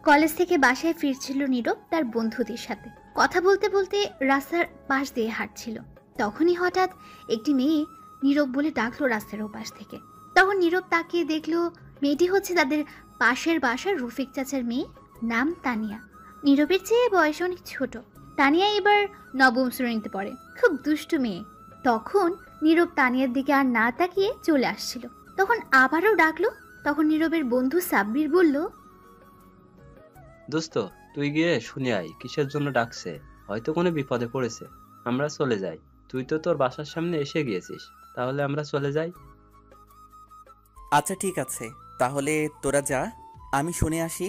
College থেকে বাসায় ফিরছিল নীরব তার বন্ধুদের সাথে। কথা বলতে বলতে রাস্তার পাশ দিয়ে হাঁটছিল। তখনই হঠাৎ একটি মেয়ে নীরব বলে ডাকলো রাস্তার ওপাশ থেকে। তখন নীরব তাকিয়ে দেখলো মেয়েটি হচ্ছে তাদের পাশের বাসার রফিক চাচার মেয়ে, নাম তানিয়া। নীরবের চেয়ে বয়স অনেক ছোট। তানিয়া এবার নবম শ্রেণীতে পড়ে, খুব দুষ্টু মেয়ে। তখন নীরব তানিয়ার দিকে আর না তাকিয়ে চলে আসছিল। তখন আবারও ডাকলো। তখন নীরবের বন্ধু সাব্বির বলল, দোস্ত, তুই গিয়ে শুনে আয় কিসের জন্য ডাকছে। হয়তো কোনো বিপদে পড়েছে। আমরা চলে যাই। তুই তো তোর বাসার সামনে এসে গিয়েছিস, তাহলে আমরা চলে যাই। আচ্ছা ঠিক আছে, তাহলে তোরা যা, আমি শুনে আসি।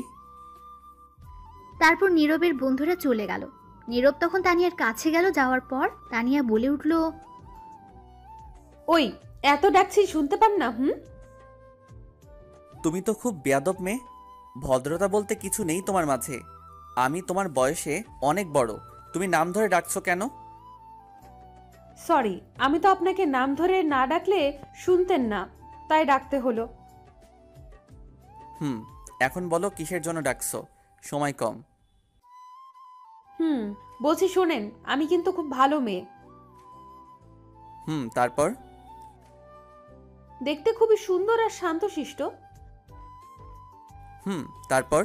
তারপর নীরবের বন্ধুরা চলে গেল। নীরব তখন তানিয়ার কাছে গেল। যাওয়ার পর তানিয়া বলে উঠল, ওই এত ডাকছি শুনতে পান না? তুমি তো খুব বেয়াদব মেয়ে। ভদ্রতা বলতে কিছু নেই তোমার মাঝে। আমি তোমার বয়সে অনেক বড়, তুমি নাম ধরে ডাকছো কেন? সরি, আমি তো আপনাকে নাম ধরে না ডাকলে শুনতেন না, তাই ডাকতে হলো। এখন বলো কিসের জন্য ডাকছো, সময় কম। বলছি শোনেন, আমি কিন্তু খুব ভালো মেয়ে। তারপর? দেখতে খুবই সুন্দর আর শান্তশিষ্ট। তারপর?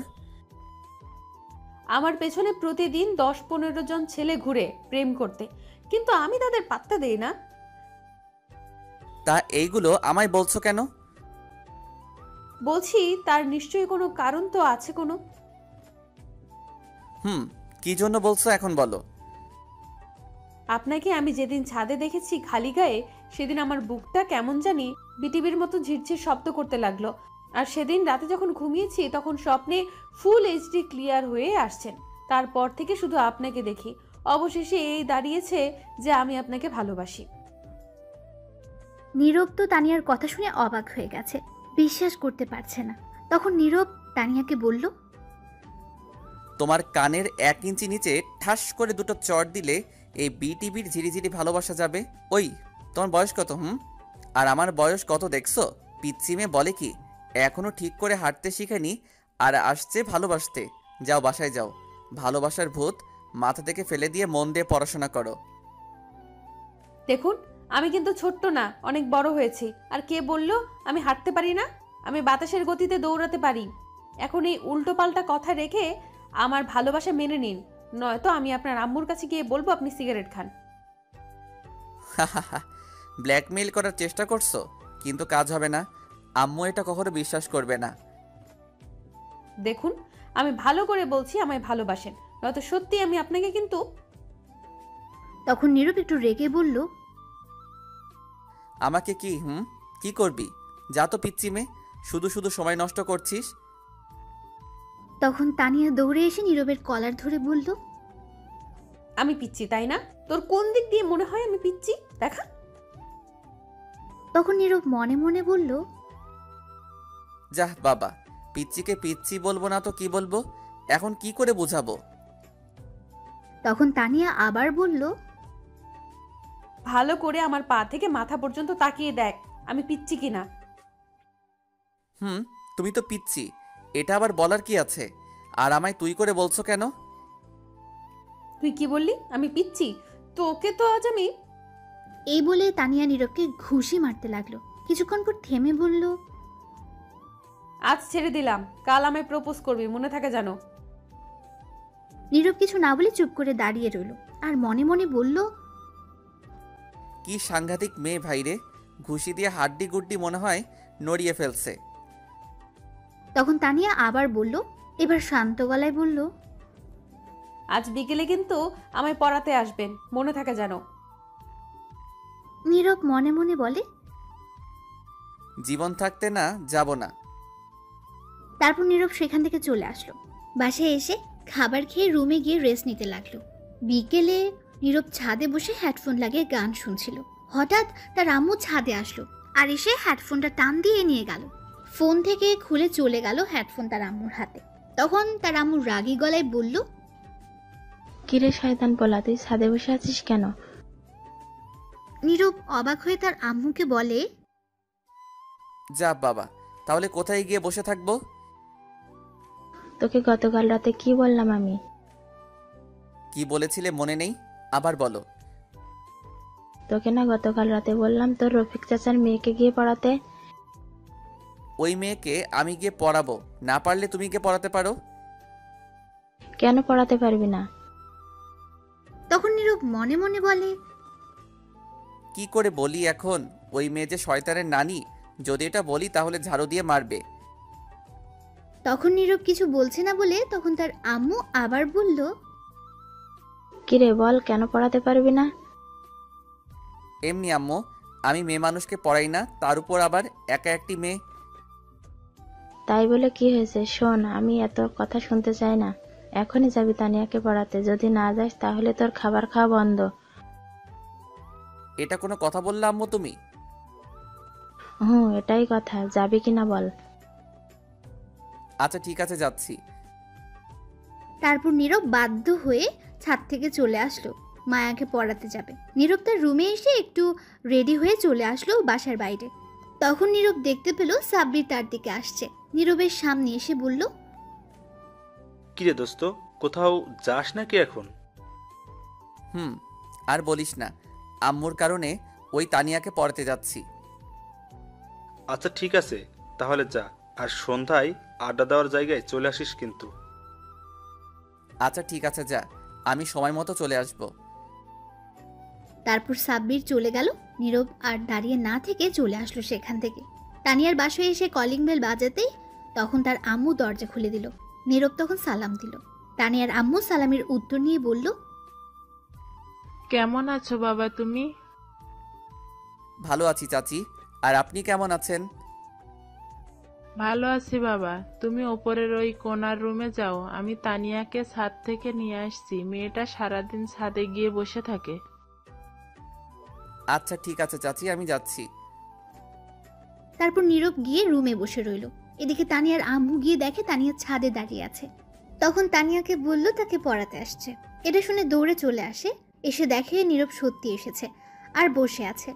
আমার পেছনে প্রতিদিন 10-15 জন ছেলে ঘুরে প্রেম করতে, কিন্তু আমি তাদের পাত্তা দেই না। তা এইগুলো আমায় বলছো কেন? বলছি তার নিশ্চয়ই কোনো কারণ তো আছে কোনো। কি জন্য বলছো এখন বলো। আপনাকে আমি যেদিন ছাদে দেখেছি খালি গায়ে, সেদিন আমার বুকটা কেমন জানি বিটিভির মতো ঝিরঝির শব্দ করতে লাগলো। আর সেদিন রাতে যখন ঘুমিয়েছি তখন স্বপ্নে ফুল এইচডি ক্লিয়ার হয়ে আসছেন। তারপর থেকে শুধু আপনাকে দেখি। অবশেষে এই দাঁড়িয়েছে যে আমি আপনাকে ভালোবাসি। নীরব তো তানিয়ার কথা শুনে অবাক হয়ে গেছে, বিশ্বাস করতে পারছে না। তখন নীরব তানিয়াকে বলল, তোমার কানের 1 ইঞ্চি নিচে ঠাস করে দুটো চড় দিলে এই বিটিভির ঝিরিঝিরি ভালোবাসা যাবে। ওই তোমার বয়স কত? আর আমার বয়স কত দেখছো? পিচ্চি মেয়ে বলে কি, এখনো ঠিক করে হাঁটতে শিখেনি আর আসছে ভালোবাসতে। যাও বাসায় যাও, ভালোবাসার ভূত মাথা থেকে ফেলে দিয়ে মন দিয়ে পড়াশোনা করো। দেখুন, আমি কিন্তু ছোট্ট না, অনেক বড় হয়েছি। আর কে বলল আমি হাঁটতে পারি না? আমি বাতাসের গতিতে দৌড়াতে পারি। এখন এই উল্টো পাল্টা কথা রেখে আমার ভালোবাসা মেনে নিন, নয়তো আমি আপনার আম্মুর কাছে গিয়ে বলবো আপনি সিগারেট খান। ব্ল্যাকমেইল করার চেষ্টা করছো, কিন্তু কাজ হবে না। আম্মু এটা কখনো বিশ্বাস করবে না। দেখুন, আমি ভালো করে বলছি আমায় ভালোবাসেন, নয়তো সত্যি আমি আপনাকে কিন্তু। তখন নীরব একটু রেগে বলল, আমাকে কি কি করবি? যা তো পিচ্চি মেয়ে, শুধু শুধু সময় নষ্ট করছিস। তখন তানিয়া দৌড়ে এসে নীরবের কলার ধরে বলল, আমি পিচ্ছি তাই না? তোর কোন দিক দিয়ে মনে হয় আমি পিচ্ছি দেখা? তখন নীরব মনে মনে বলল, যাহ বাবা, পিচ্চিকে পিচ্চি বলবো না তো কি বলবো? এখন কি করে বুঝাবো? তখন তানিয়া আবার বলল, ভালো করে আমার পা থেকে মাথা পর্যন্ত তাকিয়ে দেখ আমি পিচ্ছি কিনা। তুমি তো পিচ্চি, এটা আবার বলার কি আছে? আর আমায় তুই করে বলছো কেন? তুই কি বললি? আমি পিচ্ছি? তোকে তো আজ আমি। এই বলে তানিয়া নীরবকে ঘুষি মারতে লাগলো। কিছুক্ষণ পর থেমে বলল, আজ ছেড়ে দিলাম, কাল আমায় প্রপোজ করবি, মনে থাকে জানো। নীরব কিছু না বলে চুপ করে দাঁড়িয়ে রইল আর মনে মনে বলল, কি সাংঘাতিক মেয়ে ভাইরে, ঘুষি দিয়ে হাড্ডি গুড্ডি মনে হয় নড়িয়ে ফেলছে। তখন তানিয়া আবার বলল, এবার শান্ত গলায় বলল, আজ বিকেলে কিন্তু আমায় পড়াতে আসবেন, মনে থাকে জানো। নীরব মনে মনে বলে, জীবন থাকতে না যাব না। তারপর নীরব সেখান থেকে চলে আসলো। বাসায় এসে খাবার খেয়ে রুমে গিয়ে রেস্ট নিতে লাগলো। বিকেলে নীরব ছাদে বসে হেডফোন লাগিয়ে গান শুনছিল। হঠাৎ তার আম্মু ছাদে আসলো আর এসে হেডফোনটা টান দিয়ে নিয়ে গেল। ফোন থেকে খুলে চলে গেল হেডফোন তার আম্মুর হাতে। তখন তার আম্মু রাগী গলায় বলল, কিরে শয়তান পোলা, তুই ছাদে বসে আছিস কেন? নীরব অবাক হয়ে তার আম্মুকে বলে, যা বাবা, তাহলে কোথায় গিয়ে বসে থাকবো? তোকে গতকাল রাতে কি বললাম আমি? কি বলেছিলে মনে নেই? আবার বলো। তোকে না গতকাল রাতে বললাম তোর রফিক চাচার মেয়েকে গিয়ে পড়াতে? ওই মেয়েকে আমি গিয়ে পড়াবো, না পারলে তুমি গিয়ে পড়াতে পারো। কেন পড়াতে পারবি না? তখন নীরব মনে মনে বলে, কি করে বলি এখন? ওই মেয়ে যে শয়তানের নানি, যদি এটা বলি তাহলে ঝাড়ু দিয়ে মারবে। তখন নীরব কিছু বলছে না বলে তখন তার আম্মু আবার বলল, কিরে বল, কেন পড়াতে পারবি না? এমনি আম্মু, আমি মেয়ে মানুষকে পড়াই না, তার উপর আবার একা একটি মেয়ে। তাই বলে কি হয়েছে? শোন, আমি এত কথা শুনতে চাই না। এখনই যাবি তানিয়াকে পড়াতে, যদি না যাস তাহলে তোর খাবার খাওয়া বন্ধ। এটা কোনো কথা বললে আম্মু তুমি? এটাই কথা, যাবি কিনা বল। আচ্ছা ঠিক আছে, যাচ্ছি। তারপর নীরব বাধ্য হয়ে ছাদ থেকে চলে আসলো মায়াকে পড়াতে যাবে। নীরব তার রুমে এসে একটু রেডি হয়ে চলে আসলো বাসার বাইরে। তখন নীরব দেখতে পেল সাব্বির তার দিকে আসছে। নীরবের সামনে এসে বলল, কিরে দোস্ত, কোথাও যাস নাকি এখন? আর বলিস না, আম্মুর কারণে ওই তানিয়াকে পড়াতে যাচ্ছি। আচ্ছা ঠিক আছে, তাহলে যা, আর সন্ধ্যায় আড্ডা দেওয়ার জায়গায় চলে আসিস কিন্তু। আচ্ছা ঠিক আছে, যা, আমি সময় মতো চলে আসব। তারপর সাব্বির চলে গেল। নীরব আর দাঁড়িয়ে না থেকে চলে আসলো সেখান থেকে। তানিয়ার বাসায় এসে কলিং বেল বাজাতেই তখন তার আম্মু দরজা খুলে দিল। নীরব তখন সালাম দিল। তানিয়ার আম্মু সালামের উত্তর নিয়ে বলল, কেমন আছো বাবা তুমি? ভালো আছি চাচি, আর আপনি কেমন আছেন? ভালো আছি বাবা। তুমি ওপরের ওই কোণার রুমে যাও, আমি তানিয়াকে ছাদ থেকে নিয়ে আসছি। মেয়েটা সারাদিন ছাদে গিয়ে বসে থাকে। আচ্ছা ঠিক আছে চাচি, আমি যাচ্ছি। তারপর নীরব গিয়ে রুমে বসে রইল। এদিকে তানিয়ার আম্মু গিয়ে দেখে তানিয়া ছাদে দাঁড়িয়ে আছে। তখন তানিয়াকে বলল তাকে পড়াতে আসছে। এটা শুনে দৌড়ে চলে আসে, এসে দেখে নীরব সত্যি এসেছে আর বসে আছে।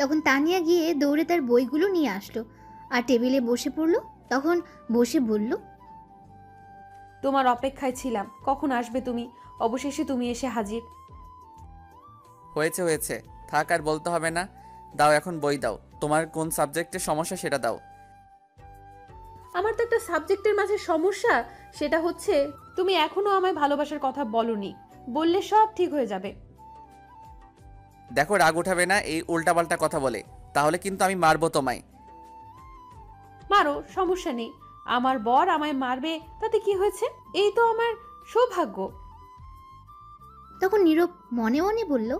তখন তানিয়া গিয়ে দৌড়ে তার বইগুলো নিয়ে আসলো আর টেবিলে বসে পড়লো। তখন বসে বলল, তোমার অপেক্ষায় ছিলাম, কখন আসবে তুমি? অবশেষে তুমি এসে হাজির। হয়েছে হয়েছে, থাক আর বলতে হবে না। দাও এখন বই দাও, তোমার কোন সাবজেক্টের সমস্যা সেটা দাও। আমার তো একটা সাবজেক্টের মাঝে সমস্যা, সেটা হচ্ছে তুমি এখনো আমায় ভালোবাসার কথা বলনি। বললে সব ঠিক হয়ে যাবে। দেখো রাগ উঠাবে না এই উল্টাপাল্টা কথা বলে, তাহলে কিন্তু আমি মারবো তোমায়। মারো, সমস্যা নেই। আমার বর আমায় মারবে তাতে কি হয়েছে? এই তো আমার সৌভাগ্য। তখন নীরব মনে মনে বলল,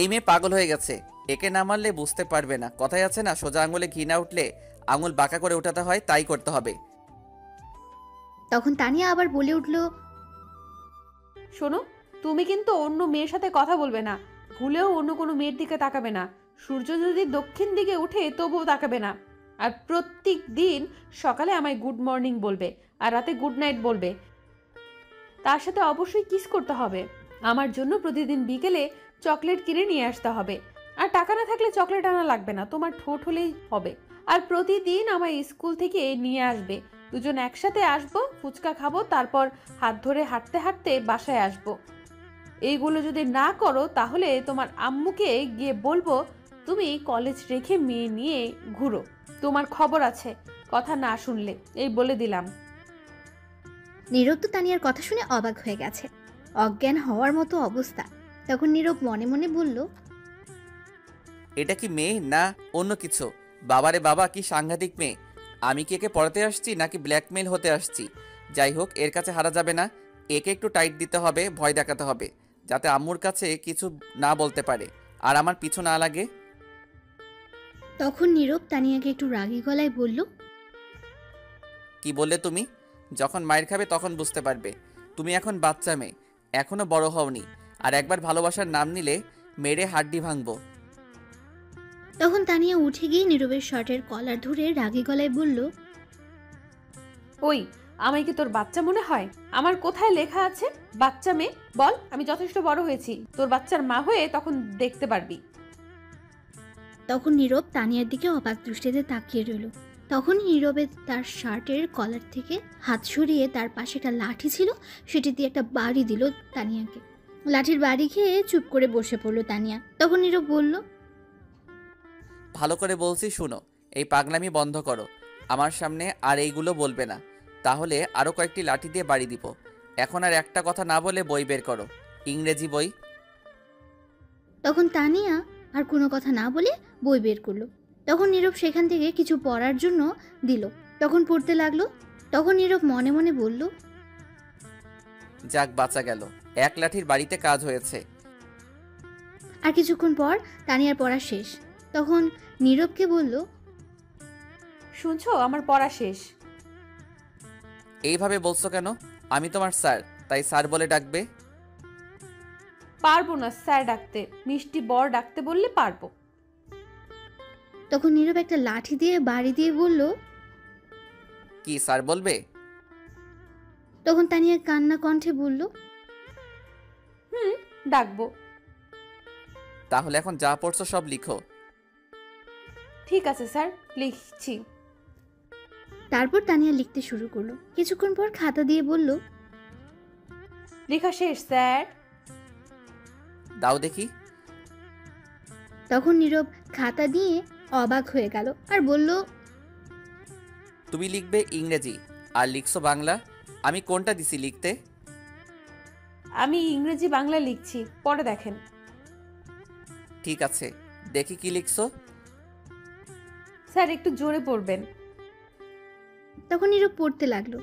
এই মেয়ে পাগল হয়ে গেছে, একে না মারলে বুঝতে পারবে না। কথাই আছে না, সোজা আঙুলে ঘি না উঠলে আঙুল বাঁকা করে উঠাতে হয়, তাই করতে হবে। তখন তানিয়া আবার বলে উঠল, শোনো, তুমি কিন্তু অন্য মেয়ের সাথে কথা বলবে না। ভুলেও অন্য কোনো মেয়ের দিকে তাকাবে না। সূর্য যদি দক্ষিণ দিকে উঠে তবুও তাকাবে না। আর প্রত্যেক দিন সকালে আমায় গুড মর্নিং বলবে আর রাতে গুড নাইট বলবে। তার সাথে অবশ্যই কিস করতে হবে। আমার জন্য প্রতিদিন বিকেলে চকলেট কিনে নিয়ে আসতে হবে। আর টাকা না থাকলে চকলেট আনা লাগবে না, তোমার ঠোঁট হলেই হবে। আর প্রতিদিন আমায় স্কুল থেকে নিয়ে আসবে। দুজন একসাথে আসবো, ফুচকা খাবো, তারপর হাত ধরে হাঁটতে হাঁটতে বাসায় আসবো। এইগুলো যদি না করো তাহলে তোমার আম্মুকে গিয়ে বলবো তুমি কলেজ রেখে মেয়ে নিয়ে ঘুরো। তোমার খবর আছে কথা না শুনলে, এই বলে দিলাম। নীরব তো তানিয়ার কথা শুনে অবাক হয়ে গেছে, অজ্ঞান হওয়ার মতো অবস্থা। তখন নীরব মনে মনে বলল, এটা কি মেয়ে না অন্য কিছু? বাবারে বাবা, কি সাংঘাতিক মেয়ে! আমি কি একে পড়াতে আসছি নাকি ব্ল্যাকমেল হতে আসছি? যাই হোক, এর কাছে হারা যাবে না। একে একটু টাইট দিতে হবে, ভয় দেখাতে হবে, যাতে আম্মুর কাছে কিছু না বলতে পারে আর আমার পিছু না লাগে। তখন নীরব তানিয়াকে একটু রাগী গলায় বলল, কি বললে তুমি? যখন মায়ের খাবে তখন বুঝতে পারবে। তুমি এখন বাচ্চা মেয়ে, এখনো বড় হওনি। আর একবার ভালোবাসার নাম নিলে মেরে হাড্ডি ভাঙবো। তখন তানিয়া উঠে গিয়ে নীরবের শার্টের কলার ধরে রাগী গলায় বলল, ওই, আমায় কি তোর বাচ্চা মনে হয়? আমার কোথায় লেখা আছে বাচ্চা মেয়ে? বল, আমি যথেষ্ট বড় হয়েছি, তোর বাচ্চার মা হয়ে তখন দেখতে পারবি। তখন নীরব তানিয়ার দিকে অবাক দৃষ্টিতে তাকিয়ে রইল। তখনই নীরবে তার শার্টের কলার থেকে হাত সরিয়ে তার পাশে একটা লাঠি ছিল, সেটি দিয়ে একটা বাড়ি দিল তানিয়াকে। লাঠির বাড়ি খেয়ে চুপ করে বসে পড়লো তানিয়া। তখন নীরব বলল, ভালো করে বলছি শুনো, এই পাগলামি বন্ধ করো। আমার সামনে আর এইগুলো বলবে না, তাহলে আরও কয়েকটি লাঠি দিয়ে বাড়ি দিব। এখন আর একটা কথা না বলে বই বের করো, ইংরেজি বই। তখন তানিয়া আর কোনো কথা না বলে বই বের করলো। তখন নীরব সেখান থেকে কিছু পড়ার জন্য দিল, তখন পড়তে লাগলো। তখন নীরব মনে মনে বলল, যাক বাঁচা গেল, এক লাঠির বাড়িতে কাজ হয়েছে। আর কিছুক্ষণ পর তানিয়ার পড়া শেষ। তখন নীরবকে বলল, শুনছো, আমার পড়া শেষ। এইভাবে বলছো কেন? আমি তোমার স্যার, তাই স্যার বলে ডাকবে। পারবো না স্যার ডাকতে, মিষ্টি বর ডাকতে বললে পারবো। তখন নীরব একটা লাঠি দিয়ে বাড়ি দিয়ে বলল, কি স্যার বলবে? তখন তানিয়া কান্না কণ্ঠে বলল, ডাকবো। তাহলে এখন যা পড়ছো সব লিখো। ঠিক আছে স্যার, লিখছি। তারপর তানিয়া লিখতে শুরু করলো। কিছুক্ষণ পর খাতা দিয়ে বলল, লেখা শেষ স্যার। দাও দেখি। তখন নীরব খাতা দিয়ে অবাক হয়ে গেল আর বলল, তুমি লিখবে ইংরেজি আর লিখছো বাংলা। আমি কোনটা দিছি লিখতে? আমি ইংরেজি বাংলা লিখছি, পরে দেখেন। ঠিক আছে, দেখি কি লিখছো। স্যার একটু জোরে পড়বেন। তখন নীরব পড়তে লাগলো,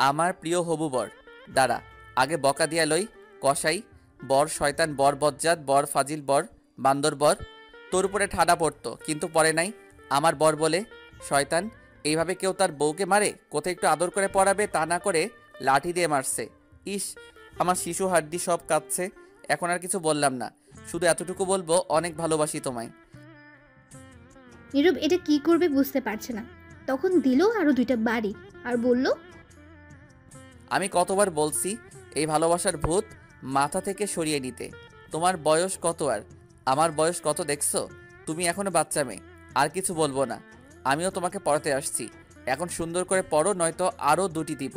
আমার প্রিয় হবু বর, দাঁড়া আগে বকা দিয়া লই। কসাই বর, শয়তান বর, বজ্জাত বর, ফাজিল বর, বান্দর বর। তোর উপরে ঠাডা পড়তো কিন্তু পরে নাই। আমার বর বলে শয়তান। এইভাবে কেউ তার বউকে মারে? কোথায় একটু আদর করে পড়াবে, তা না করে লাঠি দিয়ে মারছে। ইস, আমার শিশু হাড্ডি সব কাঁদছে। এখন আর কিছু বললাম না, শুধু এতটুকু বলবো, অনেক ভালোবাসি তোমায়। নীরব এটা কি করবে বুঝতে পারছে না। তখন দিল আরো 2টা বাড়ি আর বলল, আমি কতবার বলছি এই ভালোবাসার ভূত মাথা থেকে সরিয়ে নিতে। তোমার বয়স কত আর আমার বয়স কত দেখছো? তুমি এখনো বাচ্চা মেয়ে। আর কিছু বলবো না, আমিও তোমাকে পড়াতে আসছি। এখন সুন্দর করে পড়ো, নয়তো আরও 2টি দিব।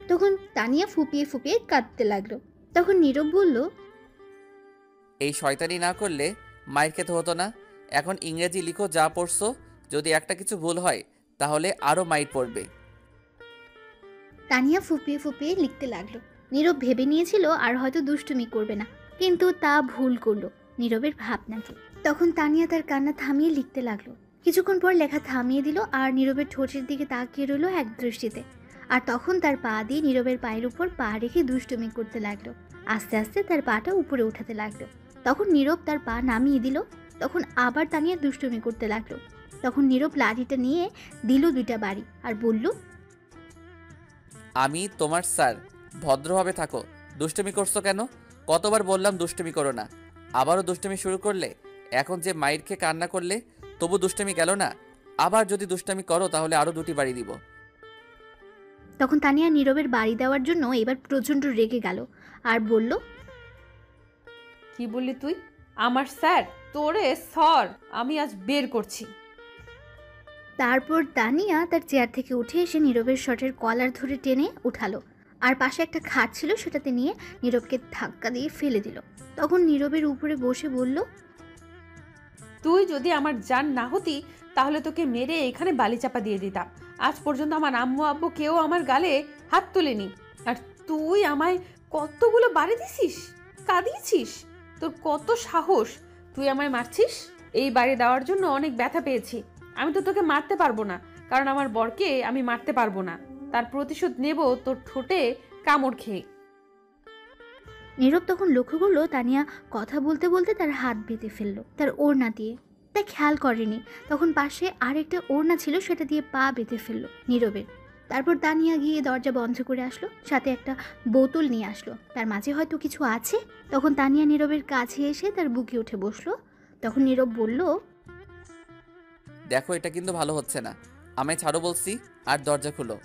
তখন তানিয়া ফুপিয়ে ফুপিয়ে কাঁদতে লাগলো। তখন নীরব বলল, এই শয়তানি না করলে মায়ের খেতে হতো না। এখন ইংরেজি লিখো যা পড়ছো, যদি একটা কিছু ভুল হয় তাহলে আরও মাইর পড়বে। তানিয়া ফুপিয়ে ফুপিয়ে লিখতে লাগলো। নীরব ভেবে নিয়েছিল আর হয়তো দুষ্টুমি করবে না, কিন্তু তা ভুল করলো নীরবের ভাবনাকে। তখন তানিয়া তার কান্না থামিয়ে লিখতে লাগলো। কিছুক্ষণ পর লেখা থামিয়ে দিল আর নীরবের ঠোঁটের দিকে তাকিয়ে রইল এক দৃষ্টিতে। আর তখন তার পা দিয়ে নীরবের পায়ের উপর পা রেখে দুষ্টুমি করতে লাগলো। আস্তে আস্তে তার পাটা উপরে উঠাতে লাগলো। তখন নীরব তার পা নামিয়ে দিল। তখন আবার তানিয়া দুষ্টুমি করতে লাগলো। তখন নীরব লাঠিটা নিয়ে দিল 2টা বাড়ি আর বলল, আমি তোমার স্যার, ভদ্রভাবে থাকো। দুষ্টুমি করছো কেন? কতবার বললাম দুষ্টুমি করো না, আবারও দুষ্টুমি শুরু করলে। এখন যে মাইর খেয়ে কান্না করলে, তবু দুষ্টুমি গেল না। আবার যদি দুষ্টুমি করো তাহলে আরও 2টি বাড়ি দিব। তখন তানিয়া নীরবের বাড়ি দেওয়ার জন্য এবার প্রচণ্ড রেগে গেল আর বলল, কি বললি তুই? আমার স্যার? তোরে সর, আমি আজ বের করছি। তারপর তানিয়া তার চেয়ার থেকে উঠে এসে নীরবের শার্টের কলার ধরে টেনে উঠালো আর পাশে একটা খাট ছিল সেটাতে নিয়ে নীরবকে ধাক্কা দিয়ে ফেলে দিল। তখন নীরবের উপরে বসে বলল, তুই যদি আমার জান না হতি তাহলে তোকে মেরে এখানে বালি চাপা দিয়ে দিতাম। আজ পর্যন্ত আমার আম্মু আব্বু কেউ আমার গালে হাত তোলেনি, আর তুই আমায় কতগুলো বাড়ি দিছিস, কাঁদিয়েছিস। তোর কত সাহস, তুই আমায় মারছিস? এই বাড়ি দেওয়ার জন্য অনেক ব্যথা পেয়েছি। আমি তো তোকে মারতে পারবো না, কারণ আমার বরকে আমি মারতে পারবো না। তার প্রতিশোধ নেব তোর ঠোঁটে কামড় খেয়ে। নীরব তখন লক্ষ্য করলো তানিয়া কথা বলতে বলতে তার হাত বেঁধে ফেললো তার ওড়না দিয়ে। তা খেয়াল করেনি। তখন পাশে আরেকটা ওড়না ছিল, সেটা দিয়ে পা বেঁধে ফেললো নীরবের। তারপর তানিয়া গিয়ে দরজা বন্ধ করে আসলো, সাথে একটা বোতল নিয়ে আসলো, তার মাঝে হয়তো কিছু আছে। তখন তানিয়া নীরবের কাছে এসে তার বুকে উঠে বসলো। তখন নীরব বলল, দেখো এটা কিন্তু ভালো হচ্ছে না, আমায় ছাড়ো বলছি, আর দরজা খুলো।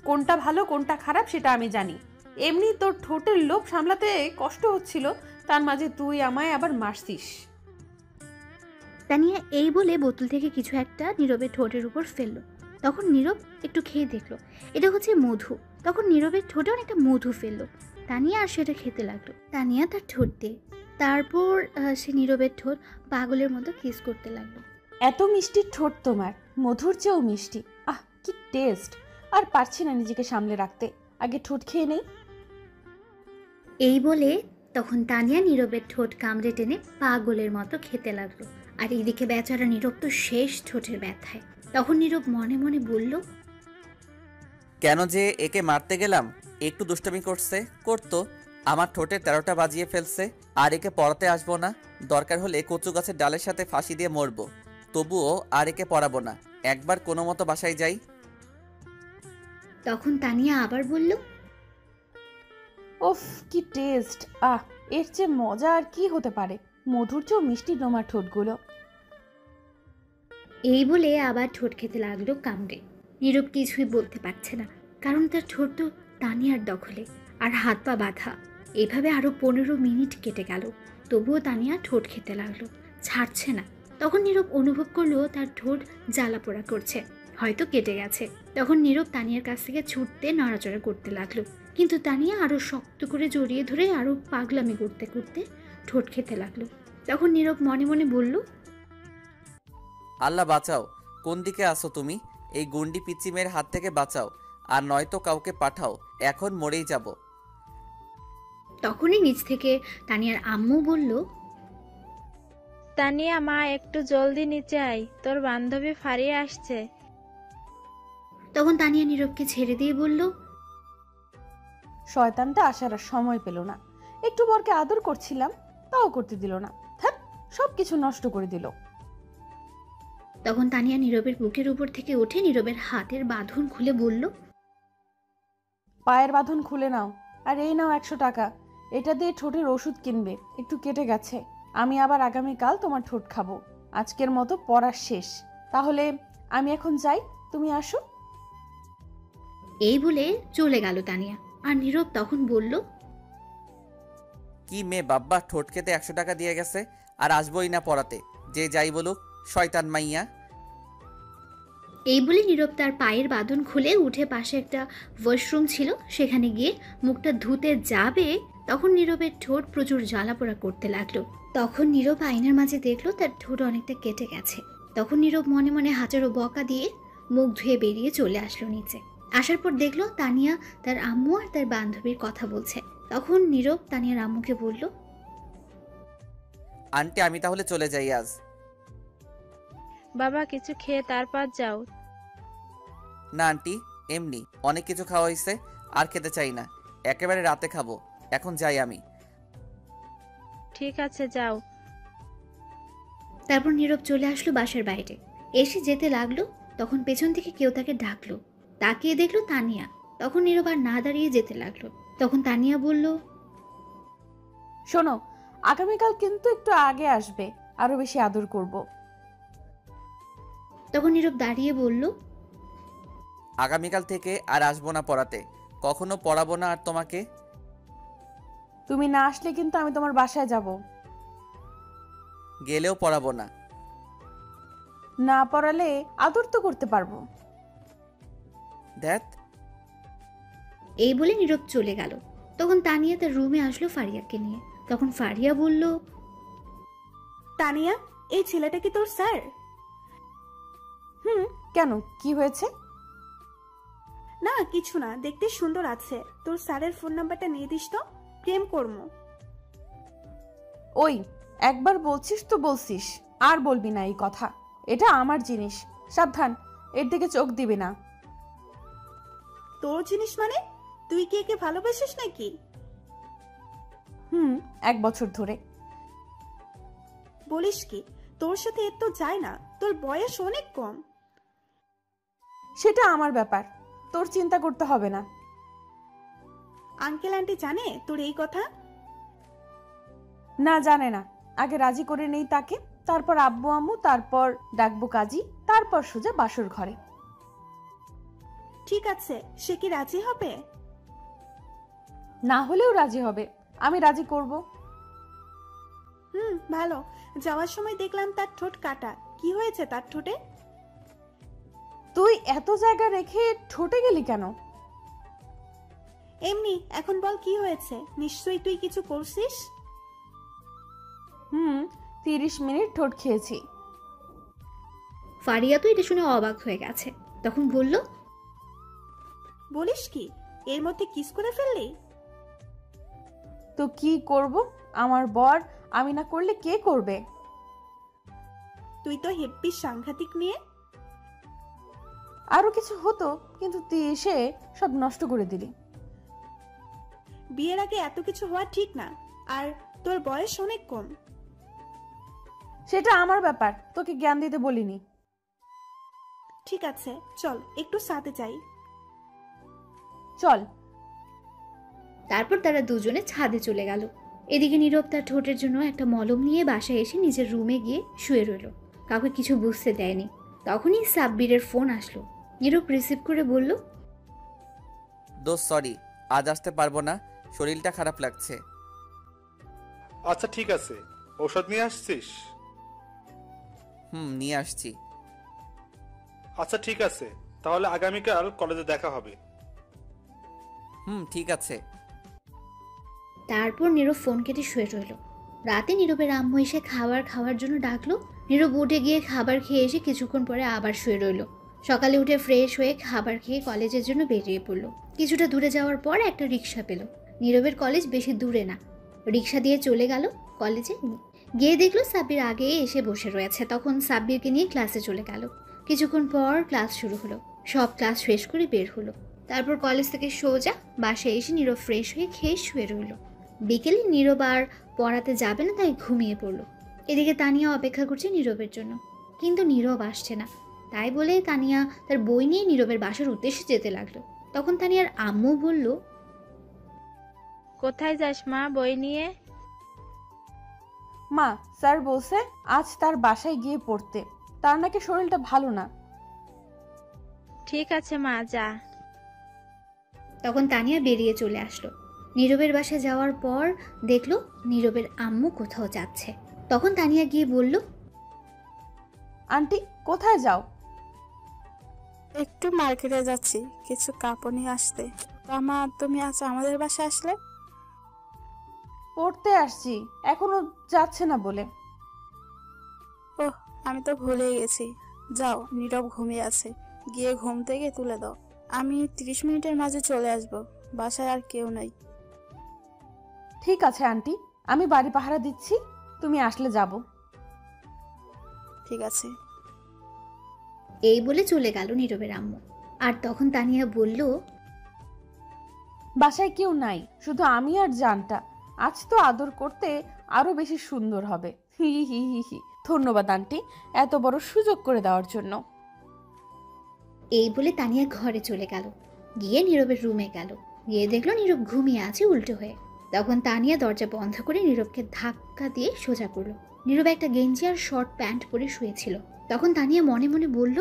কোনটা ভালো কোনটা খারাপ সেটা আমি জানি। এমনি তোর ঠোঁটের লোভ সামলাতে কষ্ট হচ্ছিল, তার মাঝে তুই আমায় আবার মারছিস। তানিয়া এই বলে বোতল থেকে কিছু একটা নীরবের ঠোঁটের উপর ফেললো। তখন নীরব একটু খেয়ে দেখলো এটা হচ্ছে মধু। তখন নীরবের ঠোঁটে অনেকটা মধু ফেললো। তানিয়া আর সেটা খেতে লাগলো, তানিয়া তার ঠোঁট দিয়ে। তারপর সে নীরবের ঠোঁট পাগলের মতো কিস করতে লাগলো। এত মিষ্টি ঠোঁট তোমার, মধুর চেয়েও মিষ্টি। আহ, কি টেস্ট! আর পারছি না নিজেকে সামলে রাখতে, আগে ঠোঁট খেয়ে নেই। এই বলে তখন তানিয়া নীরবের ঠোঁট কামড়ে টেনে পাগলের মতো খেতে লাগলো। আর এইদিকে বেচারা নীরব তো শেষ ঠোঁটের ব্যথায়। তখন নীরব মনে মনে বলল, কেন যে একে মারতে গেলাম, একটু দুষ্টামি করতো, আমার ঠোঁটে 13টা বাজিয়ে ফেলছে। আর একে পড়াতে আসবো না, দরকার হলে কচু গাছের ডালের সাথে ফাঁসি দিয়ে মরবো, তবুও আর একে পড়াবো না। একবার কোনো মতো বাসায় যাই। তখন তানিয়া আবার বলল, ওফ, কি টেস্ট! আহ, এর চেয়ে মজা আর কি হতে পারে? মধুর চেয়েও মিষ্টি তোমার ঠোঁটগুলো। এই বলে আবার ঠোঁট খেতে লাগলো কামড়ে। নীরব কিছুই বলতে পারছে না, কারণ তার ঠোঁট তো তানিয়ার দখলে আর হাত পা বাঁধা। এভাবে আরো 15 মিনিট কেটে গেল, তবুও তানিয়া ঠোঁট খেতে লাগলো, ছাড়ছে না। তখন নীরব অনুভব করলো তার ঠোঁট জ্বালা পোড়া করছে, হয়তো কেটে গেছে। তখন নীরব তানিয়ার কাছ থেকে ছুটতে নড়াচড়া করতে লাগলো, কিন্তু তানিয়া আরো শক্ত করে জড়িয়ে ধরে আরো পাগলামি করতে করতে ঠোঁট খেতে লাগলো। তখন নীরব মনে মনে বলল, আল্লাহ বাঁচাও, কোন দিকে আসো তুমি? এই গুন্ডি পিচিমের হাত থেকে বাঁচাও, আর নয়তো কাউকে পাঠাও, এখন মরেই যাব। তখনই নিচ থেকে তানিয়ার আম্মু বলল, তানিয়া মা, একটু জলদি নিচে আয়, তোর বান্ধবী ফারিয়া আসছে। তখন তানিয়া নীরবকে ছেড়ে দিয়ে বলল, শয়তানটা আসার আর সময় পেল না। একটু বরকে আদর করছিলাম, তাও করতে দিল না। হ্যাঁ, সব কিছু নষ্ট করে দিল। তখন তানিয়া নীরবের বুকের উপর থেকে উঠে নীরবের হাতের বাঁধন খুলে বলল, পায়ের বাঁধন খুলে নাও, আর এই নাও 100 টাকা। এটা দিয়ে ঠোঁটের ওষুধ কিনবে, একটু কেটে গেছে। আমি আবার আগামীকাল তোমার ঠোঁট খাবো। আজকের মতো পড়া শেষ। তাহলে আমি এখন যাই, তুমি আসো। এই বলে চলে গেল তানিয়া। আর নীরব তখন বলল, কি মেয়ে বাব্বা, ঠোঁট খেতে 100 টাকা দিয়ে গেছে, আর আসবোই না পড়াতে, যে যাই বলুক, শয়তান মাইয়া। এই বলে নীরব তার পায়ের বাঁধন খুলে উঠে পাশে একটা ওয়াশরুম ছিল, সেখানে গিয়ে মুখটা ধুতে যাবে, তখন নীরবের ঠোঁট প্রচুর জ্বালাপোড়া করতে লাগলো। তখন নীরব আয়নার মাঝে দেখলো তার ঠোঁট অনেকটা কেটে গেছে। তখন নীরব মনে মনে হাজারো বকা দিয়ে মুখ ধুয়ে বেরিয়ে চলে আসলো নিচে। আসার পর দেখলো তানিয়া তার আম্মু আর তার বান্ধবীর কথা বলছে। তখন নীরব তানিয়ার আম্মুকে বলল, আন্টি, আমি তাহলে চলে যাই আজ। বাবা, কিছু খেয়ে তারপর যাও। না আন্টি, এমনি অনেক কিছু খাওয়া হয়েছে, আর খেতে চাই না, একেবারে রাতে খাবো। এখন যাই আমি। ঠিক আছে, যাও। তারপর নীরব চলে আসলো বাসার বাইরে। এসে যেতে লাগলো, তখন পেছন থেকে কেউ তাকে ডাকলো। তাকিয়ে দেখলো তানিয়া। তখন নীরব আর না দাঁড়িয়ে যেতে লাগলো। তখন তানিয়া বলল, শোনো, আগামীকাল কিন্তু একটু আগে আসবে, আরো বেশি আদর করব। তখন নীরব দাঁড়িয়ে বলল, আগামীকাল থেকে আর আসবো না পড়াতে, কখনো পড়াবো না আর তোমাকে। তুমি না আসলে কিন্তু আমি তোমার বাসায় যাব। গেলেও পড়াবো না। না পড়ালে আদর তো করতে পারবো। দেখ, এই বলে নীরব চলে গেল। তখন তানিয়া তার রুমে আসলো ফারিয়াকে নিয়ে। তখন ফারিয়া বলল, তানিয়া, এই ছেলেটা কি তোর স্যার? কেন, কি হয়েছে? না কিছু না, দেখতে সুন্দর আছে। তোর স্যারের ফোন নাম্বারটা নিয়ে দিস তো, প্রেম করবো। ওই, একবার বলছিস তো বলছিস, আর বলবি না এই কথা। এটা আমার জিনিস, সাবধান, এর দিকে চোখ দিবি না। তোর জিনিস মানে? তুই কি একে ভালোবাসিস নাকি? 1 বছর ধরে। বলিস কি? তোর সাথে এর তো যায় না, তোর বয়স অনেক কম। সেটা আমার ব্যাপার, তোর চিন্তা করতে হবে না। আঙ্কেল আন্টি জানে তোর এই কথা? না, জানে না। আগে রাজি করে নেই তাকে, তারপর আব্বু আম্মু, তারপর ডাকবো কাজী, তারপর সোজা বাসর ঘরে। ঠিক আছে, সে কি রাজি হবে? না হলেও রাজি হবে, আমি রাজি করব। ভালো। যাওয়ার সময় দেখলাম তার ঠোঁট কাটা। কি হয়েছে তার ঠোঁটে? তুই এত জায়গা রেখে ঠোঁটে গেলি কেন? এমনি। এখন বল কি হয়েছে? নিশ্চয়ই তুই কিছু করছিস। 30 মিনিট ঠোঁট খেয়েছি। ফারিয়া তো এটা শুনে অবাক হয়ে গেছে, তখন বলল, বলিস কি, এর মধ্যে কিস করে ফেললি? তো কি করব? আমার বর, আমি না করলে কে করবে? তুই তো হেব্বি সাংঘাতিক নিয়ে। আরো কিছু হতো, কিন্তু তুই এসে সব নষ্ট করে দিলি। বিয়ের আগে এত কিছু হওয়া ঠিক না। আর তোর বয়স অনেক কম। সেটা আমার ব্যাপার, তোকে জ্ঞান দিতে বলিনি। ঠিক আছে, চল একটু সাথে যাই। চল। তারপর তারা দুজনে ছাদে চলে গেল। এদিকে নীরব তার ঠোঁটের জন্য একটা মলম নিয়ে বাসায় এসে নিজের রুমে গিয়ে শুয়ে রইল। কাউকে কিছু বুঝতে দেয়নি। তখনই সাব্বিরের ফোন আসলো। নীরব রিসিভ করে বলল, দোস্ত সরি, আজ আসতে পারবো না, শরীরটা খারাপ লাগছে। আচ্ছা ঠিক আছে, ঔষধ নিয়ে আসছিস? নিয়ে আসছি। আচ্ছা ঠিক আছে, তাহলে আগামীকাল কলেজে দেখা হবে। ঠিক আছে। তারপর নীরব ফোন কেটে শুয়ে রইল। রাতে নীরবের আম্মু এসে খাবার খাওয়ার জন্য ডাকলো। নীরব উঠে গিয়ে খাবার খেয়ে এসে কিছুক্ষণ পরে আবার শুয়ে রইল। সকালে উঠে ফ্রেশ হয়ে খাবার খেয়ে কলেজের জন্য বেরিয়ে পড়লো। কিছুটা দূরে যাওয়ার পর একটা রিক্সা পেল। নীরবের কলেজ বেশি দূরে না। রিক্সা দিয়ে চলে গেল কলেজে। গিয়ে দেখলো সাব্বির আগে এসে বসে রয়েছে। তখন সাব্বিরকে নিয়ে ক্লাসে চলে গেল। কিছুক্ষণ পর ক্লাস শুরু হলো। সব ক্লাস শেষ করে বের হলো। তারপর কলেজ থেকে সোজা বাসায় এসে নীরব ফ্রেশ হয়ে খেয়ে শুয়ে রইল। বিকেলে নীরব আর পড়াতে যাবে না, তাই ঘুমিয়ে পড়ল। এদিকে তানিয়া অপেক্ষা করছে নীরবের জন্য, কিন্তু নীরব আসছে না। তাই বলে তানিয়া তার বই নিয়ে নীরবের বাসার উদ্দেশ্যে যেতে লাগলো। তখন তানিয়ার আম্মু বলল, কোথায় যাস মা বই নিয়ে? মা, স্যার বলছে আজ তার বাসায় গিয়ে পড়তে। তার নাকি শরীরটা ভালো না। ঠিক আছে মা, যা। তখন তানিয়া বেরিয়ে চলে আসলো। নীরবের বাসায় যাওয়ার পর দেখলো নীরবের আম্মু কোথাও যাচ্ছে। তখন তানিয়া গিয়ে বলল, আন্টি কোথায় যাও? একটু মার্কেটে যাচ্ছি, কিছু কাপড় নিয়ে আসতে। মা, তুমি আজ আমাদের বাসায় আসলে? পড়তে আসছি, এখনো যাচ্ছে না বলে। ওহ, আমি তো ভুলেই গেছি। যাও, নীরব ঘুমিয়ে আছে, গিয়ে ঘুম থেকে তুলে দাও। আমি 30 মিনিটের মাঝে চলে আসব, বাসায় আর কেউ নাই। ঠিক আছে আন্টি, আমি বাড়ি পাহারা দিচ্ছি, তুমি আসলে যাব। ঠিক আছে। এই বলে চলে গেল নীরবের আম্মু। আর তখন তানিয়া বলল, বাসায় কেউ নাই, শুধু আমি আর জানটা। আজ তো আদর করতে আরো বেশি সুন্দর হবে। হি হি হি হি। ধন্যবাদ আন্টি, এত বড় সুযোগ করে দেওয়ার জন্য। এই বলে তানিয়া ঘরে চলে গেল। গিয়ে নীরবের রুমে গেল। গিয়ে দেখলো নীরব ঘুমিয়ে আছে উল্টো হয়ে। তখন তানিয়া দরজা বন্ধ করে নীরবকে ধাক্কা দিয়ে সোজা করলো। নীরব একটা গেঞ্জি আর শর্ট প্যান্ট পরে শুয়েছিল। তখন তানিয়া মনে মনে বলল,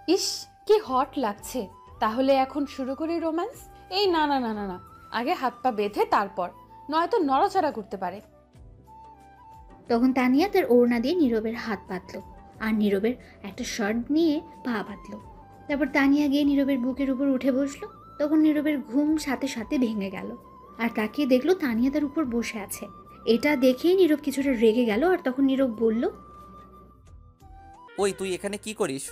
ইস, কি হট লাগছে। তাহলে এখন শুরু করি রোম্যান্স? এই না না না না না, আগে হাত পা বেঁধে তারপর, নয়তো নড়াচড়া করতে পারে। তখন তানিয়া তার ওড়না দিয়ে নীরবের হাত বাঁধলো আর নীরবের একটা শার্ট নিয়ে পা বাঁধলো। তারপর তানিয়া গিয়ে নীরবের বুকের উপর উঠে বসলো। তখন নীরবের ঘুম সাথে সাথে ভেঙে গেল। আর তাকিয়ে দেখলো তানিয়া তার উপর বসে আছে। এটা দেখেই নীরব কিছুটা রেগে গেল। আর তখন নীরব বলল, ওই তুই এখানে কি করিস?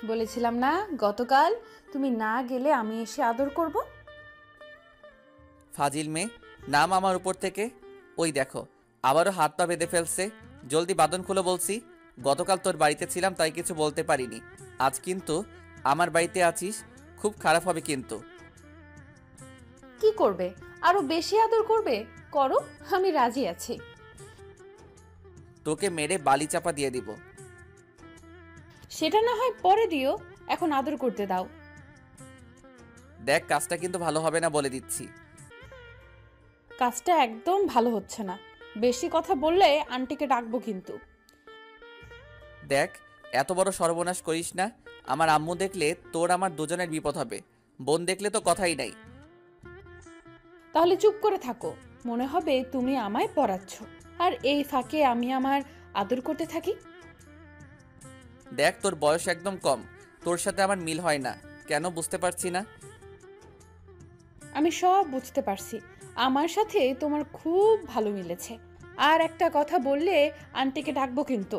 বলেছিলাম না গতকাল, তুমি না গেলে আমি এসে আদর করব। ফাজিল মেয়ে, নাম আমার উপর থেকে। ওই দেখো, আবারও হাত পা বেঁধে ফেলছে। জলদি বাঁধন খুলে বলছি। গতকাল তোর বাড়িতে ছিলাম তাই কিছু বলতে পারিনি, আজ কিন্তু আমার বাড়িতে আছিস, খুব খারাপ হবে কিন্তু। কি করবে? আরো বেশি আদর করবে? করো, আমি রাজি আছি। তোকে মেরে বালি চাপা দিয়ে দিব। সেটা না হয় পরে দিও, এখন আদর করতে দাও। দেখ, কাজটা কিন্তু ভালো হবে না বলে দিচ্ছি। কাজটা একদম ভালো হচ্ছে না। বেশি কথা বললে আন্টিকে ডাকবো কিন্তু। দেখ, এত বড় সর্বনাশ করিস না। আমার আম্মু দেখলে তোর আমার দুজনের বিপদ হবে। বোন দেখলে তো কথাই নাই। তাহলে চুপ করে থাকো। মনে হবে তুমি আমায় পড়াচ্ছ, আর এই ফাঁকে আমি আমার আদর করতে থাকি। দেখ, তোর বয়স একদম কম, তোর সাথে আমার মিল হয় না। কেন বুঝতে পারছি না। আমি সব বুঝতে পারছি, আমার সাথে তোমার খুব ভালো মিলেছে। আর একটা কথা বললে আন্টিকে ডাকবো কিন্তু।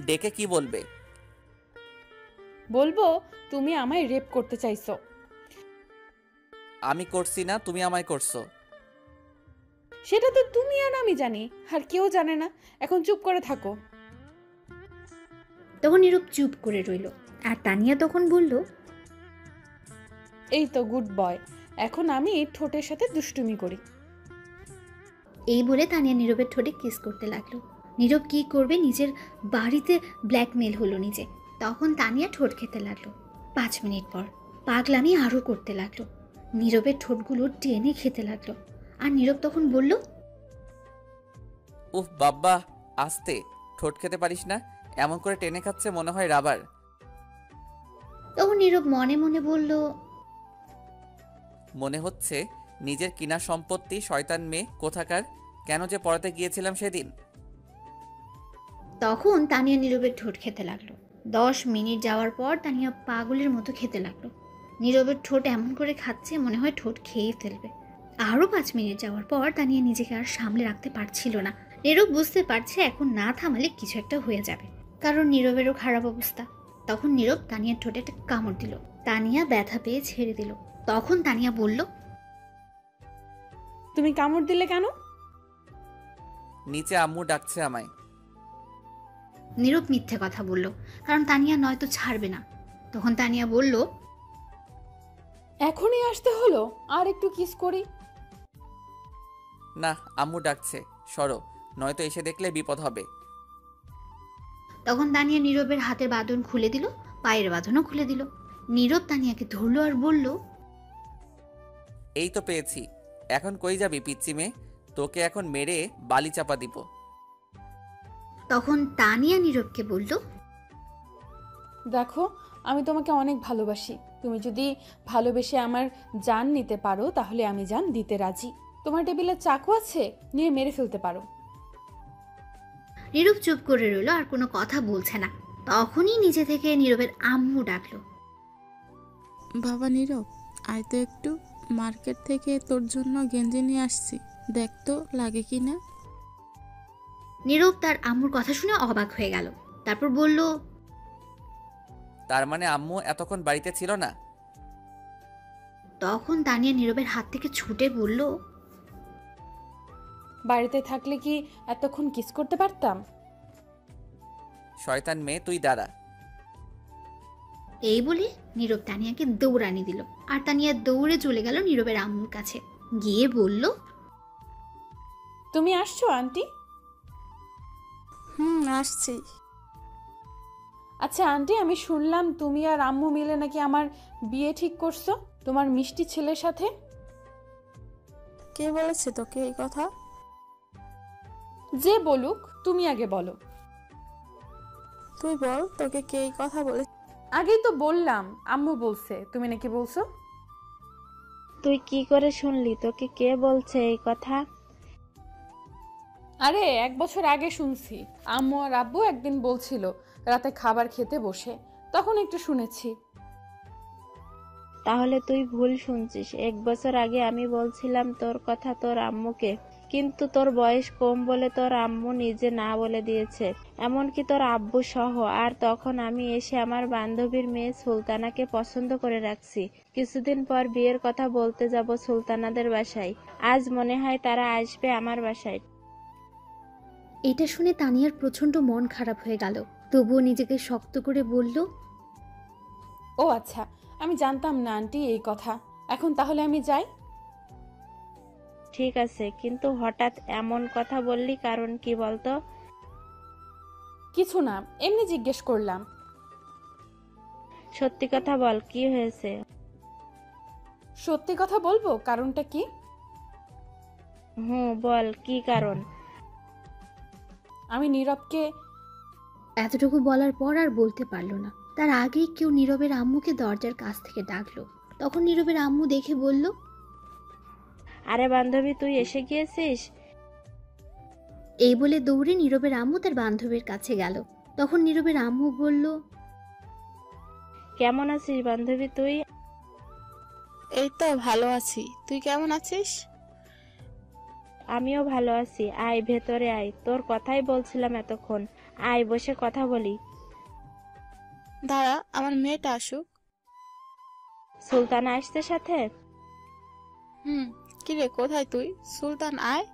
ডেকে কি বলবে? বলবো তুমি আমায় রেপ করতে চাইছো। আমি করছি না, তুমি আমায় করছো। সেটা তো তুমি আর আমি জানি, আর কেউ জানে না। এখন চুপ করে থাকো। তখন নীরব চুপ করে রইল, আর তানিয়া তখন বলল, এই তো গুড বয়, এখন আমি ঠোঁটের সাথে দুষ্টুমি করি। এই বলে তানিয়া নীরবের ঠোঁটে কিস করতে লাগলো। নীরব কি করবে, নিজের বাড়িতে ব্ল্যাকমেল হলো নিজে। তখন তানিয়া ঠোঁট খেতে লাগলো। 5 মিনিট পর পাগলামি আরও করতে লাগলো, নীরবের ঠোঁটগুলো টেনে খেতে লাগলো। আর নীরব তখন বলল, উফ বাব্বা, আস্তে, ঠোঁট খেতে পারিস না? এমন করে টেনে খাচ্ছে মনে হয় রাবার। তখন নীরব মনে মনে বলল, মনে হচ্ছে নিজের কিনা সম্পত্তি। শয়তান মেয়ে কোথাকার, কেন যে পড়াতে গিয়েছিলাম সেদিন। তখন তানিয়া নীরবের ঠোঁট খেতে লাগলো। 10 মিনিট যাওয়ার পর তানিয়া পাগলের মতো খেতে লাগলো। নীরবের ঠোঁট এমন করে খাচ্ছে মনে হয় ঠোঁট খেয়ে ফেলবে। আরও 5 মিনিট যাওয়ার পর তানিয়া নিজেকে আর সামলে রাখতে পারছিল না। নীরব বুঝতে পারছে এখন না থামালে কিছু একটা হয়ে যাবে, কারণ নীরবেরও খারাপ অবস্থা। তখন নীরব তানিয়ার ঠোঁটে একটা কামড় দিল। তানিয়া ব্যথা পেয়ে ছেড়ে দিল। তখন তানিয়া বলল, তুমি কামড় দিলে কেন? নিচে আম্মু ডাকছে আমায়। নীরব মিথ্যে কথা বলল, কারণ তানিয়া নয়তো ছাড়বে না। তখন তানিয়া বলল, এখনই আসতে হলো, আর একটু কিস করি। না, আম্মু ডাকছে, সরো, নয়তো এসে দেখলে বিপদ হবে। তখন তানিয়া নীরবের হাতের বাঁধন খুলে দিল, পায়ের বাঁধনও খুলে দিল। নীরব তানিয়াকে ধরলো আর বলল, এই তো পেয়েছি, এখন কই যাবি পিচ্চি মেয়ে? তোকে এখন মেরে বালি চাপা দিব। তখন তানিয়া নীরবকে বলল, দেখো, আমি তোমাকে অনেক ভালোবাসি। তুমি যদি ভালোবেসে আমার জান নিতে পারো তাহলে আমি জান দিতে রাজি। তোমার টেবিলে চাকু আছে, নিয়ে মেরে ফেলতে পারো। নীরব চুপ করে রইল, আর কোনো কথা বলছে না। তখনই নিচে থেকে নীরবের আম্মু ডাকলো, বাবা নীরব, আয় তো একটু, মার্কেট থেকে তোর জন্য গেঞ্জি নিয়ে আসছি, দেখ তো লাগে কি না। নীরব তার আম্মুর কথা শুনে অবাক হয়ে গেল। তারপর বলল, তার মানে আম্মু এতক্ষণ বাড়িতে ছিল না? তখন তানিয়া নীরবের হাত থেকে ছুটে বলল, বাড়িতে থাকলে কি এতক্ষণ কিস করতে পারতাম? শয়তান মেয়ে, তুই দাঁড়া। এই বলে নীরব তানিয়াকে দৌড়ানি দিল, আর তানিয়া দৌড়ে চলে গেল নীরবের আম্মুর কাছে। গিয়ে বলল, তুমি আসছো আন্টি? আসছি। আচ্ছা আন্টি, আমি শুনলাম তুমি আর আম্মু মিলে নাকি আমার বিয়ে ঠিক করছো তোমার মিষ্টি ছেলের সাথে। কে বলেছে তোকে এই কথা? যে বলুক, তুমি আগে বলো। তুই বল, তোকে কে এই কথা বলে? আগেই তো বললাম, আম্মু বলছে, তুমি নাকি বলছো। তুই কি করে শুনলি? তোকে কে বলছে এই কথা? আরে 1 বছর আগে শুনছি। আম্মু আর আব্বু একদিন বলছিল রাতে খাবার খেতে বসে, তখন একটু শুনেছি। তাহলে তুই ভুল শুনছিস। 1 বছর আগে আমি বলছিলাম তোর কথা তোর আম্মুকে, কিন্তু তোর বয়স কম বলে তোর আম্মু নিজে না বলে দিয়েছে, এমনকি তোর আব্বু সহ। আর তখন আমি এসে আমার বান্ধবীর মেয়ে সুলতানাকে পছন্দ করে রাখছি। কিছুদিন পর বিয়ের কথা বলতে যাব সুলতানাদের বাসায়। আজ মনে হয় তারা আসবে আমার বাসায়। এটা শুনে তানিয়ার প্রচন্ড মন খারাপ হয়ে গেল। তবুও নিজেকে শক্ত করে বলল, ও আচ্ছা, আমি জানতাম না আন্টি এই কথা। এখন তাহলে আমি যাই। ঠিক আছে, কিন্তু হঠাৎ এমন কথা বললি, কারণ কি বলতো? কিছু না, এমনি জিজ্ঞেস করলাম। সত্যি কথা বল, কি হয়েছে? সত্যি কথা বলবো, কারণটা কি? বল, কি কারণ? আমি নীরবকে। এতটুকু বলার পর আর বলতে পারল না। তার আগেই কেউ নীরবের আম্মুকে দরজার কাছ থেকে ডাকলো। তখন নীরবের আম্মু দেখে বলল, আরে বান্ধবী, তুই এসে গিয়েছিস? এই বলে দৌড়ে নীরবের আম্মু তার বান্ধবীর কাছে গেল। তখন নীরবের আম্মু বলল, কেমন আছিস বান্ধবী তুই? এই তো ভালো আছি, তুই কেমন আছিস? আমিও ভালো আছি। আয় ভেতরে আয়, তোর কথাই বলছিলাম এতক্ষণ। আয় বসে কথা বলি। দাঁড়া, আমার মেয়েটা আসুক। সুলতানা আসতে সাথে? কিরে, কোথায় তুই? সুলতান আয়।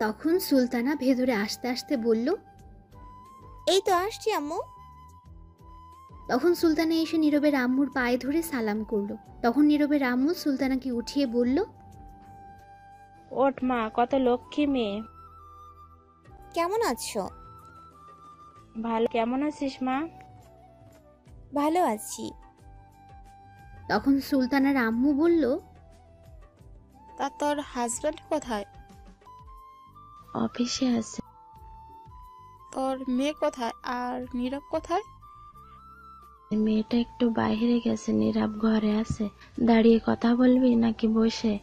তখন সুলতানা ভেতরে আসতে আসতে বলল, এই তো আসছি আম্মু। তখন সুলতানা এসে নীরবের আম্মুর পায়ে ধরে সালাম করলো। তখন নীরবের আম্মু সুলতানাকে উঠিয়ে বলল, ওঠ মা, কত লক্ষ্মী মেয়ে। কেমন আছো? ভালো, কেমন আছিস মা? ভালো আছি। তখন সুলতানার আম্মু বলল, তা তোর হাজবেন্ড কোথায়? অফিসে আছে। তোর মেয়ে কোথায় আর নীরব কোথায়? মেয়েটা একটু বাইরে গেছে, নীরব ঘরে আছে। দাঁড়িয়ে কথা বলবি নাকি বসে?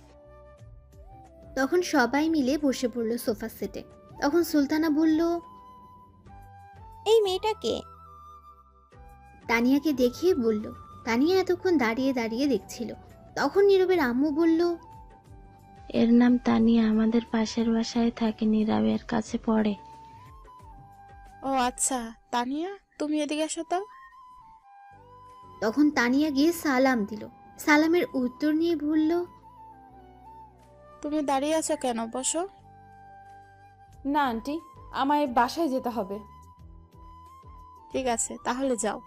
তখন সবাই মিলে বসে পড়ল সোফা সেটে। তখন সুলতানা বলল, এই মেয়েটাকে? তানিয়াকে দেখিয়ে বলল। তানিয়া এতক্ষণ দাঁড়িয়ে দাঁড়িয়ে দেখছিল। তখন নীরবের আম্মু বলল, এর নাম তানিয়া, আমাদের পাশের বাসায় থাকে, নীরবের কাছে পড়ে। ও আচ্ছা, তানিয়া তুমি এদিকে এসো তো। তখন তানিয়া গিয়ে সালাম দিল। সালামের উত্তর নিয়ে বলল, তুমি দাঁড়িয়ে আছো কেন? বসো। না আন্টি, আমায় বাসায় যেতে হবে। ঠিক আছে, তাহলে যাও।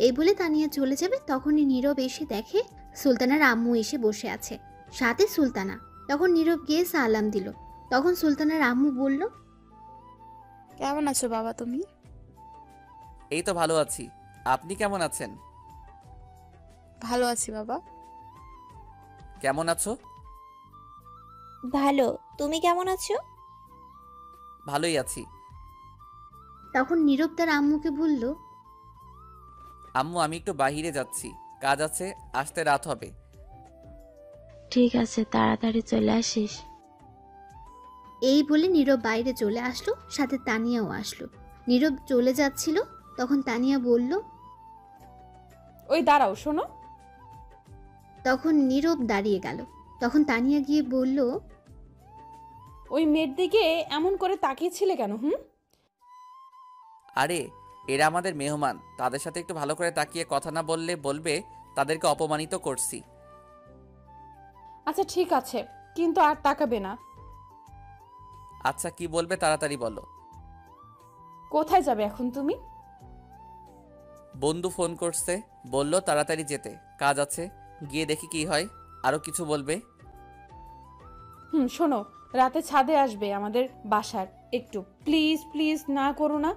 এই বলে তানিয়া চলে যাবে। তখনই নীরব এসে দেখে সুলতানার আম্মু এসে বসে আছে, সাথে সুলতানা। তখন নীরব গিয়ে সালাম দিল। তখন সুলতানার আম্মু বলল, কেমন আছো বাবা তুমি? এই তো ভালো আছি, আপনি কেমন আছেন? ভালো আছি বাবা। কেমন আছো? ভালো। তুমি কেমন আছো? ভালোই আছি। তখন নীরব তার আম্মুকে বলল, আম্মু, আমি একটু বাইরে যাচ্ছি, কাজ আছে, আসতে রাত হবে। ঠিক আছে, তাড়াতাড়ি চলে আসিস। এই বলে নীরব বাইরে চলে আসলো, সাথে তানিয়াও আসলো। নীরব চলে যাচ্ছিল, তখন তানিয়া বলল। ওই দাঁড়াও, শোনো। তখন নীরব দাঁড়িয়ে গেল। তখন তানিয়া গিয়ে বলল, ওই মেয়ের দিকে এমন করে তাকিয়েছিলে কেন? আরে এরা আমাদের মেহমান, তাদের সাথে একটু ভালো করে তাকিয়ে কথা না বললে বলবে তাদেরকে অপমানিত করছি। আচ্ছা ঠিক আছে, কিন্তু আর তাকাবে না। আচ্ছা, কি বলবে তাড়াতাড়ি বলো। কোথায় যাবে এখন তুমি? বন্ধু ফোন করছে, বলল তাড়াতাড়ি যেতে, কাজ আছে, গিয়ে দেখি কি হয়। আরো কিছু বলবে? শোনো, রাতে ছাদে আসবে আমাদের বাসার, একটু প্লিজ প্লিজ না করো না।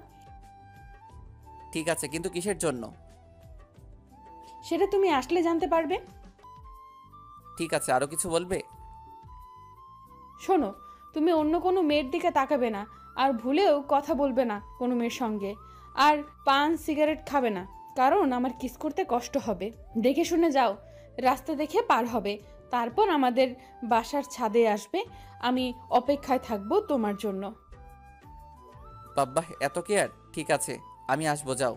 ঠিক আছে, কিন্তু কিসের জন্য? সেটা তুমি আসলে জানতে পারবে। ঠিক আছে, আরো কিছু বলবে? শোনো, তুমি অন্য কোনো মেয়ের দিকে তাকাবে না, আর ভুলেও কথা বলবে না কোনো মেয়ের সঙ্গে, আর পান সিগারেট খাবে না, কারণ আমার কিস করতে কষ্ট হবে। দেখে শুনে যাও, রাস্তা দেখে পার হবে, তারপর আমাদের বাসার ছাদে আসবে। আমি অপেক্ষায় থাকবো তোমার জন্য। বাব্বা, এত কেয়ার? ঠিক আছে, আমি আসবো, যাও।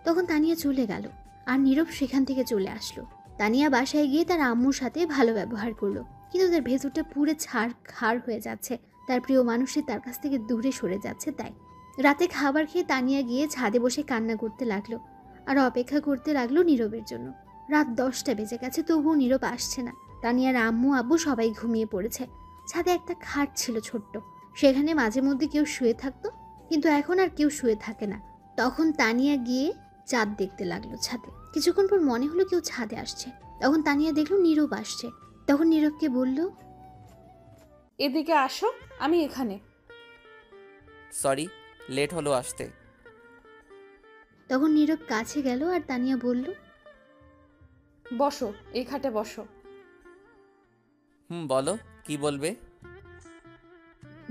তখন তানিয়া চলে গেল, আর নীরব সেখান থেকে চলে আসলো। তানিয়া বাসায় গিয়ে তার আম্মুর সাথে ভালো ব্যবহার করলো, কিন্তু তার ভেতরটা পুরো ছাড় হয়ে যাচ্ছে। তার প্রিয় মানুষটি তার কাছ থেকে দূরে সরে যাচ্ছে। তাই রাতে খাবার খেয়ে তানিয়া গিয়ে ছাদে বসে কান্না করতে লাগলো, আর অপেক্ষা করতে লাগলো নীরবের জন্য। রাত 10টা বেজে গেছে, তবুও নীরব আসছে না। তানিয়ার আম্মু আব্বু সবাই ঘুমিয়ে পড়েছে। ছাদে একটা খাট ছিল ছোট্ট, সেখানে মাঝে মধ্যে কেউ শুয়ে থাকতো, কিন্তু এখন আর কেউ শুয়ে থাকে না। তখন তানিয়া গিয়ে চাঁদ দেখতে লাগলো ছাদে। কিছুক্ষণ পর মনে হলো কেউ ছাদে আসছে। তখন তানিয়া দেখলো নীরব আসছে। তখন নীরবকে বলল, এদিকে আসো, আমি এখানে। সরি, লেট হলো আসতে। তখন নীরব কাছে গেল, আর তানিয়া বলল, বসো, এই খাটে বসো। বলো, কি বলবে?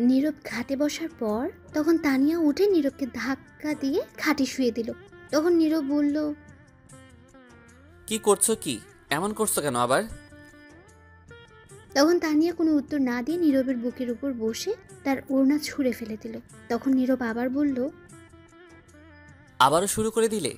নীরব খাটে বসার পর তখন তানিয়া উঠে নীরবকে ধাক্কা দিয়ে খাটে শুয়ে দিল। তখন নীরব বলল, কি করছো? কি এমন করছো কেন আবার? তখন তানিয়া কোনো উত্তর না দিয়ে নীরবের বুকের উপর বসে তার ওড়না ছুঁড়ে ফেলে দিল। তখন নীরব আবার বলল, আবারও শুরু করে দিলে?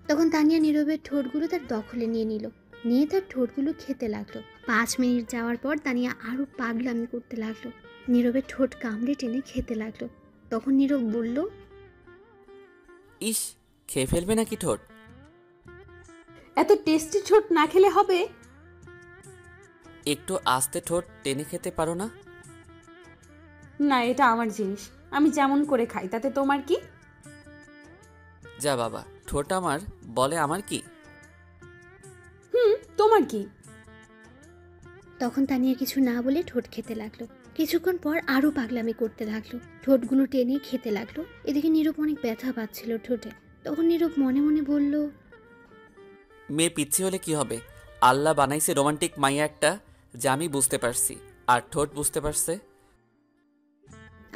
তখন তানিয়া নীরবের ঠোঁটগুলো তার দখলে নিয়ে নিল, নিয়ে তার ঠোঁটগুলো খেতে লাগলো। 5 মিনিট যাওয়ার পর তানিয়া আরো পাগলামি করতে লাগলো, নীরবের ঠোঁট কামড়ে টেনে খেতে লাগলো। তখন নীরব বলল, ইস, খেয়ে ফেলবে নাকি ঠোঁট? এত টেস্টি ঠোঁট না খেলে হবে? একটু আস্তে ঠোঁট টেনে খেতে পারো না? না, এটা আমার জিনিস, আমি যেমন করে খাই, তাতে তোমার কি? যা বাবা, ঠোঁট আমার বলে আমার কি? তোমার কি? তখন তানিয়া কিছু না বলে ঠোঁট খেতে লাগলো। কিছুক্ষণ পর আরো পাগলামি করতে লাগলো, ঠোঁটগুলো টেনে খেতে লাগলো। এদিকে নীরব অনেক ব্যথা পাচ্ছিল ঠোঁটে। তখন নীরব মনে মনে বলল, মেয়ে পিচ্ছি হলে কি হবে? আল্লাহ বানাইছে রোমান্টিক মাইয়া একটা, যা আমি বুঝতে পারছি, আর ঠোঁট বুঝতে পারছে।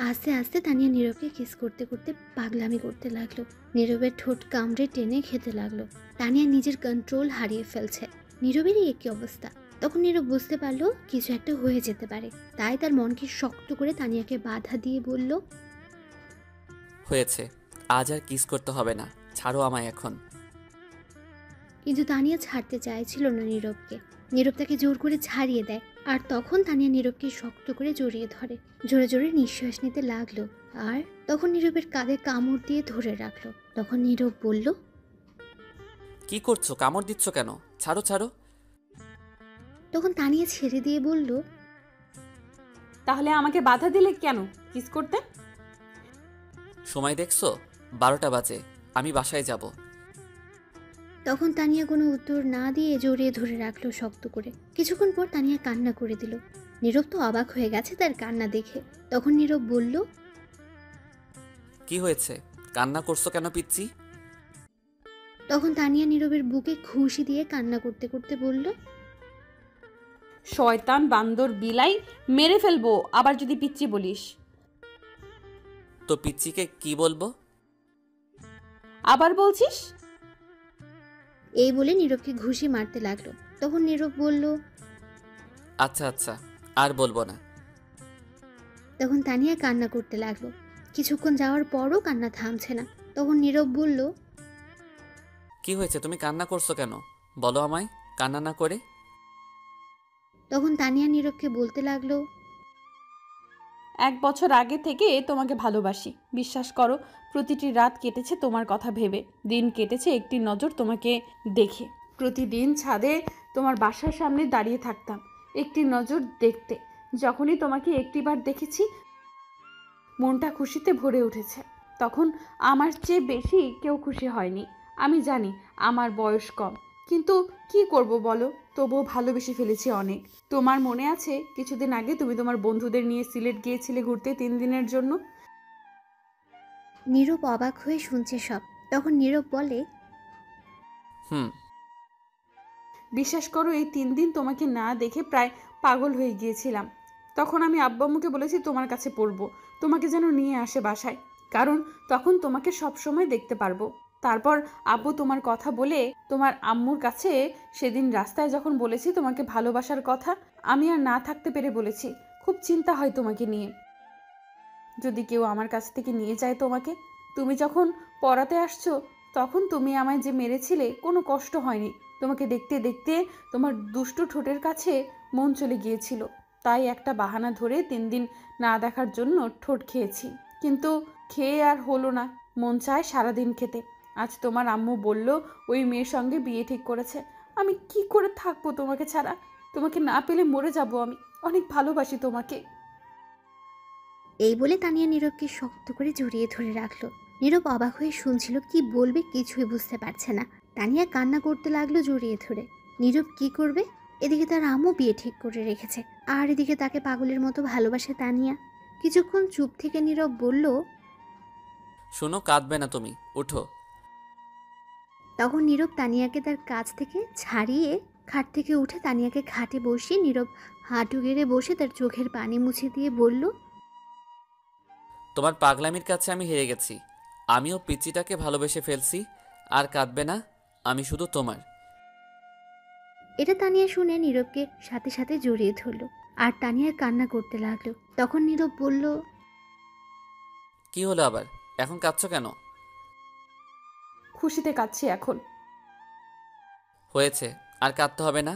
আস্তে আস্তে তানিয়া নীরবকে কিস করতে করতে পাগলামি করতে লাগলো, নীরবের ঠোঁট কামড়ে টেনে খেতে লাগলো। তানিয়া নিজের কন্ট্রোল হারিয়ে ফেলছে। নীরবেরই একই অবস্থা। তখন নীরব বুঝতে পারলো কিছু একটা হয়ে যেতে পারে, তাই তার মনকে শক্ত করে তানিয়াকে বাধা দিয়ে বলল, হয়েছে, আজ আর কিস করতে হবে না, ছাড়ো আমায় এখন। কিন্তু তানিয়া ছাড়তে চাইছিল না নীরবকে। নীরব তাকে জোর করে ছাড়িয়ে দেয়, আর তখন তানিয়া নীরবকে শক্ত করে জড়িয়ে ধরে, জোরে জোরে নিঃশ্বাস নিতে লাগলো। আর তখন নীরবের কাঁধে কামড় দিয়ে ধরে রাখলো। তখন নীরব বলল, কি করছো? কামড় দিচ্ছ কেন? ছাড়ো ছাড়ো। তখন তানিয়া ছেড়ে দিয়ে বলল, তাহলে আমাকে বাধা দিলে কেন কিস করতে? সময় দেখছো? 12টা বাজে, আমি বাসায় যাব। তখন তানিয়া কোনো উত্তর না দিয়ে জড়িয়ে ধরে রাখলো শক্ত করে। কিছুক্ষণ পর তানিয়া কান্না করে দিল। নীরব তো অবাক হয়ে গেছে তার কান্না দেখে। তখন নীরব বলল, কি হয়েছে? কান্না করছো কেন পিচ্ছি? তখন তানিয়া নীরবের বুকে ঘুষি দিয়ে কান্না করতে করতে বলল, শয়তান বান্দর বিলাই, মেরে ফেলবো আবার যদি পিচ্চি বলিস। তো পিচ্চিকে কি বলবো? আবার বলছিস? এই বলে নীরবকে ঘুষি মারতে লাগলো। তখন নীরব বলল, আচ্ছা আচ্ছা, আর বলবো না। তখন তানিয়া কান্না করতে লাগলো। কিছুক্ষণ যাওয়ার পরও কান্না থামছে না। তখন নীরব বলল, কি হয়েছে? তুমি কান্না করছো কেন? বলো আমায়, কান্না না করে। তখন তানিয়া নীরবকে বলতে লাগলো, 1 বছর আগে থেকে তোমাকে ভালোবাসি, বিশ্বাস করো। প্রতিটি রাত কেটেছে তোমার কথা ভেবে, দিন কেটেছে একটি নজর তোমাকে দেখে। প্রতিদিন ছাদে তোমার বাসার সামনে দাঁড়িয়ে থাকতাম একটি নজর দেখতে। যখনই তোমাকে একটিবার দেখেছি মনটা খুশিতে ভরে উঠেছে। তখন আমার চেয়ে বেশি কেউ খুশি হয়নি। আমি জানি আমার বয়স কম, কিন্তু কি করব বলো, তবুও ভালোবেসে ফেলেছি অনেক। তোমার মনে আছে কিছুদিন আগে তুমি তোমার বন্ধুদের নিয়ে সিলেট গিয়েছিলে ঘুরতে 3 দিনের জন্য? নীরব অবাক হয়ে শুনছে সব। তখন নীরব বলে, বিশ্বাস করো, এই 3 দিন তোমাকে না দেখে প্রায় পাগল হয়ে গিয়েছিলাম। তখন আমি আব্বু আম্মুকে বলেছি তোমার কাছে পড়বো, তোমাকে যেন নিয়ে আসে বাসায়, কারণ তখন তোমাকে সব সময় দেখতে পারবো। তারপর আব্বু তোমার কথা বলে তোমার আম্মুর কাছে সেদিন রাস্তায় যখন বলেছি তোমাকে ভালোবাসার কথা, আমি আর না থাকতে পেরে বলেছি খুব চিন্তা হয় তোমাকে নিয়ে, যদি কেউ আমার কাছ থেকে নিয়ে যায় তোমাকে। তুমি যখন পড়াতে আসছো তখন তুমি আমায় যে মেরেছিলে কোনো কষ্ট হয়নি। তোমাকে দেখতে দেখতে তোমার দুষ্টু ঠোঁটের কাছে মন চলে গিয়েছিল, তাই একটা বাহানা ধরে 3 দিন না দেখার জন্য ঠোঁট খেয়েছি, কিন্তু খেয়ে আর হলো না, মন চায় সারাদিন খেতে। আজ তোমার আম্মু বলল ওই মেয়ের সঙ্গে বিয়ে ঠিক করেছে। আমি কি করে থাকবো তোমাকে ছাড়া? তোমাকে না পেলে মরে যাব আমি, অনেক ভালোবাসি তোমাকে। এই বলে তানিয়া নীরবকে শক্ত করে জড়িয়ে ধরে রাখলো। নীরব অবাক হয়ে শুনছিল, কি বলবে কিছুই বুঝতে পারছে না। তানিয়া কান্না করতে লাগলো জড়িয়ে ধরে। নীরব কি করবে? এদিকে তার আম্মু বিয়ে ঠিক করে রেখেছে, আর এদিকে তাকে পাগলের মতো ভালোবাসে তানিয়া। কিছুক্ষণ চুপ থেকে নীরব বলল, শোনো, কাঁদবে না তুমি, উঠো। তখন নীরব তানিয়াকে তার কাছ থেকে ছাড়িয়ে খাট থেকে উঠে তানিয়াকে খাটে বসিয়ে নীরব হাঁটু গেড়ে বসে তার চোখের পানি মুছে দিয়ে বলল, তোমার পাগলামির কাছে আমি হেরে গেছি, আমিও পিচ্চিটাকে ভালোবেসে ফেলছি। আর কাঁদবে না, আমি শুধু তোমার। এটা তানিয়া শুনে নীরবকে সাথে সাথে জড়িয়ে ধরল আর তানিয়া কান্না করতে লাগলো। তখন নীরব বলল, কি হলো আবার? এখন কাঁদছো কেন? খুশিতে কাঁদছি এখন। হয়েছে, আর কাঁদতে হবে না।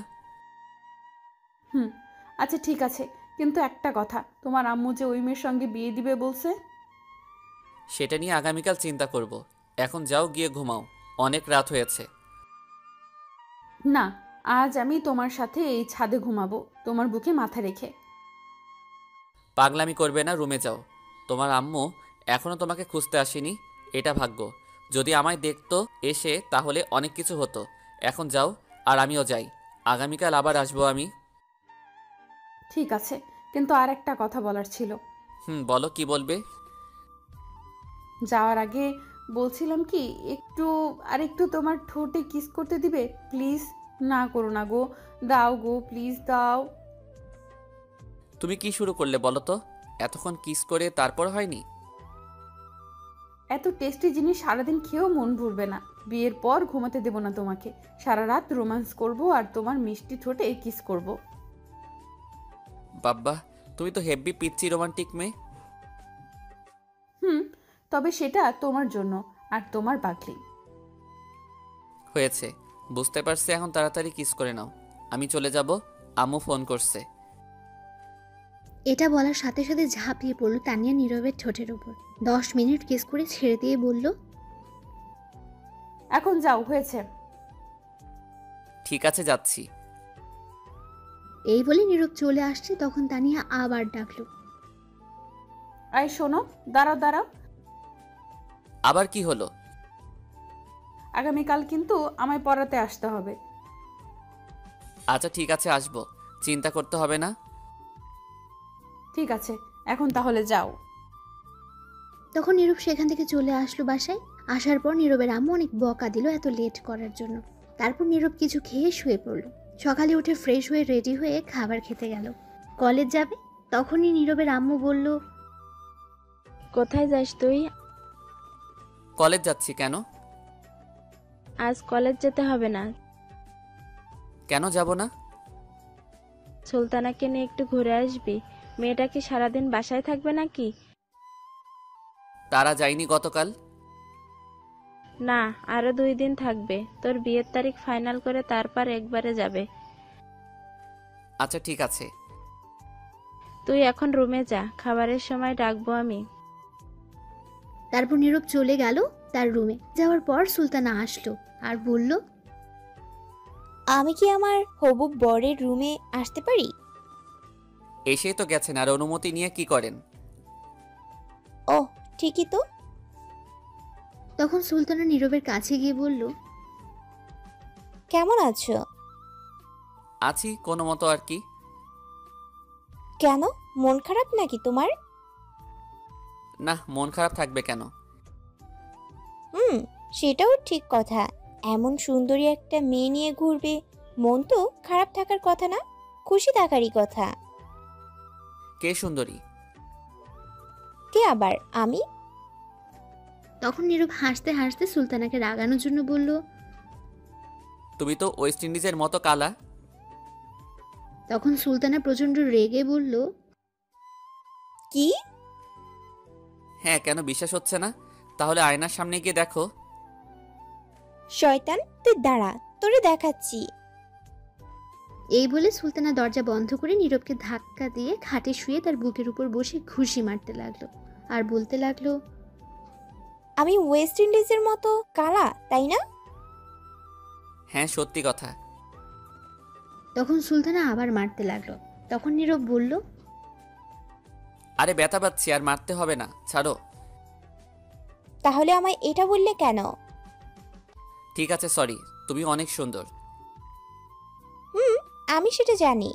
আচ্ছা ঠিক আছে, কিন্তু একটা কথা, তোমার আম্মু যে ওই মেয়ের সঙ্গে বিয়ে দিবে বলছে। সেটা নিয়ে আগামীকাল চিন্তা করব। এখন যাও, গিয়ে ঘুমাও, অনেক রাত হয়েছে। না, আজ আমি তোমার সাথে এই ছাদে ঘুমাবো, তোমার বুকে মাথা রেখে। পাগলামি করবে না, রুমে যাও। তোমার আম্মু এখনো তোমাকে খুঁজতে আসেনি, এটা ভাগ্য। যদি আমায় দেখতো এসে তাহলে অনেক কিছু হতো। এখন যাও, আর আমিও যাই। আগামীকাল আবার আসবো আমি। ঠিক আছে, কিন্তু আর একটা কথা বলার ছিল। বলো, কি বলবে? যাওয়ার আগে বলছিলাম কি, একটু তোমার ঠোঁটে কিস করতে দিবে প্লিজ? না করো না গো, দাও গো, প্লিজ দাও। তুমি কি শুরু করলে বলো তো? এতক্ষণ কিস করে তারপর হয়নি? এত টেস্টি জিনিস সারাদিন খেয়েও মন ভরবে না। বিয়ের পর ঘুমাতে দেব না তোমাকে, সারা রাত রোম্যান্স করব আর তোমার মিষ্টি ঠোঁটে কিস করব। বাব্বা, তুমি তো হেব্বি পিচ্চি রোমান্টিক মেয়ে। তবে সেটা তোমার জন্য আর তোমার পাগলি। হয়েছে, বুঝতে পারছি, এখন তাড়াতাড়ি কিস করে নাও। আমি চলে যাব, আম্মু ফোন করছে। এটা বলার সাথে সাথে ঝাঁপিয়ে পড়ল তানিয়া নীরবের ঠোঁটের উপর। 10 মিনিট কিস করে ছেড়ে দিয়ে বলল, এখন যাও, হয়েছে। ঠিক আছে, যাচ্ছি। এই বলে নীরব চলে আসছে। তখন তানিয়া আবার ডাকলো, আয় শোনো, দাঁড়াও দাঁড়াও। আবার কি হলো? আগামীকাল কিন্তু আমায় পড়াতে আসতে হবে। আচ্ছা ঠিক আছে, আসবো, চিন্তা করতে হবে না। ঠিক আছে, এখন তাহলে যাও। তখন নীরব সেখান থেকে চলে আসলো বাসায়। আসার পর নীরবের আম্মু অনেক বকা দিল এত লেট করার জন্য। তারপর নীরব কিছু খেয়ে শুয়ে পড়ল। সকালে উঠে ফ্রেশ হয়ে রেডি হয়ে খাবার খেতে গেল। কলেজ যাবে। তখনই নীরবের আম্মু বলল, কোথায় যাস তুই? কলেজ যাচ্ছি। কেন? আজ কলেজ যেতে হবে না। কেন যাব না? সুলতানাকে নিয়ে একটু ঘুরে আসবি। মেয়েটা কি সারাদিন বাসায় থাকবে নাকি? তারা যায়নি গতকাল? না, আরো 2 দিন থাকবে। তোর বিয়ের তারিখ ফাইনাল করে তারপর একবারে যাবে। আচ্ছা ঠিক আছে। তুই এখন রুমে যা, খাবারের সময় ডাকবো আমি। তারপর নীরব চলে গেল তার রুমে। যাওয়ার পর সুলতানা আসলো আর বলল, আমি কি আমার হবু বরের রুমে আসতে পারি? এসেই তো গেছেন, আর অনুমতি নিয়ে কি করেন? ও ঠিকই তো। তখন সুলতানা নীরবের কাছে গিয়ে বলল, কেমন আছো? আছি কোনো মতো আর কি। কেন, মন খারাপ নাকি তোমার? না, মন খারাপ থাকবে কেন? সেটাও ঠিক কথা। এমন সুন্দরী একটা মেয়ে নিয়ে ঘুরবে, মন তো খারাপ থাকার কথা না, খুশি থাকারই কথা। কে সুন্দরী? কে আবার? আমি। তখন নীরব হাসতে হাসতে সুলতানাকে রাগানোর জন্য বলল, তুমি তো ওয়েস্ট ইন্ডিজের মতো কালা। তখন সুলতানা প্রচন্ড রেগে বলল, কি? হ্যাঁ, কেন বিশ্বাস হচ্ছে না? তাহলে আয়নার সামনে গিয়ে দেখো। শয়তান, তুই দাঁড়া, তোরে দেখাচ্ছি। এই বলে সুলতানা দরজা বন্ধ করে নীরবকে ধাক্কা দিয়ে খাটে শুয়ে তার বুকের উপর বসে ঘুষি মারতে লাগলো আর বলতে লাগলো, আমি ওয়েস্ট ইন্ডিজের মতো কালা, তাই না? হ্যাঁ, সত্যি কথা। তখন সুলতানা আবার মারতে লাগলো। তখন নীরব বলল, আরে ব্যথা পাচ্ছি, আর মারতে হবে না, ছাড়ো। তাহলে আমায় এটা বললে কেন? ঠিক আছে, সরি, তুমি অনেক সুন্দর। আমি সেটা জানি।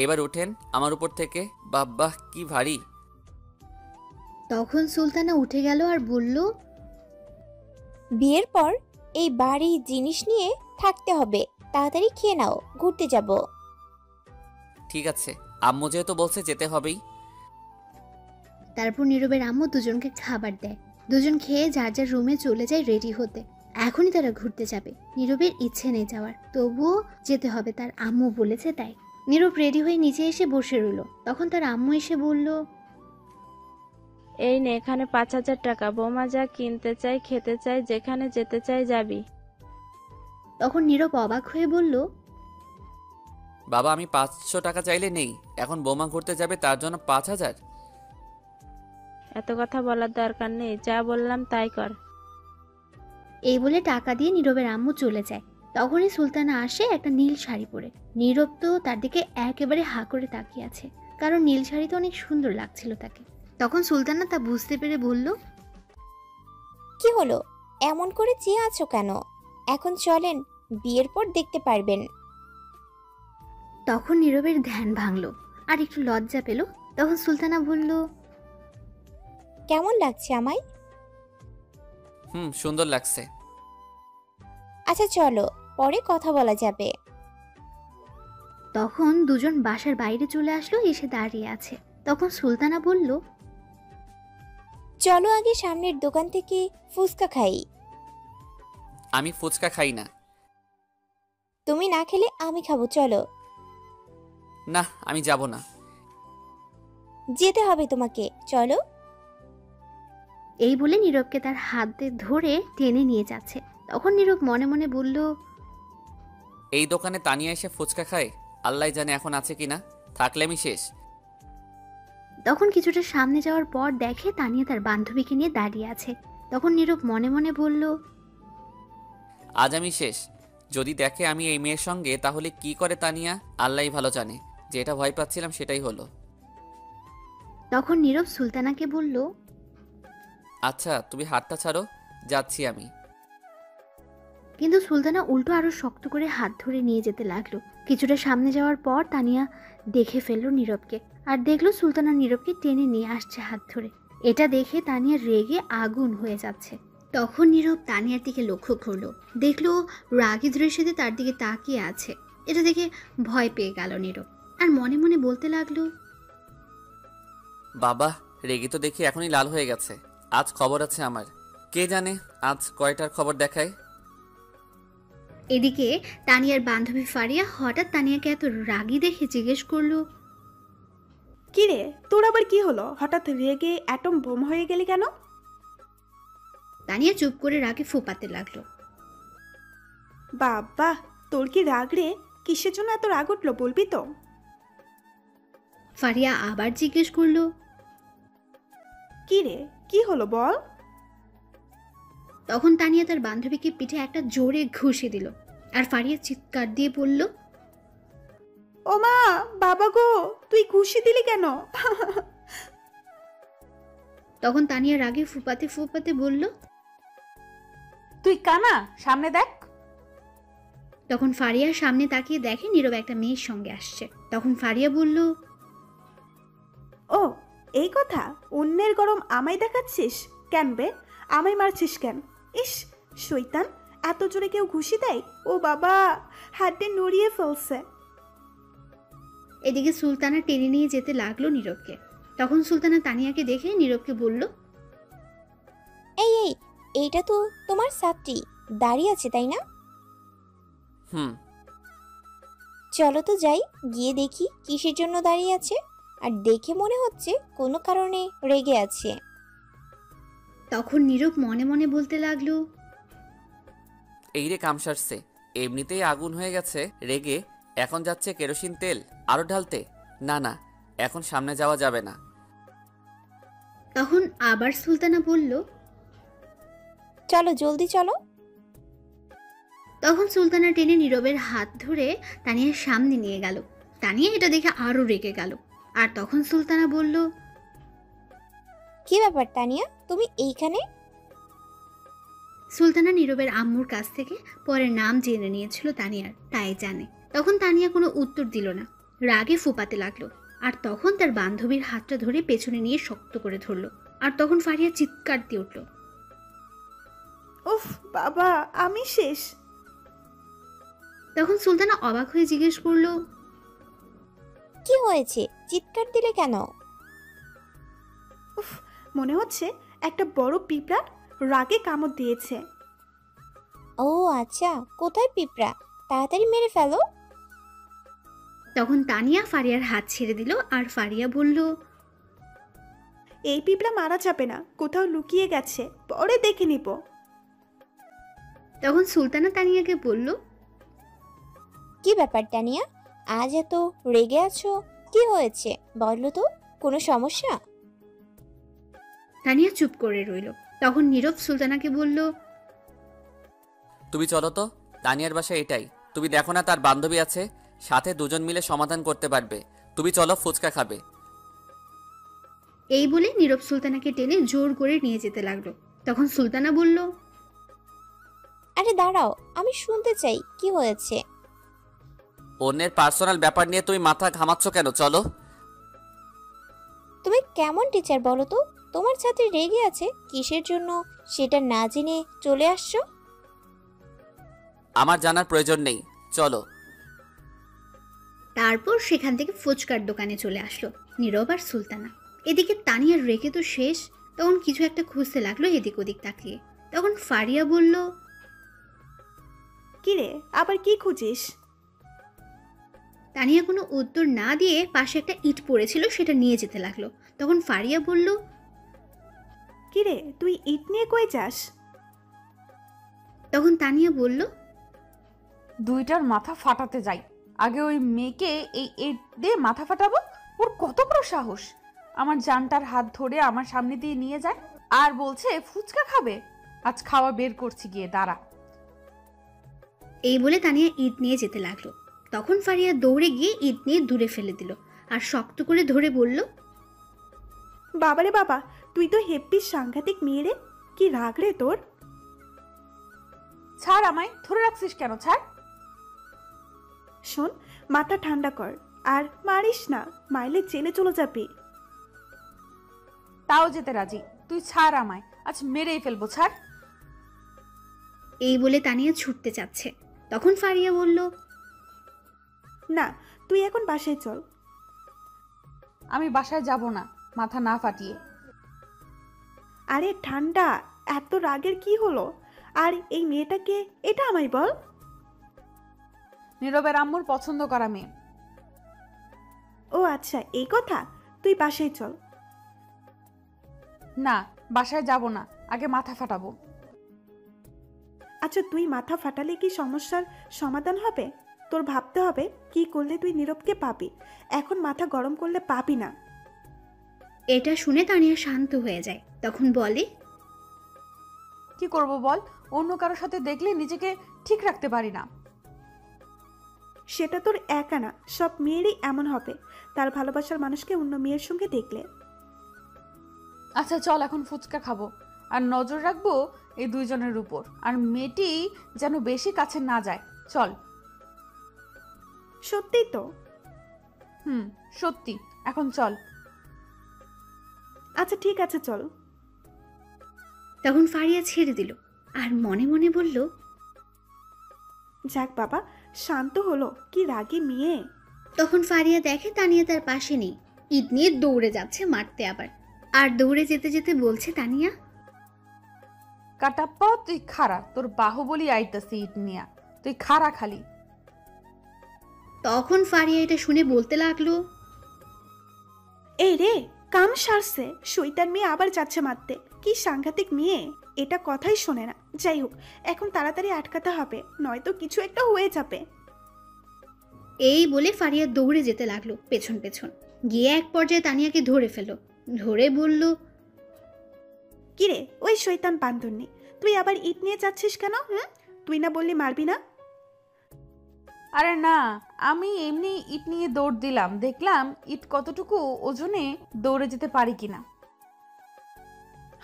এবার উঠেন আমার উপর থেকে। বাব্বা, কি ভারী। তখন সুলতানা উঠে গেল আর বলল, বিয়ের পর এই বাড়ি জিনিস নিয়ে থাকতে হবে, তাড়াতাড়ি খেয়ে নাও, ঘুরতে যাব। ঠিক আছে, আম্মু যেহেতু বলছে যেতে হবেই। তারপর নীরবের আম্মু দুজনকে খাবার দেয়। দুজন খেয়ে যার যার রুমে চলে যায় রেডি হতে। এখনই তারা ঘুরতে যাবে। নীরবের ইচ্ছে নেই যাওয়ার, তবুও যেতে হবে, তার আম্মু বলেছে তাই। নীরব রেডি হয়ে নিচে এসে বসে রইল। তখন তার আম্মু এসে বলল, এই নে এখানে 5,000 টাকা। বৌমা যা কিনতে চাই, খেতে চাই, যেখানে যেতে চাই যাবি। তখন নীরব অবাক হয়ে বলল, বাবা আমি 500 টাকা চাইলে নেই, এখন বোমা ঘুরতে যাবে তার জন্য 5,000? এত কথা বলার দরকার নেই, যা বললাম তাই কর। এই বলে টাকা দিয়ে নীরবের আম্মু চলে যায়। তখনই সুলতানা আসে একটা নীল শাড়ি পরে। নীরব তো তার দিকে একেবারে হা করে তাকিয়ে আছে, কারণ নীল শাড়িতে অনেক সুন্দর লাগছিল তাকে। তখন সুলতানা তা বুঝতে পেরে বলল, কি হলো, এমন করে চেয়ে আছো কেন? এখন চলেন, বিয়ের পর দেখতে পারবেন। তখন নীরবের ধ্যান ভাঙলো আর একটু লজ্জা পেল। তখন সুলতানা বলল, কেমন লাগছে আমায়? সুন্দর লাগছে। আচ্ছা চলো, পরে কথা বলা যাবে। তখন দুজন বাসার বাইরে চলে আসলো, এসে দাঁড়িয়ে আছে। তখন সুলতানা বলল, চলো আগে সামনের দোকান থেকে ফুচকা খাই। আমি ফুচকা খাই না। তুমি না খেলে আমি খাবো, চলো। না আমি যাব না। যেতে হবে তোমাকে, চলো। এই বলে নীরবকে তার হাতে ধরে টেনে নিয়ে যাচ্ছে। তখন নীরব মনে মনে বলল, এই দোকানে তানিয়া এসে ফুচকা খায়, আল্লাহ জানে এখন আছে কিনা, থাকলে আমি শেষ। তখন কিছুটা সামনে যাওয়ার পর দেখে তানিয়া তার বান্ধবীকে নিয়ে দাঁড়িয়ে আছে। তখন নীরব মনে মনে বলল, আজ আমি শেষ। যদি দেখে আমি এই মেয়ের সঙ্গে, তাহলে কি করে তানিয়া আল্লাহই ভালো জানে। যেটা ভয় পাচ্ছিলাম সেটাই হলো। তখন নীরব সুলতানাকে বলল, আচ্ছা তুমি হাতটা ছাড়ো, যাচ্ছি আমি। কিন্তু সুলতানা উল্টো আরো শক্ত করে হাত ধরে নিয়ে যেতে লাগলো। কিছুটা সামনে যাওয়ার পর তানিয়া দেখে ফেললো নীরবকে, আর দেখলো সুলতানা নীরবকে টেনে নিয়ে আসছে হাত ধরে। এটা দেখে তানিয়া রেগে আগুন হয়ে যাচ্ছে। তখন নীরব তানিয়ার দিকে লক্ষ্য করলো, দেখলো রাগী দৃষ্টিতে তার দিকে তাকিয়ে আছে। এটা দেখে ভয় পেয়ে গেল নীরব, আর মনে মনে বলতে লাগলো, বাবা রেগে তো দেখি এখনই লাল হয়ে গেছে। আজ খবর আছে আমার, কে জানে আজ কয়টার খবর দেখায়। এদিকে তানিয়ার বান্ধবী ফারিয়া হঠাৎ তানিয়াকে এত রাগী দেখে জিজ্ঞেস করলো, কি রে, তোর আবার কি হলো? হঠাৎ রেগে অ্যাটম বোম হয়ে গেলি কেন? তানিয়া চুপ করে রাগে ফোপাতে লাগলো। বাবা, তোর কি রাগ রে? কিসের জন্য এত রাগ উঠলো, বলবি তো? ফারিয়া আবার জিজ্ঞেস করলো, কি রে, কি হলো বল? তখন তানিয়া তার বান্ধবীকে পিঠে একটা জোরে ঘুষি দিল, আর ফারিয়া চিৎকার দিয়ে বলল, ও মা, বাবা গো, তুই ঘুষি দিলি কেন? তখন তানিয়া রাগে ফুপাতে ফুপাতে বলল, তুই কানা, সামনে দেখ। তখন ফারিয়ার সামনে তাকিয়ে দেখে নীরব একটা মেয়ের সঙ্গে আসছে। তখন ফারিয়া বলল, ও এই কথা, অন্যের গরম আমায় দেখাচ্ছিস কেন বে? আমায় মারছিস কেন? ইস শয়তান, এত জোরে কেউ ঘুষি দেয়? ও বাবা, হাতে নড়িয়ে ফেলছে। এদিকে সুলতানা টেনে নিয়ে যেতে লাগলো নীরবকে। তখন সুলতানা তানিয়াকে দেখে নীরবকে বলল, এই এই, এইটা তো তোমার ছাত্রী দাঁড়িয়ে আছে তাই না? চলো তো যাই, গিয়ে দেখি কিসের জন্য দাঁড়িয়ে আছে। আর দেখে মনে হচ্ছে কোনো কারণে রেগে আছে। তখন নীরব মনে মনে বলতে লাগলো, এই রে কাম সারছে, এমনিতেই আগুন হয়ে গেছে রেগে, এখন যাচ্ছে কেরোসিন তেল আরো ঢালতে। না না, এখন সামনে যাওয়া যাবে না। তখন আবার সুলতানা বলল, চলো জলদি চলো। তখন সুলতানা টেনে নীরবের হাত ধরে তানিয়ার সামনে নিয়ে গেল। তানিয়া এটা দেখে আরো রেগে গেল। আর তখন সুলতানা বলল, কি ব্যাপার তানিয়া, তুমি এইখানে? সুলতানা নীরবের আম্মুর কাছ থেকে পরের নাম জেনে নিয়েছিল তানিয়ার, তাই জানে। তখন তানিয়া কোনো উত্তর দিল না, রাগে ফুপাতে লাগলো। আর তখন তার বান্ধবীর হাতটা ধরে পেছনে নিয়ে শক্ত করে ধরলো। আর তখন ফারিয়া চিৎকার দিয়ে উঠল, উফ বাবা, আমি শেষ। তখন সুলতানা অবাক হয়ে জিজ্ঞেস করলো, কি হয়েছে, চিৎকার দিলে কেন? উফ, মনে হচ্ছে একটা বড় পিঁপড়া রাগে কামড় দিয়েছে। ও আচ্ছা, কোথায় পিঁপড়া? তাড়াতাড়ি মেরে ফেলো। তখন তানিয়া ফারিয়ার হাত ছেড়ে দিল আর ফারিয়া বলল, এই পিঁপড়া মারা যাবে না, কোথাও লুকিয়ে গেছে, পরে দেখে নিব। তখন সুলতানা তানিয়াকে বলল, কি ব্যাপার তানিয়া, আজ এত রেগে আছো? কি হয়েছে বলো তো, কোনো সমস্যা? তানিয়া চুপ করে রইল। তখন নীরব সুলতানাকে বলল, তুমি চলো তো, তানিয়ার বাসা এটাই। তুমি দেখো না তার বান্ধবী আছে, সাথে দুজন মিলে সমাধান করতে পারবে। তুমি চলো, ফুচকা খাবে। এই বলে নীরব সুলতানাকে টেনে জোর করে নিয়ে যেতে লাগলো। তখন সুলতানা বলল, আরে দাঁড়াও, আমি শুনতে চাই কি হয়েছে। অন্যের পার্সোনাল ব্যাপার নিয়ে তুমি মাথা ঘামাচ্ছ কেন? চলো। তুমি কেমন টিচার বলো তো? তোমার ছাত্রী রেগে আছে কিসের জন্য সেটা না জেনে চলে আসছো? আমার জানার প্রয়োজন নেই, চলো। তারপর সেখান থেকে ফুচকার দোকানে চলে আসলো নীরব আর সুলতানা। এদিকে তানিয়ার রেগে তো শেষ। তখন কিছু একটা খুঁজতে লাগলো এদিক ওদিক তাকিয়ে। তখন ফারিয়া বলল, কিরে, আবার কি খুঁজিস? তানিয়া কোনো উত্তর না দিয়ে পাশে একটা ইট পড়েছিল, সেটা নিয়ে যেতে লাগলো। তখন ফারিয়া বলল, কিরে, তুই ইট নিয়ে কই যাস? তখন তানিয়া বলল, দুইটার মাথা ফাটাতে যাই। আগে ওই মেয়েকে এই ইট দিয়ে মাথা ফাটাবো। ওর কত বড় সাহস! আমার জানটার হাত ধরে আমার সামনে দিয়ে নিয়ে যায় আর বলছে ফুচকা খাবে। আজ খাওয়া বের করছি, গিয়ে দাঁড়া। এই বলে তানিয়া ইট নিয়ে যেতে লাগলো। তখন ফারিয়া দৌড়ে গিয়ে ইট নিয়ে দূরে ফেলে দিল আর শক্ত করে ধরে বলল, বাবারে বাবা, তুই তো হেব্বি সাংঘাতিক মেয়ে রে, কি রাগ রে তোর? ছাড় আমায়, ধরে রাখছিস কেন? ছাড়। শোন, মাথা ঠান্ডা কর আর মারিস না, মাইলে জেলে চলে যাবি। তাও যেতে রাজি। তুই ছাড় আমায়, আজ মেরেই ফেলবো, ছাড়। এই বলে তানিয়া ছুটতে যাচ্ছে। তখন ফারিয়া বলল, না, তুই এখন বাসায় চল। আমি বাসায় যাব না মাথা না ফাটিয়ে। আরে ঠান্ডা, এত রাগের কি হলো? আর এই মেয়েটাকে, এটা আমায় বল। নীরবের আম্মুর পছন্দ করা মেয়ে। ও আচ্ছা, এই কথা। তুই বাসায় চল। না, বাসায় যাব না, আগে মাথা ফাটাবো। আচ্ছা, তুই মাথা ফাটালে কি সমস্যার সমাধান হবে? তোর ভাবতে হবে কি করলে তুই নীরবকে পাবি। এখন মাথা গরম করলে পাবি না। এটা শুনে তানিয়া শান্ত হয়ে যায়। তখন বলে, কি করব বল? অন্য কারোর সাথে দেখলে নিজেকে ঠিক রাখতে পারি না। সেটা তোর একা না, সব মেয়েরই এমন হবে তার ভালোবাসার মানুষকে অন্য মেয়ের সঙ্গে দেখলে। আচ্ছা চল, এখন ফুচকা খাবো আর নজর রাখবো এই দুইজনের উপর, আর মেয়েটি যেন বেশি কাছে না যায়। চল। সত্যি তো? সত্যি। এখন চল। আচ্ছা ঠিক আছে, চল। তখন ফারিয়া ছেড়ে দিল আর মনে মনে বলল, যাক বাবা, শান্ত হলো। কি রাগী মেয়ে। তখন ফারিয়া দেখে তানিয়া তার পাশে নেই। ইট নিয়ে দৌড়ে যাচ্ছে মারতে আবার। আর দৌড়ে যেতে যেতে বলছে তানিয়া, কাটাপ্পা, তুই খারা, তোর বাহুবলি আইতাছি ইট নিয়া, তুই খারা খালি। তখন ফারিয়া এটা শুনে বলতে লাগলো, এই রে, কাম সারছে, শৈতান মেয়ে আবার যাচ্ছে মারতে। কি সাংঘাতিক মেয়ে, এটা কথাই শোনে না। যাই হোক, এখন তাড়াতাড়ি আটকাতে হবে, নয়তো কিছু একটা হয়ে যাবে। এই বলে ফারিয়া দৌড়ে যেতে লাগলো পেছন পেছন। গিয়ে এক পর্যায়ে তানিয়াকে ধরে ফেলল। ধরে বলল, কিরে, ওই শৈতান বান্ধবী, তুই আবার ইট নিয়ে যাচ্ছিস কেন? তুই না বললি মারবি না? আরে না, আমি এমনি ইট নিয়ে দৌড় দিলাম, দেখলাম ইট কতটুকু ওজনে দৌড়ে যেতে পারি কিনা।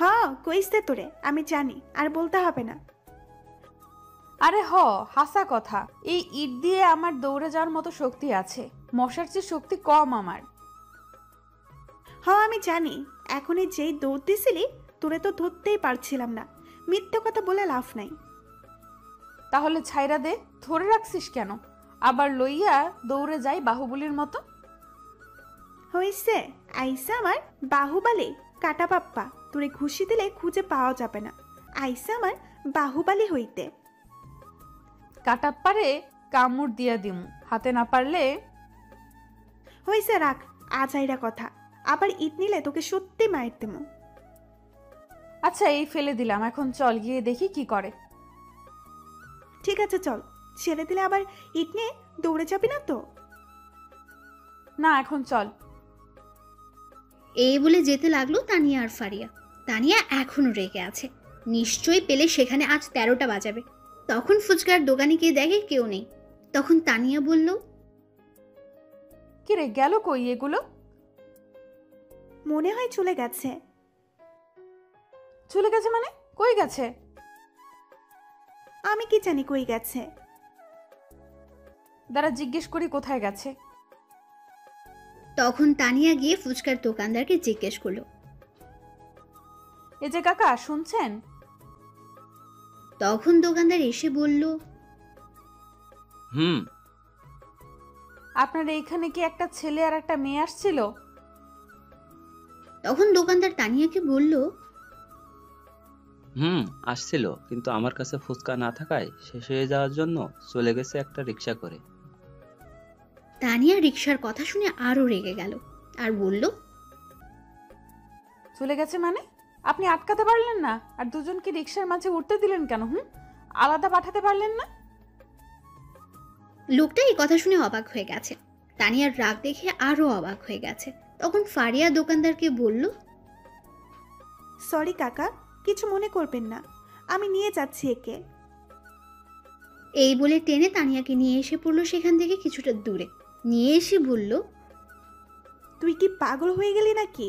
হ্যাঁ, কইস দে তোরে, আমি জানি, আর বলতে হবে না। আরে হাসা কথা, এই ইট দিয়ে আমার দৌড়ে যাওয়ার মতো শক্তি আছে, মশার চেয়ে শক্তি কম আমার। হ্যাঁ আমি জানি, এখনই যেই দৌড় দিছিলি তোরে তো ধরতেই পারছিলাম না। মিথ্যে কথা বলে লাভ নাই। তাহলে ছাইরা দে, ধরে রাখছিস কেন? আবার লইয়া দৌড়ে যাই বাহুবলীর মতো। হইছে, আইসা আমার বাহুবালি কাটা পাপ্পা, তোরে ঘুষি দিলে খুঁজে পাওয়া যাবে না। আইসা আমার বাহুবালি হইতে। কাটা পারে কামড় দিয়া দিমু, হাতে না পারলে। হয়েছে, রাখ আজ আইরা কথা। আবার ঈদ নিলে তোকে সত্যি মায়ের দেবো। আচ্ছা এই ফেলে দিলাম, এখন চল গিয়ে দেখি কি করে। ঠিক আছে চল, ছেড়ে দিলে আবার ঈদ নিয়ে দৌড়ে যাবি না তো? না এখন চল। এই বলে যেতে লাগলো তানিয়া আর ফারিয়া। তানিয়া এখনো রেগে আছে, নিশ্চয়ই পেলে সেখানে আজ 13টা বাজাবে। তখন ফুচকার দোকানে গিয়ে দেখে কেউ নেই। তখন তানিয়া বলল, কিরে গেল কই এগুলো? মনে হয় চলে গেছে। চলে গেছে মানে? কই গেছে? আমি কি জানি কই গেছে। দাঁড়া জিজ্ঞেস করি কোথায় গেছে। তখন তানিয়া গিয়ে ফুচকার দোকানদারকে জিজ্ঞেস করলো। এ যে কাকা শুনছেন? তখন দোকানদার এসে বলল, হুম। আপনার এইখানে কি একটা ছেলে আর একটা মেয়ে আসছিল? তখন দোকানদার তানিয়াকে বলল, হুম আসছিল, কিন্তু আমার কাছে ফুচকা না থাকায় শেষ হয়ে যাওয়ার জন্য চলে গেছে একটা রিক্সা করে। তানিয়া রিক্সার কথা শুনে আরো রেগে গেল আর বলল, চলে গেছে মানে? আপনি আটকাতে পারলেন না? আর দুজনকে রিক্সার মাঝে উঠতে দিলেন কেন? আলাদা পাঠাতে পারলেন না? লোকটা এই কথা শুনে অবাক হয়ে গেছে। তানিয়ার রাগ দেখে আরো অবাক হয়ে গেছে। তখন ফারিয়া দোকানদারকে বলল, সরি কাকা, কিছু মনে করবেন না, আমি নিয়ে যাচ্ছি একে। এই বলে টেনে তানিয়াকে নিয়ে এসে পড়লো সেখান থেকে কিছুটা দূরে। নিয়ে এসে বলল, তুই কি পাগল হয়ে গেলি নাকি?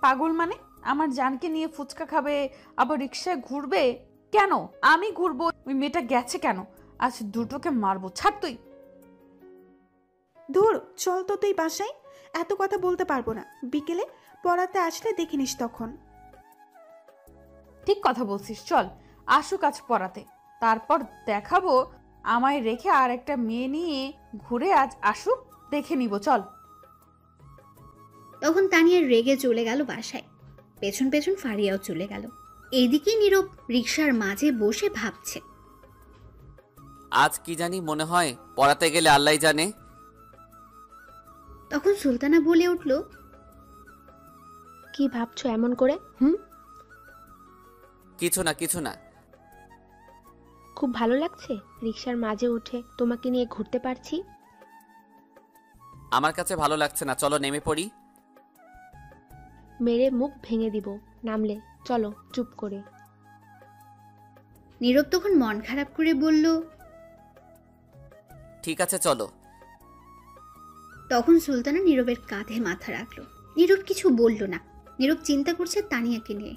পাগল মানে? আমার জানকে নিয়ে ফুচকা খাবে, আবার রিক্সায় ঘুরবে কেন? আমি ঘুরবো, ওই মেয়েটা গেছে কেন? আজ দুটোকে মারবো, ছাড় তুই। ধুর, চল তো তুই বাসায়। এত কথা বলতে পারবো না, বিকেলে পড়াতে আসলে দেখে নিস তখন। ঠিক কথা বলছিস, চল আসুক আজ পড়াতে, তারপর দেখাবো আমায় রেখে আর একটা মেয়ে নিয়ে ঘুরে। আজ আসুক, দেখে নিব, চল। তখন তানিয়া রেগে চলে গেল বাসায়। পেছন পেছন ফারিয়াও চলে গেল। এইদিকে নীরব রিক্সার মাঝে বসে ভাবছে। আজ কি জানি মনে হয় পড়াতে গেলে আল্লাহ জানে। তখন সুলতানা বলে উঠল, কি ভাবছো এমন করে? কিছু না কিছু না। খুব ভালো লাগছে রিক্সার মাঝে উঠে তোমাকে নিয়ে ঘুরতে পারছি। আমার কাছে ভালো লাগছে না, চলো নেমে পড়ি। মেরে মুখ ভেঙে দিব নামলে, চলো চুপ করে। নীরব তখন মন খারাপ করে বলল, ঠিক আছে চলো। তখন সুলতানা নীরবের কাঁধে মাথা রাখলো। নীরব কিছু বলল না। নীরব চিন্তা করছে তানিয়াকে নিয়ে।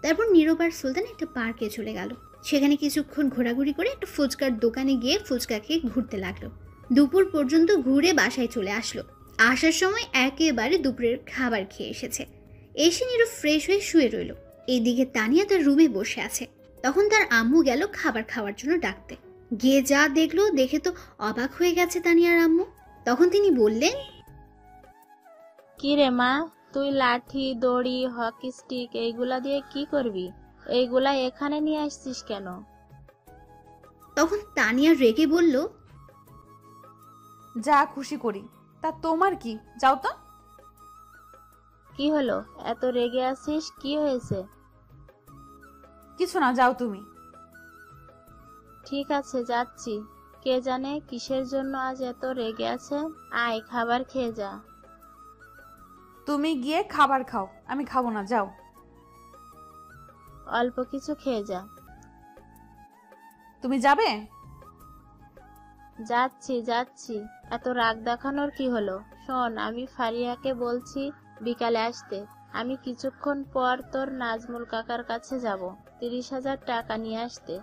তারপর নীরব আর সুলতান একটা পার্কে চলে গেল। সেখানে কিছুক্ষণ ঘোরাঘুরি করে একটা ফুচকার দোকানে গিয়ে ফুচকা খেয়ে ঘুরতে লাগলো। দুপুর পর্যন্ত ঘুরে বাসায় চলে আসলো। আসার সময় একেবারে দুপুরের খাবার খেয়ে এসেছে। এসে নীরব ফ্রেশ হয়ে শুয়ে রইল। এইদিকে তানিয়া তার রুমে বসে আছে। তখন তার আম্মু গেল খাবার খাওয়ার জন্য ডাকতে। গিয়ে যা দেখলো, দেখে তো অবাক হয়ে গেছে তানিয়ার আম্মু। তখন তিনি বললেন, কি রে মা, তুই লাঠি, দড়ি, হকি স্টিক এইগুলা দিয়ে কি করবি? এইগুলা এখানে নিয়ে আসছিস কেন? তখন তানিয়া রেগে বলল, যা খুশি করি, তা তোমার কি? যাও তো। কি হলো, এত রেগে আছিস? কি হয়েছে? কিছু না, যাও তুমি। ঠিক আছে যাচ্ছি। কে জানে কিসের জন্য আজ এত রেগে আছে। আয় খাবার খেয়ে যা। তুমি গিয়ে খাবার খাও, আমি খাবো না, যাও। অল্প কিছু খেয়ে যা। তুমি যাবে? যাচ্ছি যাচ্ছি, এত রাগ দেখানোর কি হলো? শোন, আমি ফারিয়াকে বলছি বিকালে আসতে। আমি কিছুক্ষণ পর তোর নাজমুল কাকার কাছে যাব 30,000 টাকা নিয়ে আসতে।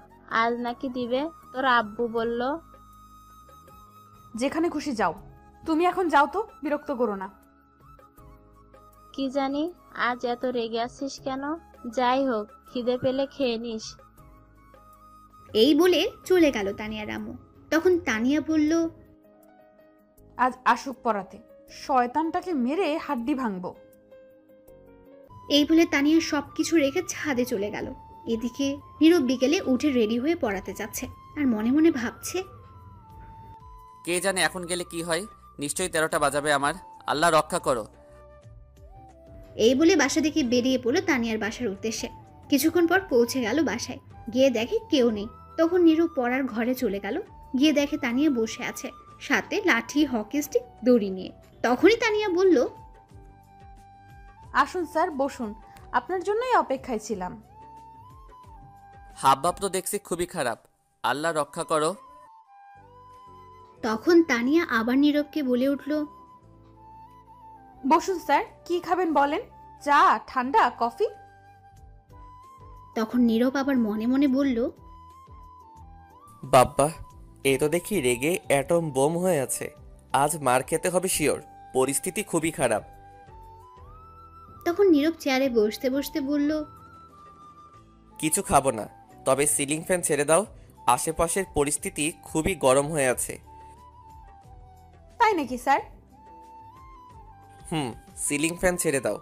আজ নাকি দিবে, তোর আব্বু বলল। যেখানে খুশি যাও, তুমি এখন যাও তো, বিরক্ত করো না। কি জানি আজ এত রেগে আছিস কেন? যাই হোক, খিদে পেলে খেয়ে নিস। এই বলে চলে গেল তানিয়ার আম্মু। তখন তানিয়া বলল, আজ আসুক পড়াতে, শয়তানটাকে মেরে হাড্ডি ভাঙবো। এই বলে তানিয়া সবকিছু রেখে ছাদে চলে গেল। এদিকে নীরব বিকেলে উঠে রেডি হয়ে পড়াতে যাচ্ছে আর মনে মনে ভাবছে, কে জানে এখন গেলে কি হয়। নিশ্চয়ই 13টা বাজাবে আমার। আল্লাহ রক্ষা করো। এই বলে বাসা থেকে বেরিয়ে পড়লো তানিয়ার বাসার উদ্দেশ্যে। কিছুক্ষণ পর পৌঁছে গেল বাসায়। গিয়ে দেখে কেউ নেই। তখন নীরব পড়ার ঘরে চলে গেল। গিয়ে দেখে তানিয়া বসে আছে, সাথে লাঠি, হকি স্টিক, দড়ি নিয়ে। তখনই তানিয়া বলল, আসুন স্যার, বসুন, আপনার জন্যই অপেক্ষায় ছিলাম। হাবভাব তো দেখছি খুবই খারাপ। আল্লাহ রক্ষা করো। তখন তানিয়া আবার নীরবকে বলে উঠল, বসুন স্যার, কি খাবেন বলেন? চা, ঠান্ডা, কফি? তখন নীরব আবার মনে মনে বলল, বাব্বা, এ তো দেখি রেগে অ্যাটম বোম হয়ে আছে। আজ মার খেতে হবে শিওর। পরিস্থিতি খুবই খারাপ। তখন নীরব চেয়ারে বসতে বসতে বলল, কিছু খাবো না, তবে সিলিং ফ্যান ছেড়ে দাও। আশেপাশের পরিস্থিতি খুবই গরম হয়ে আছে। তাই নাকি স্যার? সিলিং ফ্যান ছেড়ে দাও।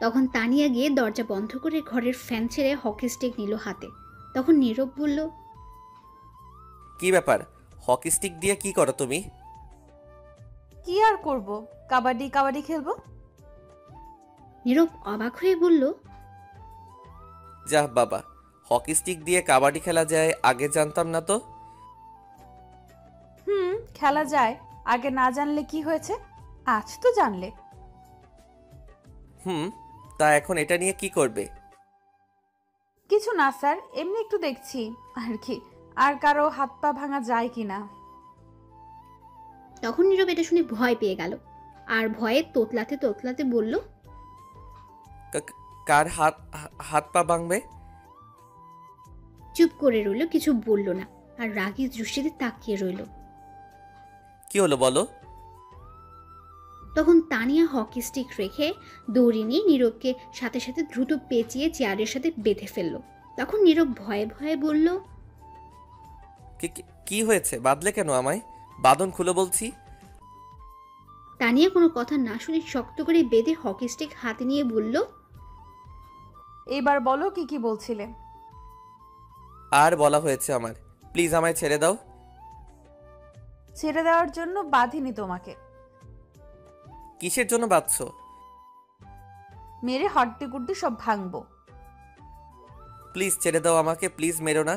তখন তানিয়া গিয়ে দরজা বন্ধ করে ঘরের ফ্যান ছেড়ে হকি স্টিক নিল হাতে। তখন নীরব বলল, কি ব্যাপার? হকি স্টিক দিয়ে কি করো তুমি? কি আর করব, কাবাডি কাবাডি খেলবো। নীরব অবাক হয়ে বলল, যাহ বাবা, হকি স্টিক দিয়ে কাবাডি খেলা যায়, আগে জানতাম না তো। খেলা যায়, আগে না জানলে কি হয়েছে, আজ তো জানলে। তা এখন এটা নিয়ে কি করবে? কিছু না স্যার, এমনি একটু দেখছি আর কি, আর কারো হাত পা ভাঙা যায় কিনা। তখন নীরব এটা শুনে ভয় পেয়ে গেল আর ভয়ে তোতলাতে তোতলাতে বলল, কার হাত পা ভাঙবে? চুপ করে রইল, কিছু বলল না আর রাগী দৃষ্টিতে তাকিয়ে রইল। কি হলো বলো? তখন তানিয়া হকি স্টিক রেখে দড়ি নিয়ে নীরবকে সাথে সাথে দ্রুত পেঁচিয়ে চেয়ারের সাথে বেঁধে ফেলল। তখন নীরব ভয়ে ভয়ে বলল, কি হয়েছে? বাঁধলে কেন আমায়? বাঁধন খুলে বলছি। তানিয়া কোনো কথা না শুনে শক্ত করে বেঁধে হকি স্টিক হাতে নিয়ে বলল, এবার বলো কি কি বলছিলে। আর বলা হয়েছে আমার, প্লিজ আমায় ছেড়ে দাও। ছেড়ে দেওয়ার জন্য বাঁধিনি তোমাকে। কিসের জন্য বাঁধছো? মেরে হড্ডি গুড্ডি সব ভাঙবো। প্লিজ ছেড়ে দাও আমাকে, প্লিজ মেরো না।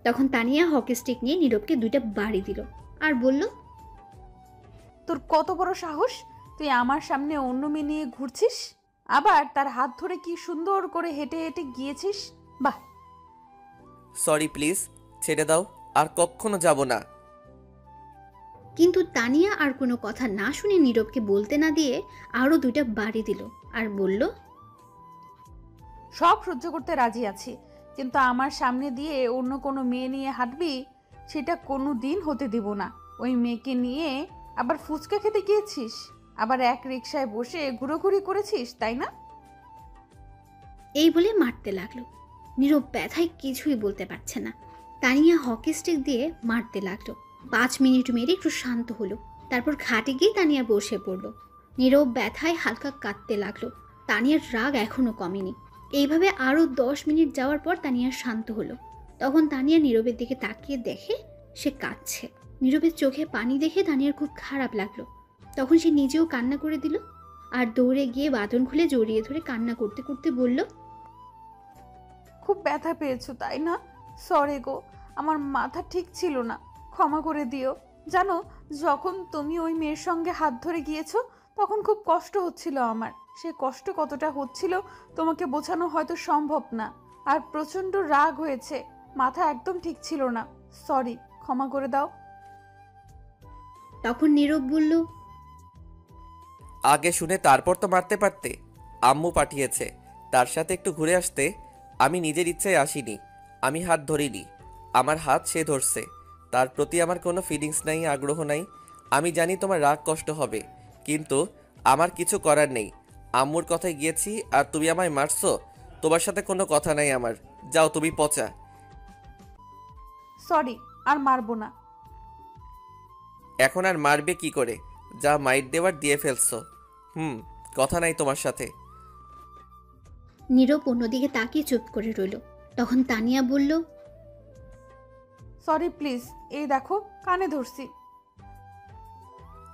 তখন তানিয়া হকি স্টিক নিয়ে নীরবকে 2টা বাড়ি দিল আর বলল, তোর কত বড় সাহস, তুই আমার সামনে অন্য মেয়ে নিয়ে ঘুরছিস, আবার তার হাত ধরে কি সুন্দর করে হেঁটে হেঁটে গিয়েছিস। বাহ। সরি, প্লিজ ছেড়ে দাও, আর কখনো যাব না। কিন্তু তানিয়া আর কোনো কথা না শুনে নীরবকে বলতে না দিয়ে আরো 2টা বাড়ি দিল আর বলল, সব সহ্য করতে রাজি আছি, কিন্তু আমার সামনে দিয়ে অন্য কোনো মেয়ে নিয়ে হাঁটবি, সেটা কোনো দিন হতে দিব না। ওই মেয়েকে নিয়ে আবার ফুচকা খেতে গিয়েছিস, আবার এক রিকশায় বসে ঘুরোঘুরি করেছিস, তাই না? এই বলে মারতে লাগলো। নীরব ব্যথায় কিছুই বলতে পারছে না। তানিয়া হকি স্টিক দিয়ে মারতে লাগলো। 5 মিনিট মেরে একটু শান্ত হলো। তারপর খাটে গিয়ে তানিয়া বসে পড়লো। নীরব ব্যথায় হালকা কাঁদতে লাগলো। তানিয়ার রাগ এখনো কমেনি। এইভাবে আরো 10 মিনিট যাওয়ার পর তানিয়া শান্ত হলো। তখন তানিয়া নীরবের দিকে তাকিয়ে দেখে সে কাঁদছে। নীরবের চোখে পানি দেখে তানিয়ার খুব খারাপ লাগলো। তখন সে নিজেও কান্না করে দিল আর দৌড়ে গিয়ে বাঁধন খুলে জড়িয়ে ধরে কান্না করতে করতে বলল, খুব ব্যথা পেয়েছো তাই না? সরি গো, আমার মাথা ঠিক ছিল না, ক্ষমা করে দিও। জানো, যখন তুমি ওই মেয়ের সঙ্গে হাত ধরে গিয়েছো তখন খুব কষ্ট হচ্ছিল আমার। সে কষ্ট কতটা হচ্ছিল তোমাকে বোঝানো হয়তো সম্ভব না। আর প্রচন্ড রাগ হয়েছে, মাথা একদম ঠিক ছিল না। সরি, ক্ষমা করে দাও। তখন নীরব বলল, আগে শুনে তারপর তো মারতে পারতে। আম্মু পাঠিয়েছে, তার সাথে একটু ঘুরে আসতে। আমি নিজের ইচ্ছায় আসিনি, আমি হাত ধরিনি। আমার হাত সে ধরছে। তার প্রতি আমার কোনো ফিলিংস নাই, আগ্রহ নাই। আমি জানি তোমার রাগ কষ্ট হবে, কিন্তু আমার কিছু করার নেই। আম্মুর কথায় গিয়েছি আর তুমি আমায় মারছো। তোমার সাথে কোনো কথা নাই আমার। যাও, তুমি পচা। সরি, আর মারবো না। এখন আর মারবে কি করে? যা মাইট দেওয়ার দিয়ে ফেলছো। কথা নাই তোমার সাথে। নীরব অন্যদিকে তাকিয়ে চুপ করে রইল। তখন তানিয়া বলল, সরি প্লিজ, এই দেখো কানে ধরছি।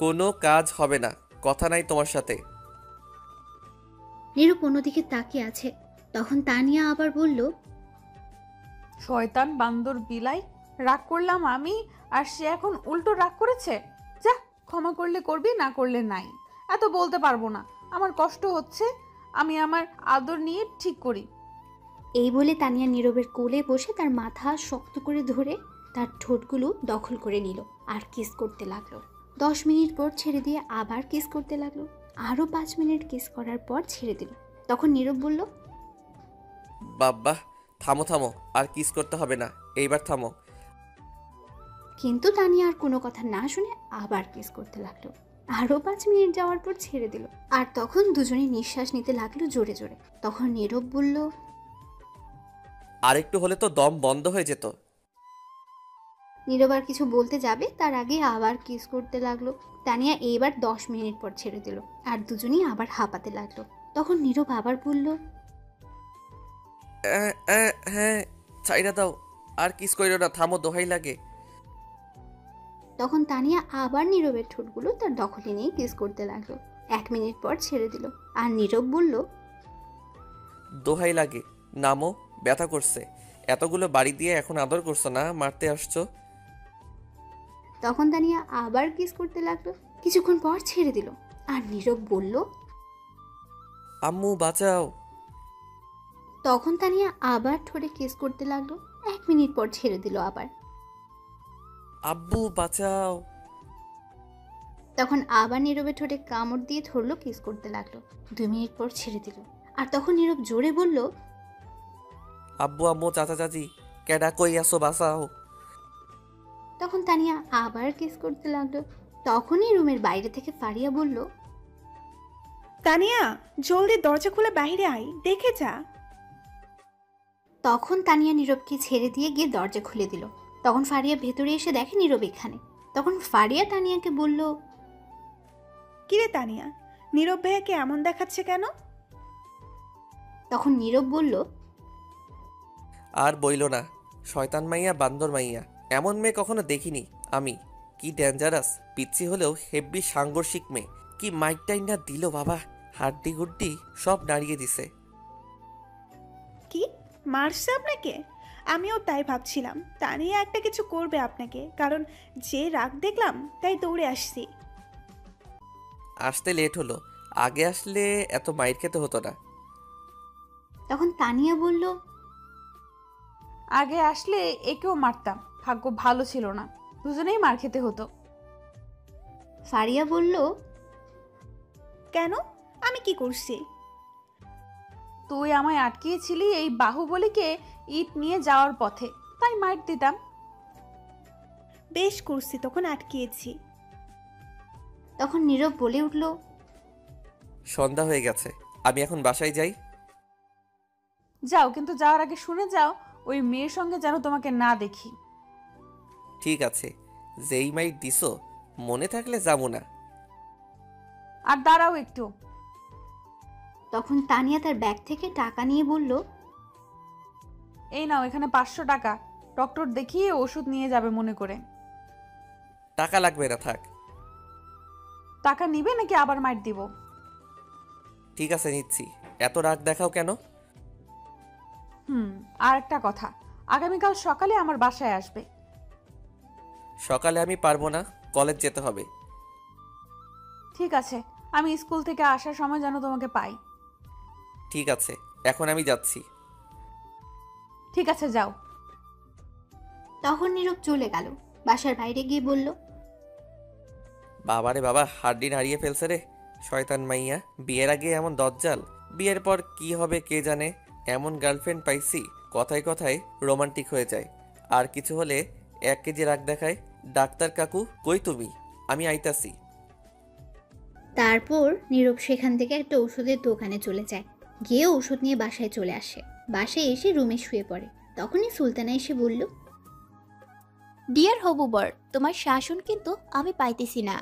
কোনো কাজ হবে না, কথা নাই তোমার সাথে। নীরব অন্যদিকে তাকিয়ে আছে। তখন তানিয়া আবার বলল, শয়তান বান্দর বিলাই, রাগ করলাম আমি আর সে এখন উল্টো রাগ করেছে। যা, ক্ষমা করলে করবি, না করলে নাই। এত বলতে পারবো না, আমার কষ্ট হচ্ছে, আমি আমার আদর নিয়ে ঠিক করি। এই বলে তানিয়া নীরবের কোলে বসে তার মাথা শক্ত করে ধরে তার ঠোঁটগুলো দখল করে নিল আর কিস করতে লাগলো। 10 মিনিট পর ছেড়ে দিয়ে আবার কিস করতে লাগলো। আরও 5 মিনিট কিস করার পর ছেড়ে দিল। তখন নীরব বলল, বাবা থামো থামো, আর কিস করতে হবে না, এইবার থামো। কিন্তু তানিয়া আর কোনো কথা না শুনে আবার কিস করতে লাগলো। আরও 5 মিনিট যাওয়ার পর ছেড়ে দিল। আর তখন দুজনে নিঃশ্বাস নিতে লাগলো জোরে জোরে। তখন নীরব বলল, আরেকটু হলে তো দম বন্ধ হয়ে যেত। নীরব আর কিছু বলতে যাবে তার আগে আবার কিস করতে লাগলো। তানিয়া এইবার 10 মিনিট পর ছেড়ে দিল আর দুজনেই আবার হাঁপাতে লাগলো। তখন নীরব আবার বলল, হ্যাঁ ছাইরা দাও, আর কিস কইরো না, থামো, দোহাই লাগে। তখন তানিয়া আবার নীরবের ঠোঁটগুলো তার দখলে নিয়ে কিস করতে লাগলো। 1 মিনিট পর ছেড়ে দিল আর নীরব বলল, দোহাই লাগে, নামো, ব্যথা করছে। এতগুলো বাড়ি দিয়ে এখন আদর করছো না, মারতে আসছো। তখন তানিয়া আবার কিস করতে লাগলো। কিছুক্ষণ পর ছেড়ে দিল আর নীরব বলল, আম্মু বাঁচাও। তখন তানিয়া আবার ঠোঁটে কিস করতে লাগলো। 1 মিনিট পর ছেড়ে দিল আবার। আব্বু বাঁচাও। তখন আবার নীরবের ঠোঁটে কামড় দিয়ে ধরলো, কিস করতে লাগলো। 2 মিনিট পর ছেড়ে দিল। আর তখন নীরব জোরে বলল, আব্বু আম্মু চাচা চাচি, কেডা কই আসো, বাঁচাও। তখন তানিয়া আবার কিস করতে লাগলো। তখনই রুমের বাইরে থেকে ফারিয়া বলল, তানিয়া, জলদি দরজা খুলে বাইরে আয়, দেখে যা। তখন তানিয়া নীরবকে ছেড়ে দিয়ে গিয়ে দরজা খুলে দিল। তখন ফারিয়া ভেতরে এসে দেখে নীরব এখানে। তখন ফারিয়া তানিয়াকে বলল, কিরে তানিয়া, নীরব ভাইয়াকে এমন দেখাচ্ছে কেন? তখন নীরব বলল, আর বইলো না, শয়তান মাইয়া, বান্দর মাইয়া, এমন মেয়ে কখনো দেখিনি আমি। কি ডেঞ্জারাস, পিচ্ছি হলেও হেব্বি সাংঘর্ষিক মেয়ে। কি মাইক টাইম না দিল বাবা, হাড্ডি গুড্ডি সব নাড়িয়ে দিছে। কি মারছে আপনাকে? আমিও তাই ভাবছিলাম তানিয়া একটা কিছু করবে আপনাকে, কারণ যে রাগ দেখলাম তাই দৌড়ে আসছি। আসতে লেট হলো, আগে আসলে এত মাইর খেতে হতো না। তখন তানিয়া বলল, আগে আসলে একেও মারতাম, ভাগ্য ভালো ছিল না, দুজনেই মার খেতে হতো। ফারিয়া বলল, কেন, আমি কি করছি? তুই আমায় আটকিয়েছিলি এই বাহুবলীকে ইট নিয়ে যাওয়ার পথে, তাই মার দিতাম। বেশ করছি, তখন আটকিয়েছি। তখন নীরব বলে উঠল, সন্ধ্যা হয়ে গেছে, আমি এখন বাসায় যাই। যাও, কিন্তু যাওয়ার আগে শুনে যাও ওই মেয়ের সঙ্গে যেন তোমাকে না দেখি। ঠিক আছে, যেই মাইর দিছো মনে থাকলে যাবো না। আর দাঁড়াও একটু। তখন তানিয়া তার ব্যাগ থেকে টাকা নিয়ে বলল, এই নাও, এখানে 500 টাকা, ডক্টর দেখিয়ে ওষুধ নিয়ে যাবে মনে করে। টাকা লাগবে না, থাক। টাকা নিবে নাকি আবার মার দিব? ঠিক আছে নিচ্ছি, এত রাগ দেখাও কেন? আর একটা কথা, আগামীকাল সকালে আমার বাসায় আসবে। সকালে আমি পারবো না, কলেজ যেতে হবে। ঠিক আছে, আমি স্কুল থেকে আসার সময় যেন তোমাকে পাই। ঠিক আছে, এখন আমি যাচ্ছি। ঠিক আছে, যাও। তখন নীরব চলে গেল। বাসার বাইরে গিয়ে বলল, বাবারে বাবা, হাড্ডি নাড়িয়ে ফেলছে রে, শয়তান মাইয়া। বিয়ের আগে এমন দজ্জাল, বিয়ের পর কি হবে কে জানে। এমন গার্লফ্রেন্ড পাইছি, কথায় কথায় রোমান্টিক হয়ে যায়, আর কিছু হলে 1 কেজি রাগ দেখায়। ডাক্তার কাকু কই তুমি, আমি আইতাছি। তারপর নীরব সেখান থেকে একটা ওষুধের দোকানে চলে যায়। গিয়ে ওষুধ নিয়ে বাসায় চলে আসে। বাসায় এসে রুমে শুয়ে পড়ে। তখনই সুলতানা এসে বলল, ডিয়ার হবু বর, তোমার শাসন কিন্তু আমি পাইতেছি না।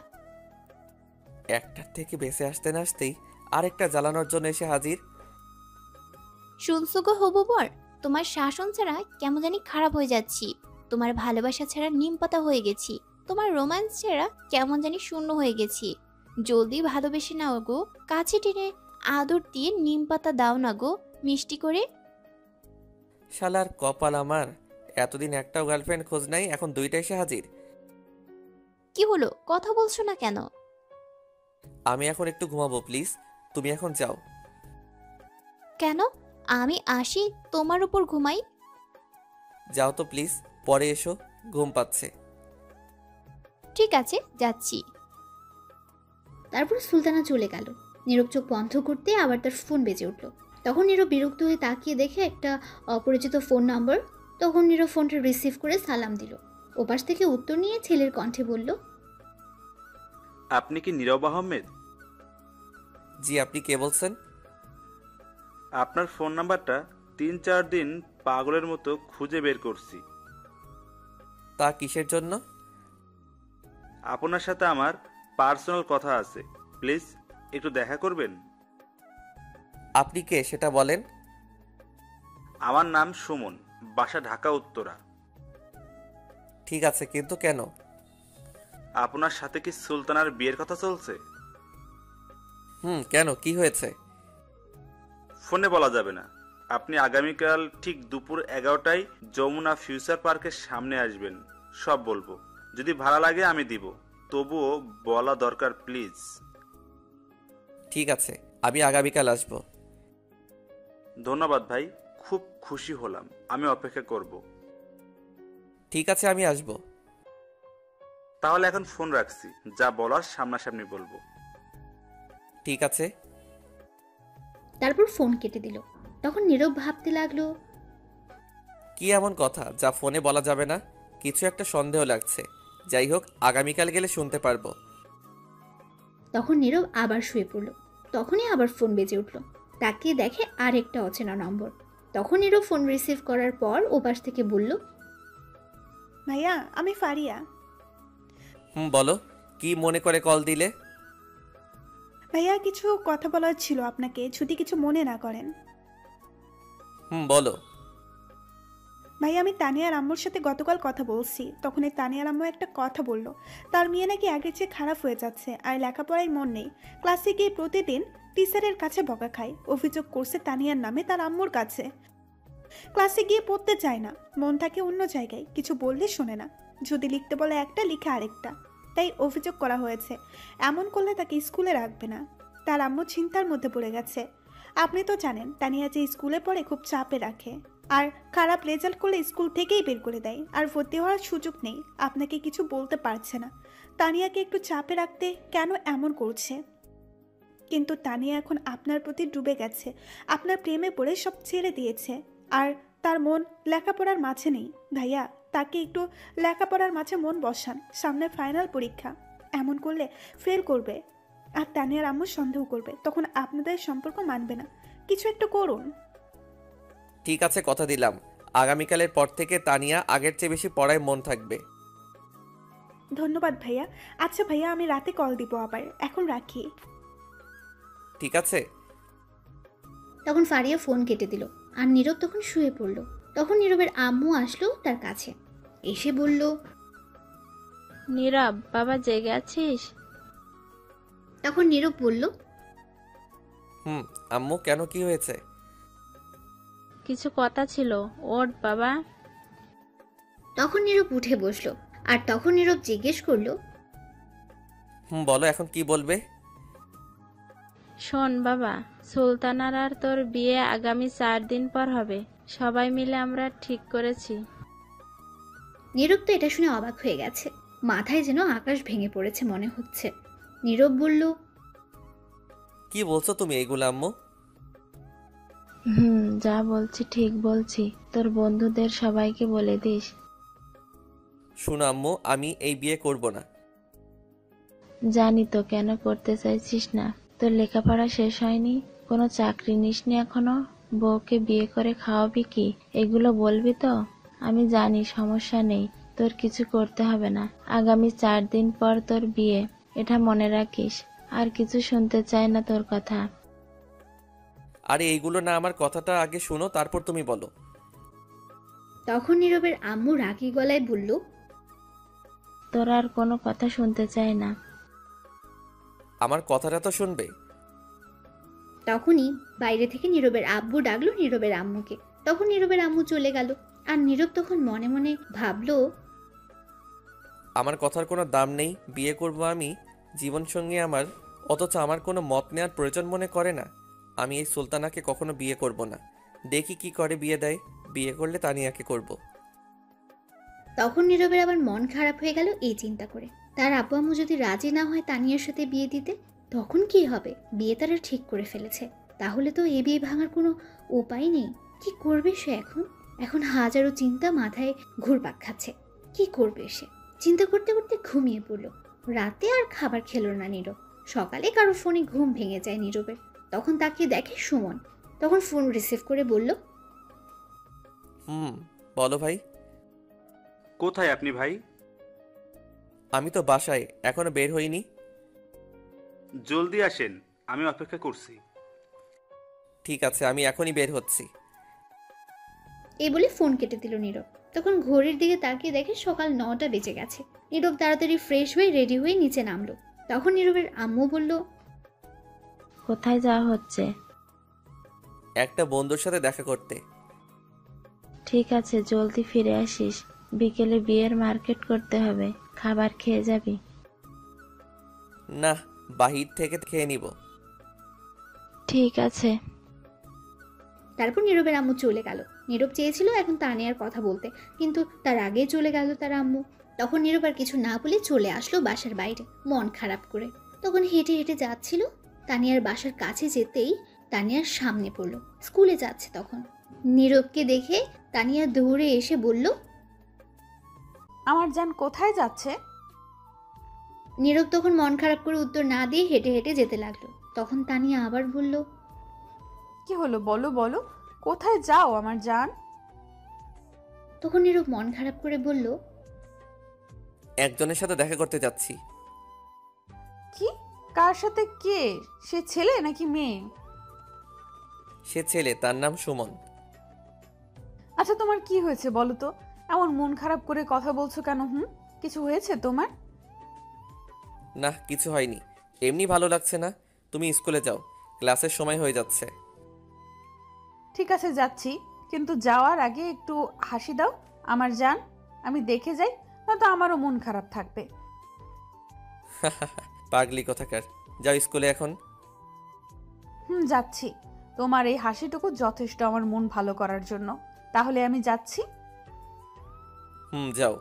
একটার থেকে বেঁচে আসতে না আসতেই আরেকটা জ্বালানোর জন্য এসে হাজির। শুনছো গো হবু বর, তোমার শাসন ছাড়া কেমন জানি খারাপ হয়ে যাচ্ছি। তোমার ভালোবাসা ছাড়া নিম পাতা হয়ে গেছি। তোমার রোম্যান্স ছাড়া কেমন জানি শূন্য হয়ে গেছি। জলদি ভালোবেসে নাও গো, কাছে টেনে আদর দিয়ে নিম পাতা দাও না গো, মিষ্টি করে। শালার কপাল আমার, এতদিন একটাও গার্লফ্রেন্ড খোঁজ নাই, এখন দুইটা এসে হাজির। কি হলো, কথা বলছো না কেন? আমি এখন একটু ঘুমাবো প্লিজ, তুমি এখন যাও। কেন? আমি আসি তোমার উপর ঘুমাই? যাও তো প্লিজ, পরে এসো, ঘুম পাচ্ছে। ঠিক আছে, যাচ্ছি। তারপর সুলতানা চলে গেল। নীরব চোখ বন্ধ করতে আবার তার ফোন বেজে উঠল। তখন নীরব বিরক্ত হয়ে তাকিয়ে দেখে একটা অপরিচিত ফোন নাম্বার। তখন নীরব ফোনটা রিসিভ করে সালাম দিল। ওপাশ থেকে উত্তর নিয়ে ছেলের কণ্ঠে বলল, আপনি কি নীরব আহমেদ? জি, আপনি কে বলছেন? আপনার ফোন নাম্বারটা 3-4 দিন পাগলের মতো খুঁজে বের করছি। তা কিসের জন্য? আপনার সাথে আমার পার্সোনাল কথা আছে, প্লিজ একটু দেখা করবেন? আপনি কে সেটা বলেন। আমার নাম সুমন, বাসা ঢাকা উত্তরা। ঠিক আছে, কিন্তু কেন? আপনার সাথে কি সুলতানার বিয়ের কথা চলছে? কেন, কি হয়েছে? ফোনে বলা যাবে না। আপনি আগামীকাল ঠিক দুপুর 11টায় যমুনা ফিউচার পার্কের সামনে আসবেন, সব বলবো। যদি ভাড়া লাগে আমি দিব, তবুও বলা দরকার প্লিজ। ঠিক আছে, আমি আগামীকাল আসবো। ধন্যবাদ ভাই, খুব খুশি হলাম। আমি অপেক্ষা করব। ঠিক আছে, আমি আসবো। তাহলে এখন ফোন রাখছি, যা বলার সামনাসামনি বলবো। ঠিক আছে। তারপর ফোন কেটে দিল। তখন নীরব ভাবতে লাগলো, কি এমন কথা যা ফোনে বলা যাবে না? কিছু একটা সন্দেহ লাগছে। যাই হোক, আগামীকাল গেলে শুনতে পারবো। তখন নীরব আবার শুয়ে পড়ল। তখনই আবার ফোন বেজে উঠল। তাকিয়ে দেখে আর একটা অচেনা নম্বর। তখন নীরব ফোন রিসিভ করার পর ওপাশ থেকে বলল, ভাইয়া, আমি ফারিয়া। বলো, কি মনে করে কল দিলে? ভাইয়া, কিছু কথা বলার ছিল আপনাকে, যদি কিছু মনে না করেন। বলো। ভাইয়া, আমি তানিয়ার আম্মুর সাথে গতকাল কথা বলছি। তখন এই তানিয়ার আম্মু একটা কথা বলল, তার মেয়ে নাকি আগের চেয়ে খারাপ হয়ে যাচ্ছে, আর লেখাপড়ায় মন নেই। ক্লাসে গিয়ে প্রতিদিন টিচারের কাছে বকা খায়। অভিযোগ করছে তানিয়ার নামে তার আম্মুর কাছে। ক্লাসে গিয়ে পড়তে চায় না, মন থাকে অন্য জায়গায়, কিছু বললে শোনে না। যদি লিখতে বলে একটা, লিখে আরেকটা। তাই অভিযোগ করা হয়েছে, এমন করলে তাকে স্কুলে রাখবে না। তার আম্মু চিন্তার মধ্যে পড়ে গেছে। আপনি তো জানেন তানিয়া যে স্কুলে পড়ে খুব চাপে রাখে, আর খারাপ রেজাল্ট করলে স্কুল থেকেই বের করে দেয়, আর ভর্তি হওয়ার সুযোগ নেই। আপনাকে কিছু বলতে পারছে না। তানিয়াকে একটু চাপে রাখতে কেন এমন করছে? কিন্তু তানিয়া এখন আপনার প্রতি ডুবে গেছে, আপনার প্রেমে পড়ে সব ছেড়ে দিয়েছে। আর তার মন লেখাপড়ার মাঝে নেই। ভাইয়া, তাকে একটু লেখাপড়ার মাঝে মন বসান। সামনে ফাইনাল পরীক্ষা, এমন করলে ফেল করবে, আর তানিয়ার আম্মু সন্দেহ করবে, তখন আপনাদের সম্পর্ক মানবে না। কিছু একটা করুন। ঠিক আছে, কথা দিলাম, আগামীকালের পর থেকে তানিয়া আগের চেয়ে বেশি পড়ায় মন থাকবে। ধন্যবাদ ভাইয়া। আচ্ছা ভাইয়া, আমি রাতে কল দিব আবার, এখন রাখি। ঠিক আছে। তখন ফারিয়া ফোন কেটে দিল। আর নীরব তখন শুয়ে পড়ল। তখন নীরবের আম্মু আসলো তার কাছে, এসে বলল, নীরব বাবা, জেগে আছিস? তখন নীরব বলল, আম্মু, কেন, কি হয়েছে? কিছু কথা ছিল, ওঠ বাবা। তখন নীরব উঠে বসলো। আর তখন নীরব জিজ্ঞেস করলো, বলো, এখন কি বলবে? শোন বাবা, সুলতানার আর তোর বিয়ে আগামী 4 দিন পর হবে। সবাই মিলে আমরা ঠিক করেছি। নীরব তো এটা শুনে অবাক হয়ে গেছে। মাথায় যেন আকাশ ভেঙে পড়েছে মনে হচ্ছে। নীরব বলল, কি বলছো তুমি এগুলো আম্মু? যা বলছি ঠিক বলছি। তোর বন্ধুদের সবাইকে বলে দিস। শোনো আম্মু, আমি এই বিয়ে করব না। জানি তো কেন করতে চাইছিস না। তোর লেখাপড়া শেষ হয়নি, কোনো চাকরি নিসনি এখনো, বউকে বিয়ে করে খাওয়াবি কি, এগুলো বলবি তো? আমি জানি সমস্যা নেই, তোর কিছু করতে হবে না। আগামী 4 দিন পর তোর বিয়ে, এটা মনে রাখিস। আর কিছু শুনতে চাই না তোর কথা। আরে এইগুলো না, আমার কথাটা আগে শোনো, তারপর তুমি বলো। তখন নীরবের আম্মু রাগী গলায় বলল, তোর আর কোনো কথা শুনতে চাই না। আমার কথাটা তো শুনবে। তখনই বাইরে থেকে নীরবের আব্বু ডাকলো নীরবের আম্মুকে। তখন নীরবের আম্মু চলে গেল। আর নীরব তখন মনে মনে ভাবলো, আমার কথার কোনো দাম নেই, বিয়ে করব আমি জীবনসঙ্গী আমার, অথচ আমার কোনো মত নেওয়ার প্রয়োজন মনে করে না। আমি এই সুলতানাকে কখনো বিয়ে করব না, দেখি কি করে বিয়ে দেয়, বিয়ে করলে তানিয়াকে করব। তখন নীরবের আবার মন খারাপ হয়ে গেল এই চিন্তা করে। তার আব্বু আম্মু যদি রাজি না হয় তানিয়ার সাথে বিয়ে দিতে, তখন কি হবে? বিয়ে তারা ঠিক করে ফেলেছে, তাহলে তো এই বিয়ে ভাঙার কোনো উপায় নেই। কি করবে সে এখন? এখন হাজারো চিন্তা মাথায় ঘুরপাক খাচ্ছে। কি করবে সে? চিন্তা করতে করতে ঘুমিয়ে পড়ল। রাতে আর খাবার খেলো না নীরব। সকালে কারো ফোনে ঘুম ভেঙে যায় নীরবের। তখন তাকে দেখে সুমন। তখন ফোন রিসিভ করে বলল, বলো ভাই। কোথায় আপনি ভাই? আমি তো বাসায়, এখনো বের হইনি। জলদি আসেন, আমি অপেক্ষা করছি। ঠিক আছে, আমি এখনই বের হচ্ছি। এই বলে ফোন কেটে দিল নীরব। তখন ঘড়ির দিকে তাকিয়ে দেখে সকাল 9টা বেজে গেছে। নীরব তাড়াতাড়ি ফ্রেশ হয়ে রেডি হয়ে নিচে নামলো। তখন নীরবের আম্মু বলল, কোথায় যাওয়া হচ্ছে? একটা বন্ধুর সাথে দেখা করতে। ঠিক আছে, জলদি ফিরে আসিস। বিকেলে বিয়ের মার্কেট করতে হবে, খাবার খেয়ে যাবি? না, বাহির থেকে খেয়ে নিব। ঠিক আছে। তারপর নীরবের আম্মু চলে গেল। নীরব চেয়েছিল এখন তানিয়ার কথা বলতে, কিন্তু তার আগেই চলে গেল তার আম্মু। তখন নীরব আর কিছু না বলে চলে আসলো বাসার বাইরে মন খারাপ করে। তখন হেঁটে হেঁটে যাচ্ছিল। তানিয়ার বাসার কাছে যেতেই তানিয়ার সামনে পড়লো। স্কুলে যাচ্ছে তখন। নীরবকে দেখে তানিয়া দৌড়ে এসে বলল, আমার জান কোথায় যাচ্ছে? নীরব তখন মন খারাপ করে উত্তর না দিয়ে হেঁটে হেঁটে যেতে লাগলো। তখন তানিয়া আবার বলল, কি হলো বলো বলো, কোথায় যাও আমার জান? তখন নীরব মন খারাপ করে বলল, একজনের সাথে দেখা করতে যাচ্ছি। কি? কার সাথে? কে সে? ছেলে নাকি মেয়ে? সে ছেলে, তার নাম সুমন। আচ্ছা তোমার কি হয়েছে বলো তো? এমন মন খারাপ করে কথা বলছো কেন? কিছু হয়েছে তোমার? না, কিছু হয়নি, এমনি ভালো লাগছে না। তুমি স্কুলে যাও, ক্লাসের সময় হয়ে যাচ্ছে। ঠিক আছে যাচ্ছি, কিন্তু যাওয়ার আগে একটু হাসি দাও আমার জান, আমি দেখে যাই, না তো আমারও মন খারাপ থাকবে। পাগলি কোথাকার, যাও স্কুলে এখন। যাচ্ছি। তোমার এই হাসিটুকু যথেষ্ট আমার মন ভালো করার জন্য। তাহলে আমি যাচ্ছি। যাও।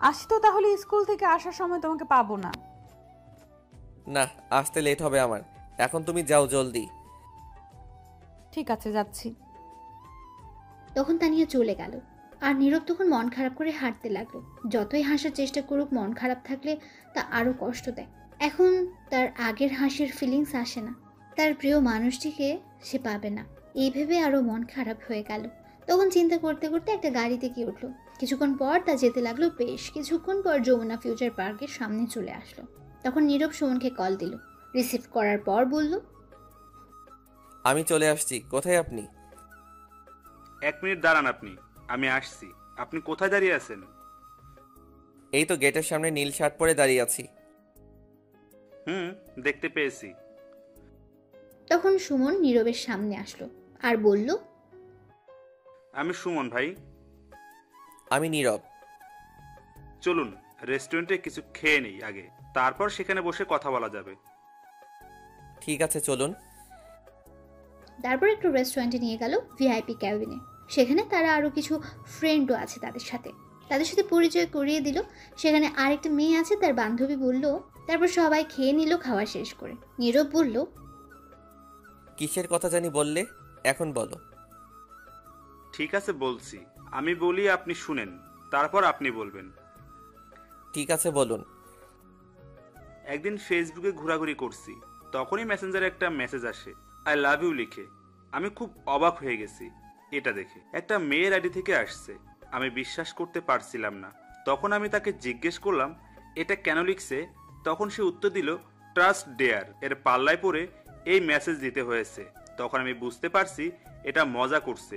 আসি তো তাহলে, স্কুল থেকে আসার সময় তোমাকে পাবো না। না, আসতে লেট হবে আমার, এখন তুমি যাও জলদি। ঠিক আছে, যাচ্ছি। তখন তানিয়া চলে গেল। আর নীরব তখন মন খারাপ করে হাঁটতে লাগলো। যতই হাসার চেষ্টা করুক, মন খারাপ থাকলে তা আরো কষ্ট দেয়। এখন তার আগের হাসির ফিলিংস আসে না। তার প্রিয় মানুষটিকে সে পাবে না, এই ভেবে আরো মন খারাপ হয়ে গেল। তখন চিন্তা করতে করতে একটা গাড়িতে গিয়ে উঠলো। কিছুক্ষণ পর তা যেতে লাগলো। বেশ কিছুক্ষণ পর যমুনা ফিউচার পার্কের সামনে চলে আসলো। তখন নীরব সুমনকে কল দিল। রিসিভ করার পর বলল, আমি চলে আসছি, কোথায় আপনি? 1 মিনিট দাঁড়ান আপনি, আমি আসছি। আপনি কোথায় দাঁড়িয়ে আছেন? এই তো গেটের সামনে নীল শার্ট পরে দাঁড়িয়ে আছি। দেখতে পেয়েছি। তখন সুমন নীরবের সামনে আসলো আর বলল, আমি সুমন ভাই। আমি নীরব। চলুন রেস্টুরেন্টে কিছু খেয়ে নেই আগে, তারপর সেখানে বসে কথা বলা যাবে। ঠিক আছে, চলুন। তারপর একটু রেস্টুরেন্টে নিয়ে গেল, ভিআইপি ক্যাবিনে। সেখানে তারা আরো কিছু ফ্রেন্ডও আছে তাদের সাথে পরিচয় করিয়ে দিল। সেখানে আরেকটা মেয়ে আছে, তার বান্ধবী বলল। তারপর সবাই খেয়ে নিল। খাওয়া শেষ করে নীরব বলল, কিসের কথা জানি বললে, এখন বলো। ঠিক আছে বলছি, আমি বলি আপনি শুনেন, তারপর আপনি বলবেন। ঠিক আছে, বলুন। একদিন ফেসবুকে ঘোরাঘুরি করছি, তখনই মেসেঞ্জারে একটা মেসেজ আসে, আই লাভ ইউ লিখে। আমি খুব অবাক হয়ে গেছি এটা দেখে। একটা মেয়ের আইডি থেকে আসছে। আমি বিশ্বাস করতে পারছিলাম না। তখন আমি তাকে জিজ্ঞেস করলাম এটা কেন লিখছে। তখন সে উত্তর দিল, ট্রাস্ট ডেয়ার। এর পাল্লায় পড়ে এই মেসেজ দিতে হয়েছে। তখন আমি বুঝতে পারছি এটা মজা করছে।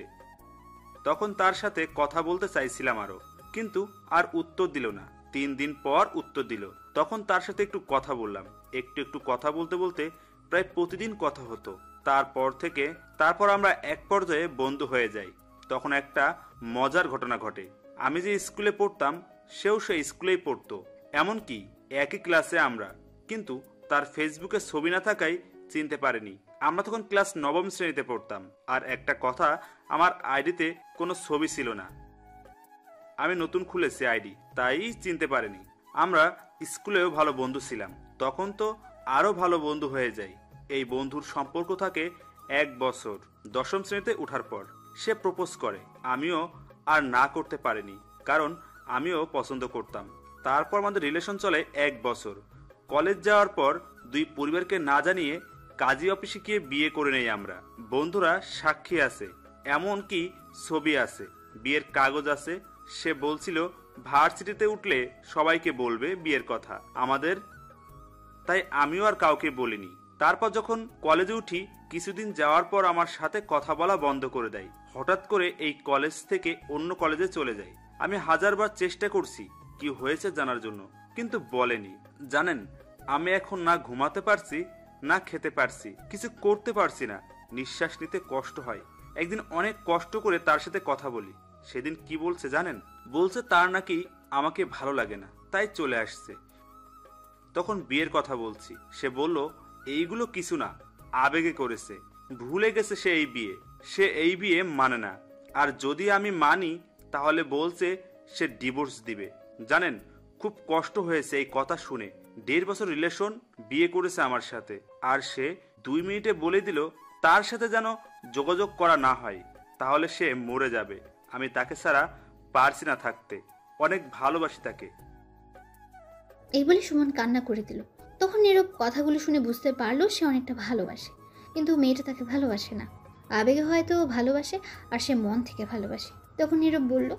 তখন তার সাথে কথা বলতে চাইছিলাম আরো, কিন্তু আর উত্তর দিল না। 3 দিন পর উত্তর দিল। তখন তার সাথে একটু কথা বললাম। একটু কথা বলতে বলতে প্রায় প্রতিদিন কথা হতো। তারপর আমরা এক পর্যায়ে বন্ধু হয়ে যাই। তখন একটা মজার ঘটনা ঘটে। আমি যে স্কুলে পড়তাম সেও সেই স্কুলেই পড়তো, এমনকি একই ক্লাসে আমরা, কিন্তু তার ফেসবুকে ছবি না থাকায় চিনতে পারেনি। আমরা তখন ক্লাস 9ম শ্রেণীতে পড়তাম। আর একটা কথা, আমার আইডিতে কোনো ছবি ছিল না। আমি নতুন খুলেছি আইডি, তাই চিনতে পারেনি। আমরা স্কুলেও ভালো বন্ধু ছিলাম। তখন তো আরো ভালো বন্ধু হয়ে যায়। এই বন্ধুর সম্পর্ক থাকে 1 বছর। 10ম শ্রেণীতে ওঠার পর সে প্রপোজ করে। আমিও আর না করতে পারিনি, কারণ আমিও পছন্দ করতাম। তারপর আমাদের রিলেশন চলে 1 বছর। কলেজ যাওয়ার পর 2 পরিবারকে না জানিয়ে কাজী অফিসে গিয়ে বিয়ে করে নেই আমরা। বন্ধুরা সাক্ষী আছে, এমনকি ছবি আছে, বিয়ের কাগজ আছে। সে বলছিল ভার্সিটিতে উঠলে সবাইকে বলবে বিয়ের কথা আমাদের, তাই আমিও আর কাউকে বলিনি। তারপর যখন কলেজে উঠি, কিছুদিন যাওয়ার পর আমার সাথে কথা বলা বন্ধ করে দেয়। হঠাৎ করে এই কলেজ থেকে অন্য কলেজে চলে যায়। আমি 1000বার চেষ্টা করছি কি হয়েছে জানার জন্য, কিন্তু বলেনি। জানেন, আমি এখন না ঘুমাতে পারছি, না খেতে পারছি, কিছু করতে পারছি না। নিঃশ্বাস নিতে কষ্ট হয়। একদিন অনেক কষ্ট করে তার সাথে কথা বলি। সেদিন কি বলছে জানেন? বলছে তার নাকি আমাকে ভালো লাগে না, তাই চলে আসছে। তখন বিয়ের কথা বলছি। সে বলল এইগুলো কিছু না, আবেগে করেছে, ভুলে গেছে সে এই বিয়ে মানে না। আর যদি আমি মানি তাহলে বলছে সে ডিভোর্স দিবে। জানেন, খুব কষ্ট হয়েছে এই কথা শুনে। 1.5 বছর রিলেশন, বিয়ে করেছে আমার সাথে, আর সে 2 মিনিটে বলে দিল তার সাথে যেন যোগাযোগ করা না হয়, তাহলে সে মরে যাবে। আমি তাকে ছাড়া পারছি না থাকতে, অনেক ভালোবাসি তাকে। এই বলে সুমন কান্না করে দিল। তখন নীরব কথাগুলো শুনে বুঝতে পারলো সে অনেকটা ভালোবাসে, কিন্তু মেয়েটা তাকে ভালোবাসে না। আবেগে হয়তো ভালোবাসে, আর সে মন থেকে ভালোবাসে। তখন নীরব বলল,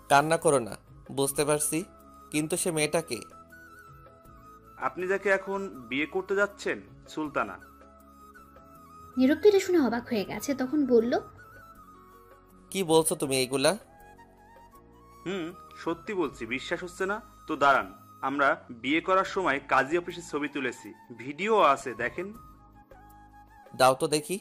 কান্না করো না, বুঝতে পারছি, কিন্তু সে মেয়েটাকে। আপনি যাকে এখন বিয়ে করতে যাচ্ছেন, সুলতানা। নীরব তো এটা শুনে অবাক হয়ে গেছে। তখন বলল, কি বলছো তুমি এইগুলা? সত্যি বলছি, বিশ্বাস হচ্ছে না তো দাঁড়ান, আমরা বিয়ে করার সময় কাজী অফিসে ছবি তুলেছি, ভিডিও আছে, দেখেন। দাও তো দেখি।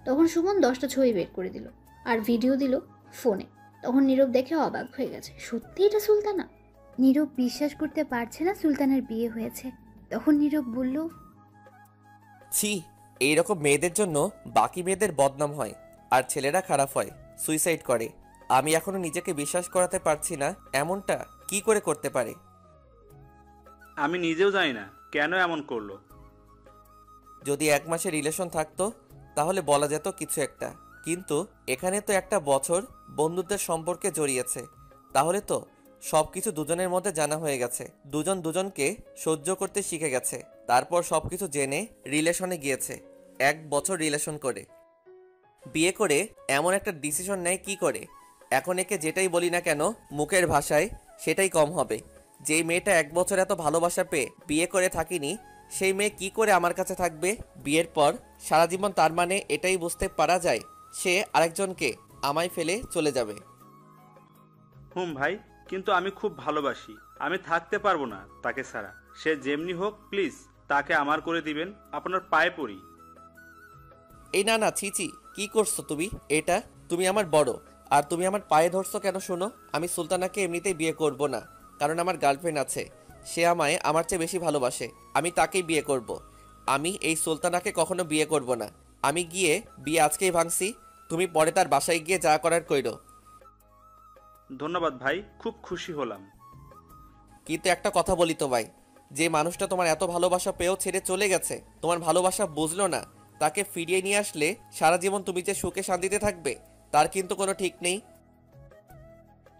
তখন সুমন 10টা ছবি বের করে দিল আর ভিডিও দিল ফোনে। তখন নীরব দেখে অবাক হয়ে গেছে, সত্যি এটা সুলতানা। নীরব বিশ্বাস করতে পারছে না সুলতানার বিয়ে হয়েছে। তখন নীরব বলল, ছি, এইরকম মেয়েদের জন্য বাকি মেয়েদের বদনাম হয়, আর ছেলেরা খারাপ হয়, সুইসাইড করে। আমি এখনো নিজেকে বিশ্বাস করাতে পারছি না এমনটা কি করে করতে পারে। আমি নিজেও জানি না কেন এমন করলো। যদি 1 মাসের রিলেশন থাকতো তাহলে বলা যেত কিছু একটা, কিন্তু এখানে তো 1 বছর বন্ধুত্বের সম্পর্কে জড়িয়েছে। তাহলে তো সবকিছু দুজনের মধ্যে জানা হয়ে গেছে, দুজন দুজনকে সহ্য করতে শিখে গেছে। তারপর সবকিছু জেনে রিলেশনে গিয়েছে। 1 বছর রিলেশন করে বিয়ে করে এমন একটা ডিসিশন নেয় কি করে? এখন একে যেটাই বলি না কেন মুখের ভাষায় সেটাই কম হবে। যেই মেয়েটা 1 বছর এত ভালোবাসা পেয়ে বিয়ে করে থাকিনি, সেই মেয়ে কি করে আমার কাছে থাকবে বিয়ের পর সারা জীবন? তার মানে এটাই বুঝতে পারা যায় সে আরেকজনকে আমায় ফেলে চলে যাবে। ভাই, কিন্তু আমি খুব ভালোবাসি, আমি থাকতে পারবো না তাকে ছাড়া। সে যেমনি হোক প্লিজ তাকে আমার করে দিবেন, আপনার পায়ে পড়ি। এই না না, ছিচি, কি করছো তুমি? এটা তুমি আমার বড়, আর তুমি আমার পায়ে ধরছো কেন? শোনো, আমি সুলতানাকে এমনিতেই বিয়ে করব না, কারণ আমার গার্লফ্রেন্ড আছে। সে আমায় আমার চেয়ে বেশি ভালোবাসে, আমি তাকেই বিয়ে করব। আমি এই সুলতানাকে কখনো বিয়ে করব না। আমি গিয়ে বিয়ে আজকেই ভাঙছি, তুমি পরে তার বাসায় গিয়ে যা করার কইরো। ধন্যবাদ ভাই, খুব খুশি হলাম। কিন্তু একটা কথা বলি তোমায়, যে মানুষটা তোমার এত ভালোবাসা পেয়েও ছেড়ে চলে গেছে, তোমার ভালোবাসা বুঝলো না, তাকে ফিরিয়ে নিয়ে আসলে সারা জীবন তুমি যে সুখে শান্তিতে থাকবে তার কিন্তু কোনো ঠিক নেই।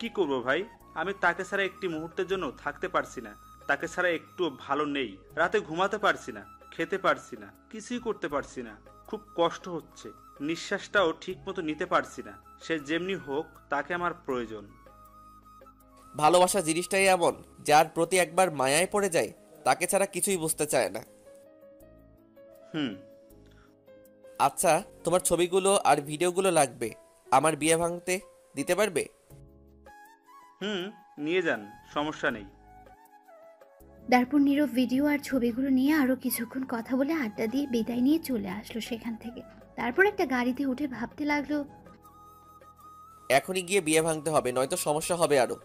কি করব ভাই, আমি তাকে ছাড়া একটি মুহূর্তের জন্য থাকতে পারছি না। তাকে ছাড়া একটু ভালো নেই, রাতে ঘুমাতে পারছি না, খেতে পারছি না, কিছুই করতে পারছি না। খুব কষ্ট হচ্ছে, নিঃশ্বাসটাও ঠিক মতো নিতে পারছি না। সে যেমনি হোক তাকে আমার প্রয়োজন। ভালোবাসা জিনিসটাই এমন, যার প্রতি একবার মায়ায় পড়ে যায় তাকে ছাড়া কিছুই বুঝতে চায় না। হুম। আচ্ছা, তোমার ছবিগুলো আর ভিডিওগুলো লাগবে, আমার বিয়ে ভাঙতে দিতে পারবে? হুম, নিয়ে যান, সমস্যা নেই। তারপর নীরব ভিডিও আর ছবিগুলো নিয়ে আরো কিছুক্ষণ কথা বলে আড্ডা দিয়ে বিদায় নিয়ে চলে আসলো সেখান থেকে। তারপর একটা গাড়িতে উঠে ভাবতে লাগলো, এখনই গিয়ে বিয়ে ভাঙতে হবে, নয়তো সমস্যা হবে আরো।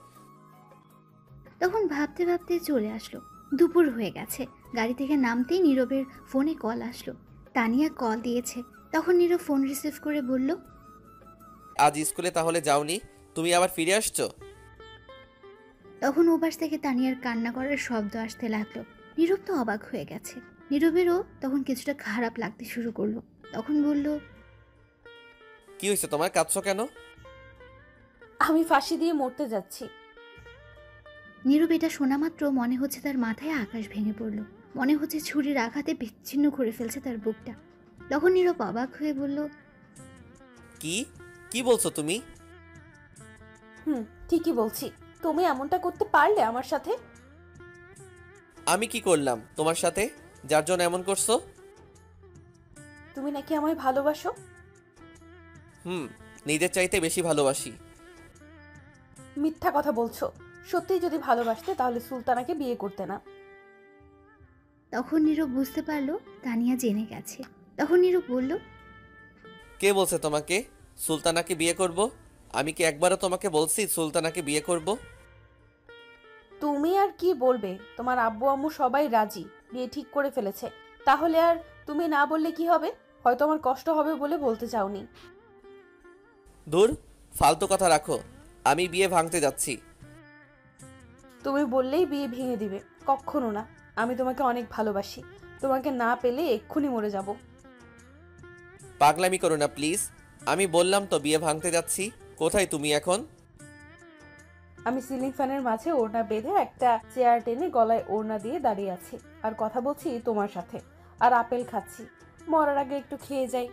তখন ভাবতে ভাবতে চলে আসলো। দুপুর হয়ে গেছে। গাড়ি থেকে নামতেই নীরবের ফোনে কল আসলো। তানিয়া কল দিয়েছে। তখন নীরব ফোন রিসিভ করে বলল, আজ স্কুলে তাহলে যাওনি, তুমি আবার ফিরে আসছো? তখন ওপাশ থেকে তানিয়ার কান্না করার শব্দ আসতে লাগলো। নীরব তো অবাক হয়ে গেছে। নীরবেরও তখন কিছুটা খারাপ লাগতে শুরু করলো। তখন বলল, কি হয়েছে তোমার, কাঁদছো কেন? আমি ফাঁসি দিয়ে মরতে যাচ্ছি। নীরব এটা শোনা মাত্র মনে হচ্ছে তার মাথায় আকাশ ভেঙে পড়ল। মনে হচ্ছে ছুরির আঘাতে বিচ্ছিন্ন করে ফেলছে তার বুকটা। তখন নীরব অবাক হয়ে বলল, কি কি বলছো তুমি? ঠিকই বলছি। তুমি এমনটা করতে পারলে আমার সাথে? আমি কি করলাম তোমার সাথে, যার জন্য এমন করছো? তুমি নাকি আমায় ভালোবাসো? নিজের চাইতে বেশি ভালোবাসি। মিথ্যা কথা বলছো। সত্যিই যদি ভালোবাসতে তাহলে সুলতানাকে বিয়ে করতে না। তখন নীরব বুঝতে পারলো তানিয়া জেনে গেছে। তখন নীরব বলল, কে বলছে তোমাকে সুলতানাকে বিয়ে করব? আমি কি একবারও তোমাকে বলছি সুলতানাকে বিয়ে করব? তুমি আর কি বলবে? তোমার আব্বু আম্মু সবাই রাজি, বিয়ে ঠিক করে ফেলেছে। তাহলে আর তুমি না বললে কি হবে? হয়তো আমার কষ্ট হবে বলে বলতে চাওনি। দূর, ফালতু কথা রাখো, আমি বিয়ে ভাঙতে যাচ্ছি। তুমি বললেই বিয়ে ভেঙে দিবে? কখনো না। আমি তোমাকে অনেক ভালোবাসি। তোমাকে না পেলে এক্ষুনি মরে যাব। পাগলামি করো না প্লিজ, আমি বললাম তো বিয়ে ভাঙতে যাচ্ছি। কোথায় তুমি এখন? আমি সিলিং ফ্যানের মাঝে ওড়না বেঁধে একটা চেয়ার টেনে গলায় ওড়না দিয়ে দাঁড়িয়ে আছি আর কথা বলছি তোমার সাথে, আর আপেল খাচ্ছি। মরার আগে একটু খেয়ে যাই।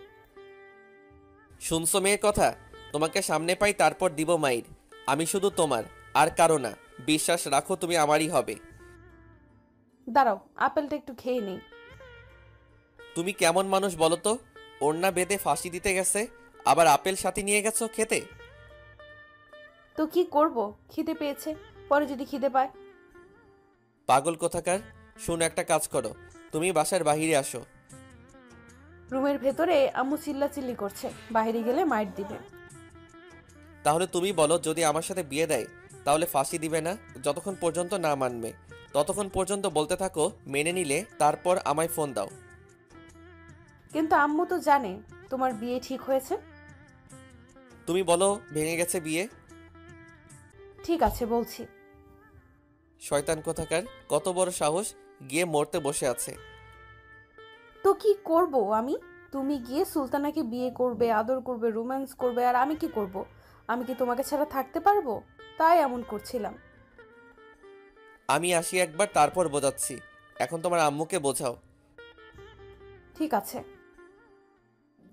শুনছো মেয়ের কথা? তোমাকে সামনে পাই তারপর দিব মাইর। আমি শুধু তোমার, আর কারো না। বিশ্বাস রাখো তুমি আমারই হবে। দাঁড়াও, আপেলটা একটু খেয়ে নেই। তুমি কেমন মানুষ বলো তো? ওড়না বেঁধে ফাঁসি দিতে গেছে, আবার আপেল সাথে নিয়ে গেছো খেতে। তো কি করব? খিদে পেয়েছে, পরে যদি খিদে পায়। পাগল কোথাকার। শুনো, একটা কাজ করো, তুমি বাসার বাহিরে আসো। রুমের ভেতরে আম্মু চিল্লাচিল্লি করছে, বাইরে গেলে মাইর দিবে। তাহলে তুমি বলো, যদি আমার সাথে বিয়ে দেয় তাহলে ফাঁসি দিবে না? যতক্ষণ পর্যন্ত না মানবে ততক্ষণ পর্যন্ত বলতে থাকো, মেনে নিলে তারপর আমায় ফোন দাও। কিন্তু আম্মু তো জানে তোমার বিয়ে ঠিক হয়েছে। তুমি বলো ভেঙে গেছে বিয়ে। ঠিক আছে, বলছি। শয়তান কোথাকার, কত বড় সাহস, গিয়ে মরতে বসে আছে। তো কি করব আমি? তুমি গিয়ে সুলতানাকে বিয়ে করবে, আদর করবে, রোম্যান্স করবে, আর আমি কি করব? আমি কি তোমাকে ছাড়া থাকতে পারবো? তাই এমন করছিলাম। আমি আসি একবার, তারপর বোঝাচ্ছি। এখন তোমার আম্মুকে বোঝাও। ঠিক আছে।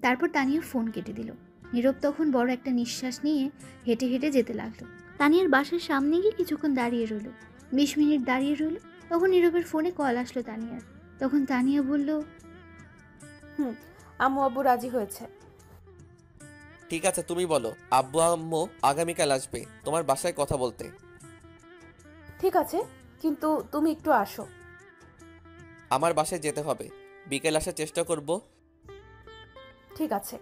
তারপর তানিয়া ফোন কেটে দিল। নীরব তখন বড় একটা নিঃশ্বাস নিয়ে হেঁটে হেঁটে যেতে লাগলো। তানিয়ার বাসার সামনে গিয়ে কিছুক্ষণ দাঁড়িয়ে রইল। 20 মিনিট দাঁড়িয়ে রইল। তখন নীরবের ফোনে কল আসলো তানিয়ার। তখন তানিয়া বলল, আম্মু আব্বু রাজি হয়েছে। ঠিক আছে, তুমি বলো আব্বু আম্মু আগামীকাল আসবে তোমার বাসায় কথা বলতে। ঠিক আছে, কিন্তু তুমি একটু আসো। আমার বাসায় যেতে হবে, বিকেল আসার চেষ্টা করব। ঠিক আছে।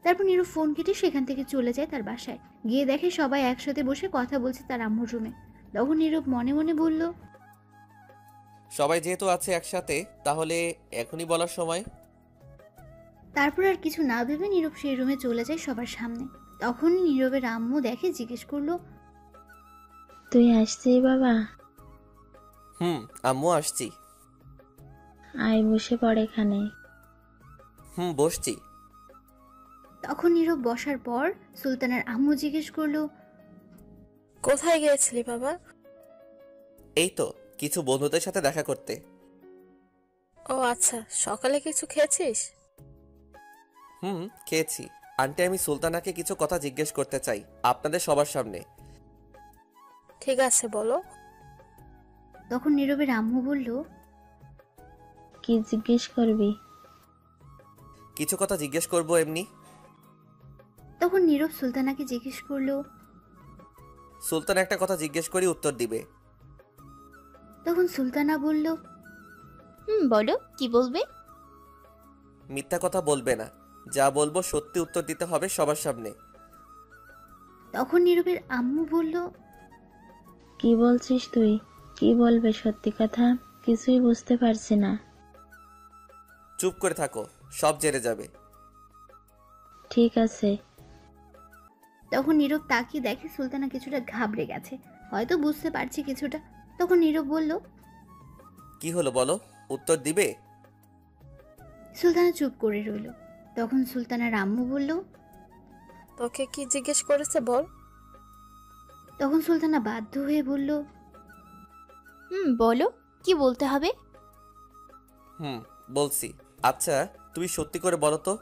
তারপর নীরব ফোন কেটে সেখান থেকে চলে যায় তার বাসায়। গিয়ে দেখে সবাই একসাথে বসে কথা বলছে তার আম্মুর রুমে। তখন নীরব মনে মনে বলল, সবাই যেহেতু আছে একসাথে, তাহলে এখনই বলার সময়। তারপর আর কিছু না ভেবে নীরব সেই রুমে চলে যায় সবার সামনে। তখন নীরবের আম্মু দেখে জিজ্ঞেস করলো, তুই আসছি বাবা? আম্মু আসছি। আয় বসে পড় এখানে। বসছি। তখন নীরব বসার পর সুলতানের আম্মু জিজ্ঞেস করলো, কোথায় গিয়েছিলি বাবা? এই তো কিছু বন্ধুদের সাথে দেখা করতে। ও আচ্ছা, সকালে কিছু খেয়েছিস? খেয়েছি। আন্টি, আমি সুলতানাকে কিছু কথা জিজ্ঞেস করতে চাই আপনাদের সবার সামনে। ঠিক আছে, বলো। তখন নীরবের আম্মু বলল, কি জিজ্ঞেস করবি? কিছু কথা জিজ্ঞেস করব এমনি। তখন নীরব সুলতানাকে জিজ্ঞেস করলো। সুলতান একটা কথা জিজ্ঞেস করি, উত্তর দিবে। তখন সুলতানা বলল, বলো কি বলবে? মিথ্যা কথা বলবে না, যা বলবো সত্যি উত্তর দিতে হবে সবার সামনে। তখন নীরবের আম্মু বলল, কি বলছিস তুই? কি বলবে সত্যি কথা? কিছুই বুঝতে পারছি না। চুপ করে থাকো, সব জেনে যাবে। ঠিক আছে। তখন নীরব তাকিয়ে দেখে সুলতানা কিছুটা ঘাবড়ে গেছে, হয়তো বুঝতে পারছে কিছুটা। তখন নীরব বলল, কি হলো বলো, উত্তর দিবে? সুলতানা চুপ করে রইল। তখন সুলতানার আম্মু বলল, তোকে কি জিজ্ঞেস করেছে বল। তখন সুলতানা বাধ্য হয়ে বলল, বলো কি বলতে হবে। বলছি। আচ্ছা তুমি সত্যি করে বলো তো,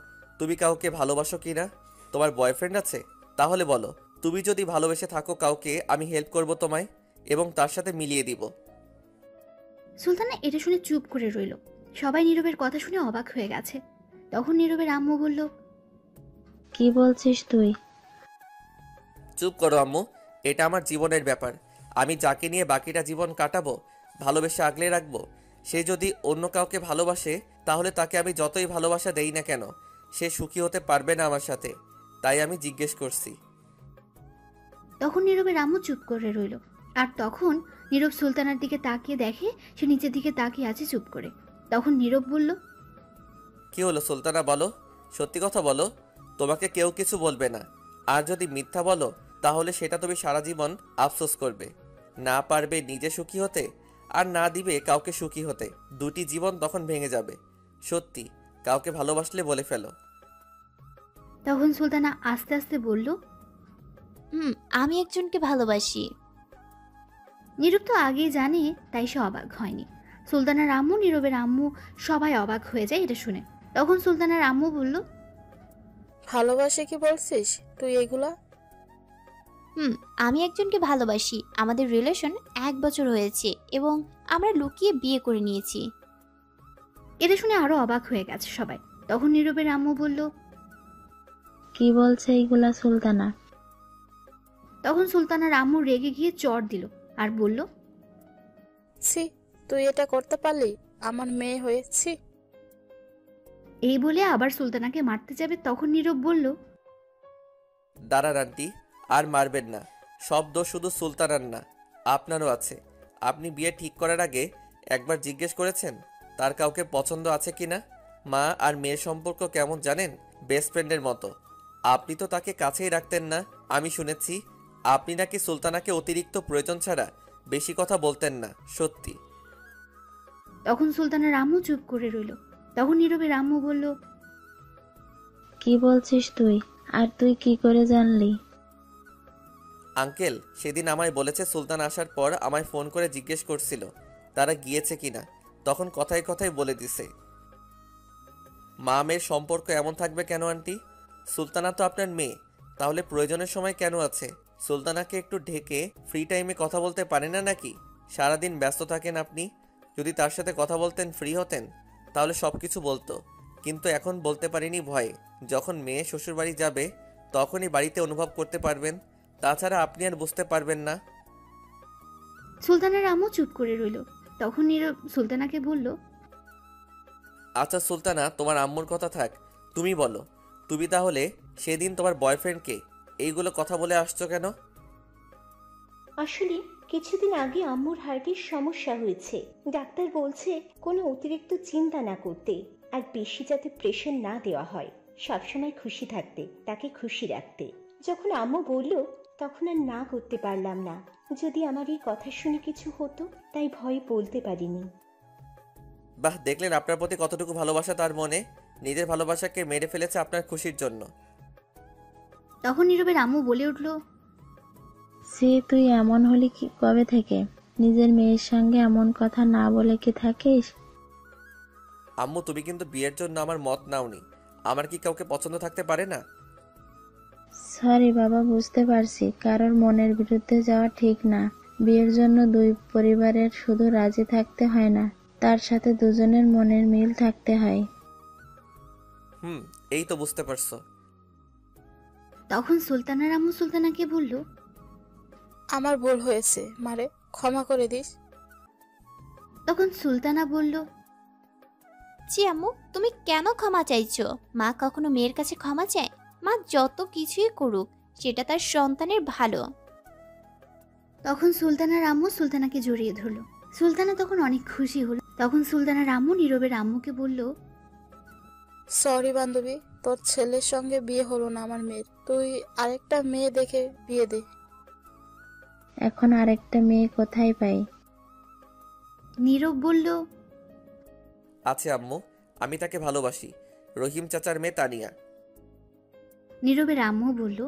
তুমি কাউকে ভালোবাসো কি না? তোমার বয়ফ্রেন্ড আছে? তাহলে বলো, তুমি যদি ভালোবেসে থাকো কাউকে, আমি হেল্প করব তোমায় এবং তার সাথে মিলিয়ে দিব। সুলতানা এটা শুনে চুপ করে রইল। সবাই নীরবের কথা শুনে অবাক হয়ে গেছে। তখন নীরবের আম্মু বলল, কি বলছিস তুই? চুপ করো আম্মু, এটা আমার জীবনের ব্যাপার। আমি যাকে নিয়ে বাকিটা জীবন কাটাবো, ভালোবেসে আগলে রাখবো, সে যদি অন্য কাউকে ভালোবাসে, তাহলে তাকে আমি যতই ভালোবাসা দেই না কেন, সে সুখী হতে পারবে না আমার সাথে। তাই আমি জিজ্ঞেস করছি। তখন নীরবের আম্মু চুপ করে রইল। আর তখন নীরব সুলতানার দিকে তাকিয়ে দেখে সে নিচের দিকে তাকিয়ে আছে চুপ করে। তখন নীরব বলল, কি হলো সুলতানা, বলো, সত্যি কথা বলো। তোমাকে কেউ কিছু বলবে না, আর যদি মিথ্যা বলো তাহলে সেটা তুমি সারা জীবন আফসোস করবে। না পারবে নিজে সুখী হতে, আর না দিবে কাউকে সুখী হতে। দুটি জীবন তখন ভেঙে যাবে। সত্যি, কাউকে ভালোবাসলে বলে ফেলো। তখন সুলতানা আস্তে আস্তে বলল, আমি একজনকে ভালোবাসি। নীরব তো আগেই জানে, তাই সে অবাক হয়নি। সুলতানার আম্মু, নীরবের আম্মু সবাই অবাক হয়ে যায় এটা শুনে। তখন সুলতানার আম্মু বলল, ভালোবাসে কি বলছিস তুই এগুলা? আমি একজনকে ভালোবাসি। আমাদের রিলেশন 1 বছর হয়েছে এবং আমরা লুকিয়ে বিয়ে করে নিয়েছি। এটা শুনে আরো অবাক হয়ে গেছে সবাই। তখন নীরবের আম্মু বলল, কি বলছে এইগুলা সুলতানা? তখন সুলতানার আম্মু রেগে গিয়ে চড় দিল আর বলল, ছি, তুই এটা করতে পারলি আমার মেয়ে হয়েছি? এই বলে আবার সুলতানাকে মারতে যাবে। তখন নীরব বলল, দাঁড়ান আন্টি, আর মারবেন না। সব দোষ শুধু সুলতানার না, আপনারও আছে। আপনি বিয়ে ঠিক করার আগে একবার জিজ্ঞেস করেছেন তার কাউকে পছন্দ আছে কিনা? মা আর মেয়ের সম্পর্ক কেমন জানেন? বেস্ট ফ্রেন্ডের মতো। আপনি তো তাকে কাছেই রাখতেন না। আমি শুনেছি আপনি নাকি সুলতানাকে অতিরিক্ত প্রয়োজন ছাড়া বেশি কথা বলতেন না। সত্যি? তখন সুলতানার আম্মু চুপ করে রইল। তখন নীরবের আম্মু বলল, কি বলছিস তুই? আর তুই কি করে জানলি? আঙ্কেল সেদিন আমায় বলেছে সুলতান আসার পর আমায় ফোন করে জিজ্ঞেস করছিল তারা গিয়েছে কিনা। তখন কথায় কথায় বলে দিছে। মা মেয়ের সম্পর্ক এমন থাকবে কেন আন্টি? সুলতানা তো আপনার মেয়ে, তাহলে প্রয়োজনের সময় কেন আছে? সুলতানাকে একটু ঢেকে ফ্রি টাইমে কথা বলতে পারে না নাকি? সারাদিন ব্যস্ত থাকেন আপনি। যদি তার সাথে কথা বলতেন, ফ্রি হতেন, তাহলে সব কিছু বলতো। কিন্তু এখন বলতে পারিনি ভয়ে। যখন মেয়ে শ্বশুরবাড়ি যাবে তখনই বাড়িতে অনুভব করতে পারবেন, তাছাড়া আপনি আর বুঝতে পারবেন না। সুলতানার আম্মু চুপ করে রইল। তখন নীরব সুলতানাকে বলল, আচ্ছা সুলতানা, তোমার আম্মুর কথা থাক, তুমি বলো, তুমি তাহলে সেদিন তোমার বয়ফ্রেন্ডকে এইগুলো কথা বলে আসছো কেন? আসলে কিছুদিন আগে আম্মুর হার্টের সমস্যা হয়েছে। ডাক্তার বলছে কোনো অতিরিক্ত চিন্তা না করতে, আর বেশি যাতে প্রেশার না দেওয়া হয়, সবসময় খুশি থাকতে, তাকে খুশি রাখতে। যখন আম্মু বলল তখন আর না করতে পারলাম না। যদি আমার এই কথা শুনে কিছু হতো, তাই ভয়ে বলতে পারিনি। বাহ, দেখলেন আপনার প্রতি কতটুকু ভালোবাসা তার মনে। নিজের ভালোবাসাকে মেরে ফেলেছে আপনার খুশির জন্য। তখন নীরবের আম্মু বলে উঠল, সে তুই এমন হলি কি কবে থেকে? নিজের মেয়ের সঙ্গে এমন কথা না বলে কি থাকিস? আম্মু তুমি কিন্তু বিয়ের জন্য আমার মত নাওনি। আমার কি কাউকে পছন্দ থাকতে পারে না? সরি বাবা, বুঝতে পারছি কারোর মনের বিরুদ্ধে যাওয়া ঠিক না। বিয়ের জন্য দুই পরিবারের শুধু রাজি থাকতে হয় না, তার সাথে দুজনের মনের মিল থাকতে হয়। এই তো বুঝতে পারছো। তখন সুলতানার আম্মু সুলতানাকে বলল, আমার ভুল হয়েছে, মারে ক্ষমা করে দিস। তখন সুলতানা বলল, জি আম্মু, তুমি কেন ক্ষমা চাইছো? মা কখনো মেয়ের কাছে ক্ষমা চায়? মা যত কিছুই করুক সেটা তার সন্তানের ভালো। তখন সুলতানার আম্মু সুলতানাকে জড়িয়ে ধরল। সুলতানা তখন অনেক খুশি হলো। তখন সুলতানার আম্মু নীরবের আম্মুকে বলল, সরি বান্ধবী, তোর ছেলের সঙ্গে বিয়ে হলো না আমার মেয়ের, তুই আরেকটা মেয়ে দেখে বিয়ে দে। এখন আরেকটা মেয়ে কোথায় পাই? নীরব বলল, আছে আম্মু, আমি তাকে ভালোবাসি, রহিম চাচার মেয়ে তানিয়া। নীরবের আম্মু বলল,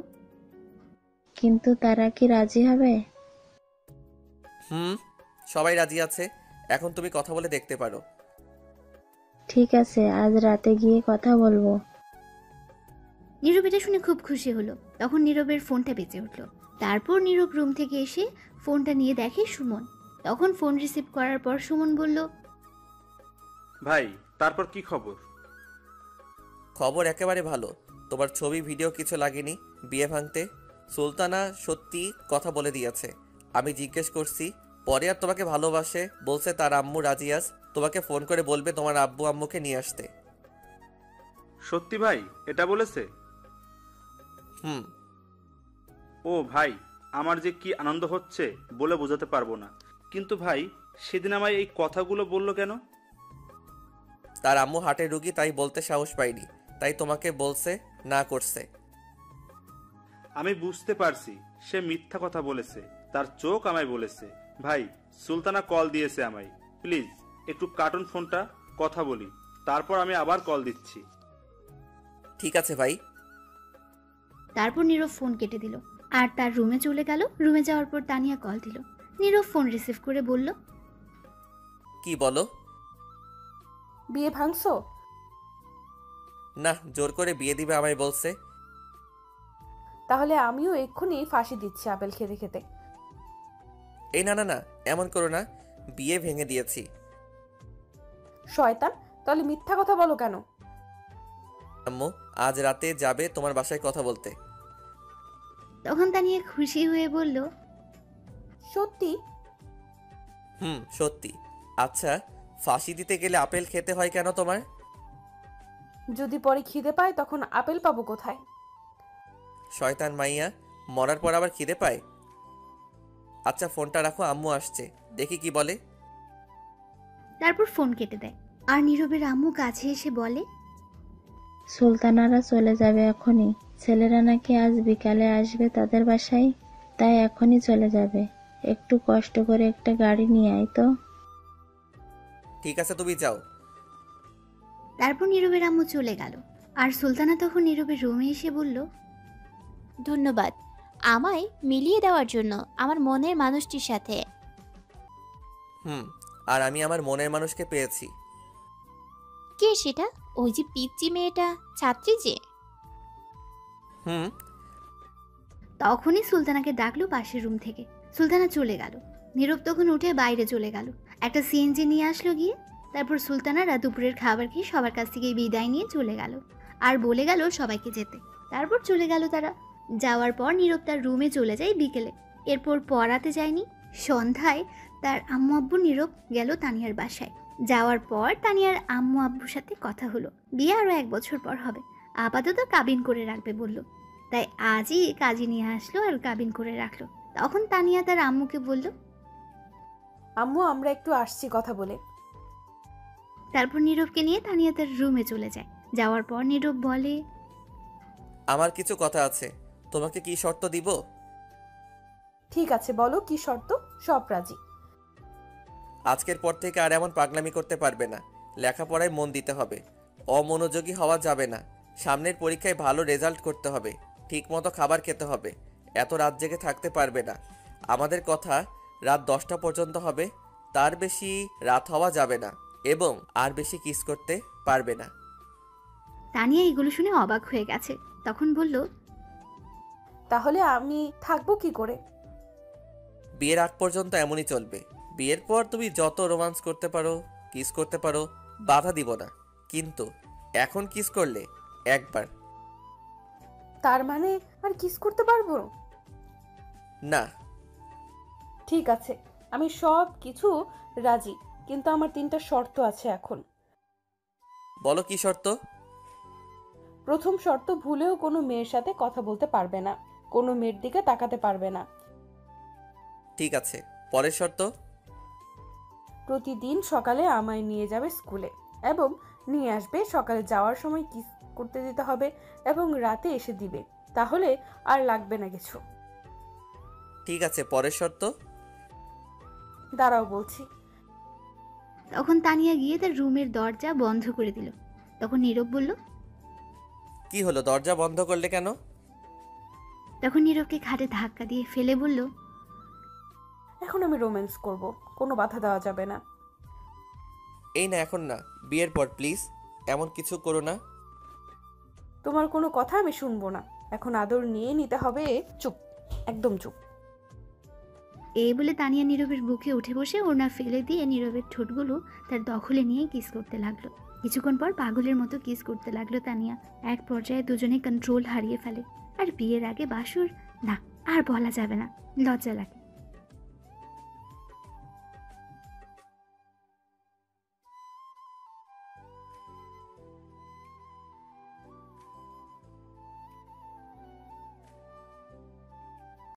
কিন্তু তারা কি রাজি হবে? সবাই রাজি আছে, এখন তুমি কথা বলে দেখতে পারো। ঠিক আছে, আজ রাতে গিয়ে কথা বলবো। নীরব এটা শুনে খুব খুশি হলো। তখন নীরবের ফোনটা বেজে উঠল। তারপর নীরব রুম থেকে এসে ফোনটা নিয়ে দেখে সুমন। তখন ফোন রিসিভ করার পর সুমন বলল, ভাই তারপর কি খবর? খবর একেবারে ভালো, তোমার ছবি ভিডিও কিছু লাগেনি বিয়ে ভাঙতে। সুলতানা সত্যি কথা বলে দিয়েছে। আমি জিজ্ঞেস করছি, পরে আর তোমাকে ভালোবাসে বলছে, তার আম্মু রাজিয়াস তোমাকে ফোন করে বলবে তোমার আব্বু আম্মুকে নিয়ে আসতে। সত্যি ভাই এটা বলেছে? ও ভাই, আমার যে কি আনন্দ হচ্ছে বলে বোঝাতে পারবো না। কিন্তু ভাই, সেদিন আমায় এই কথাগুলো বললো কেন? তার আম্মু হার্টের রুগী, তাই বলতে সাহস পাইনি, তাই তোমাকে বলছে না করছে। আমি বুঝতে পারছি সে মিথ্যা কথা বলেছে, তার চোখ আমায় বলেছে। ভাই, সুলতানা কল দিয়েছে আমায়, প্লিজ একটু কার্টুন ফোনটা, কথা বলি, তারপর আমি আবার কল দিচ্ছি। ঠিক আছে ভাই। তারপর নীরব ফোন কেটে দিল আর তার রুমে চলে গেল। রুমে যাওয়ার পর তানিয়া কল দিল। নীরব ফোন রিসিভ করে বলল, কি বলো? বিয়ে ভাঙছো? না, জোর করে বিয়ে দিবে আমায় বলছে। তাহলে আমিও এক্ষুনি ফাঁসি দিচ্ছি আপেল খেতে খেতে। এই না না না, এমন করো না, বিয়ে ভেঙে দিয়েছি। শয়তান, তাহলে মিথ্যা কথা বলো কেন? আম্মু আজ রাতে যাবে তোমার বাসায় কথা বলতে। তখন তানিয়া খুশি হয়ে বলল, সত্যি? সত্যি। আচ্ছা, ফাঁসি দিতে গেলে আপেল খেতে হয় কেন তোমার? যদি পরে খিদে পায় তখন আপেল পাবো কোথায়? শয়তান মাইয়া, মরার পর আবার খিদে পায়? আচ্ছা ফোনটা রাখো, আম্মু আসছে, দেখি কি বলে। তারপর ফোন কেটে দেয়। আর নীরবের আম্মু কাছে এসে বলে, সুলতানারা চলে যাবে এখনই। ছেলেরা নাকি আজ বিকালে আসবে তাদের বাসায়, তাই এখনই চলে যাবে। একটু কষ্ট করে একটা গাড়ি নিয়ে আয় তো। ঠিক আছে, তুমি যাও। তারপর নীরবের আম্মু চলে গেল। আর সুলতানা তখন নীরবের রুমে এসে বলল, ধন্যবাদ আমায় মিলিয়ে দেওয়ার জন্য আমার মনের মানুষটির সাথে। আর আমি আমার মনের মানুষকে পেয়েছি। কে সেটা? ওই যে পিচ্চি মেয়েটা, ছাত্রী যে? তখনই সুলতানাকে ডাকলো পাশের রুম থেকে। সুলতানা চলে গেল। নীরব তখন উঠে বাইরে চলে গেল, একটা সিএনজি নিয়ে আসলো গিয়ে। তারপর সুলতানারা দুপুরের খাবার খেয়ে সবার কাছ থেকে বিদায় নিয়ে চলে গেল আর বলে গেল সবাইকে যেতে। তারপর চলে গেল তারা। যাওয়ার পর নীরব তার রুমে চলে যায় বিকেলে। এরপর পড়াতে যায়নি। সন্ধ্যায় তার আম্মু আব্বু নীরব গেল তানিয়ার বাসায়। যাওয়ার পর তানিয়ার আম্মু আব্বুর সাথে কথা হলো, বিয়ে আরও 1 বছর পর হবে, আপাতত কাবিন করে রাখবে বলল। তাই আজই কাজী নিয়ে আসলো আর কাবিন করে রাখলো। তখন তানিয়া তার আম্মুকে বলল, আম্মু আমরা একটু আসছি কথা বলে। তারপর নীরবকে নিয়ে তানিয়া তার রুমে চলে যায়। যাওয়ার পর নীরব বলে, আমার কিছু কথা আছে, তোমাকে কি শর্ত দিব? ঠিক আছে বলো, কি শর্ত? সব রাজি। আজকের পর থেকে আর এমন পাগলামি করতে পারবে না, লেখাপড়ায় মন দিতে হবে, অমনোযোগী হওয়া যাবে না, সামনের পরীক্ষায় ভালো রেজাল্ট করতে হবে, ঠিকমতো খাবার খেতে হবে, এত রাত জেগে থাকতে পারবে না। আমাদের কথা রাত 10টা পর্যন্ত হবে, তার বেশি রাত হওয়া যাবে না, এবং আর বেশি কিস করতে পারবে না। তানিয়া এগুলো শুনে অবাক হয়ে গেছে। তখন বলল, তাহলে আমি থাকবো কি করে? বিয়ের আগ পর্যন্ত এমনই চলবে, বিয়ের পর তুমি যত রোমান্স করতে পারো কিস করতে পারো, বাধা দিব না, কিন্তু এখন কিস করলে একবার। তার মানে আর কিস করতে পারবো না। ঠিক আছে, আমি সব কিছু রাজি, কিন্তু আমার 3টা শর্ত আছে এখন। বলো কি শর্ত? প্রথম শর্ত, ভুলেও কোনো মেয়ের সাথে কথা বলতে পারবে না, কোনো মেয়ের দিকে তাকাতে পারবে না। ঠিক আছে, পরের শর্ত? প্রতিদিন সকালে আমায় নিয়ে যাবে স্কুলে এবং নিয়ে আসবে। সকালে যাওয়ার সময় কিস করতে দিতে হবে এবং রাতে এসে দিবে, তাহলে আর লাগবে না কিছু। ঠিক আছে, পরের শর্ত? দাঁড়াও বলছি। তখন তানিয়া গিয়ে তার রুমের দরজা বন্ধ করে দিল। তখন নীরব বলল, কি হলো, দরজা বন্ধ করলে কেন? তখন নীরবকে খাটে ধাক্কা দিয়ে ফেলে বলল, এখন আমি রোম্যান্স করব, কোনো বাধা দেওয়া যাবে না। এই না, এখন না, বিয়ের পর প্লিজ, এমন কিছু করো না। তোমার কোনো কথা আমি শুনবো না, এখন আদর নিয়ে নিতে হবে। চুপ, একদম চুপ। এই বলে তানিয়া নীরবের বুকে উঠে বসে ওড়না ফেলে দিয়ে নীরবের ঠোঁটগুলো তার দখলে নিয়ে কিস করতে লাগলো। কিছুক্ষণ পর পাগলের মতো কিস করতে লাগলো তানিয়া। এক পর্যায়ে দুজনে কন্ট্রোল হারিয়ে ফেলে। আর বিয়ের আগে বাসর, না আর বলা যাবে না, লজ্জা লাগে।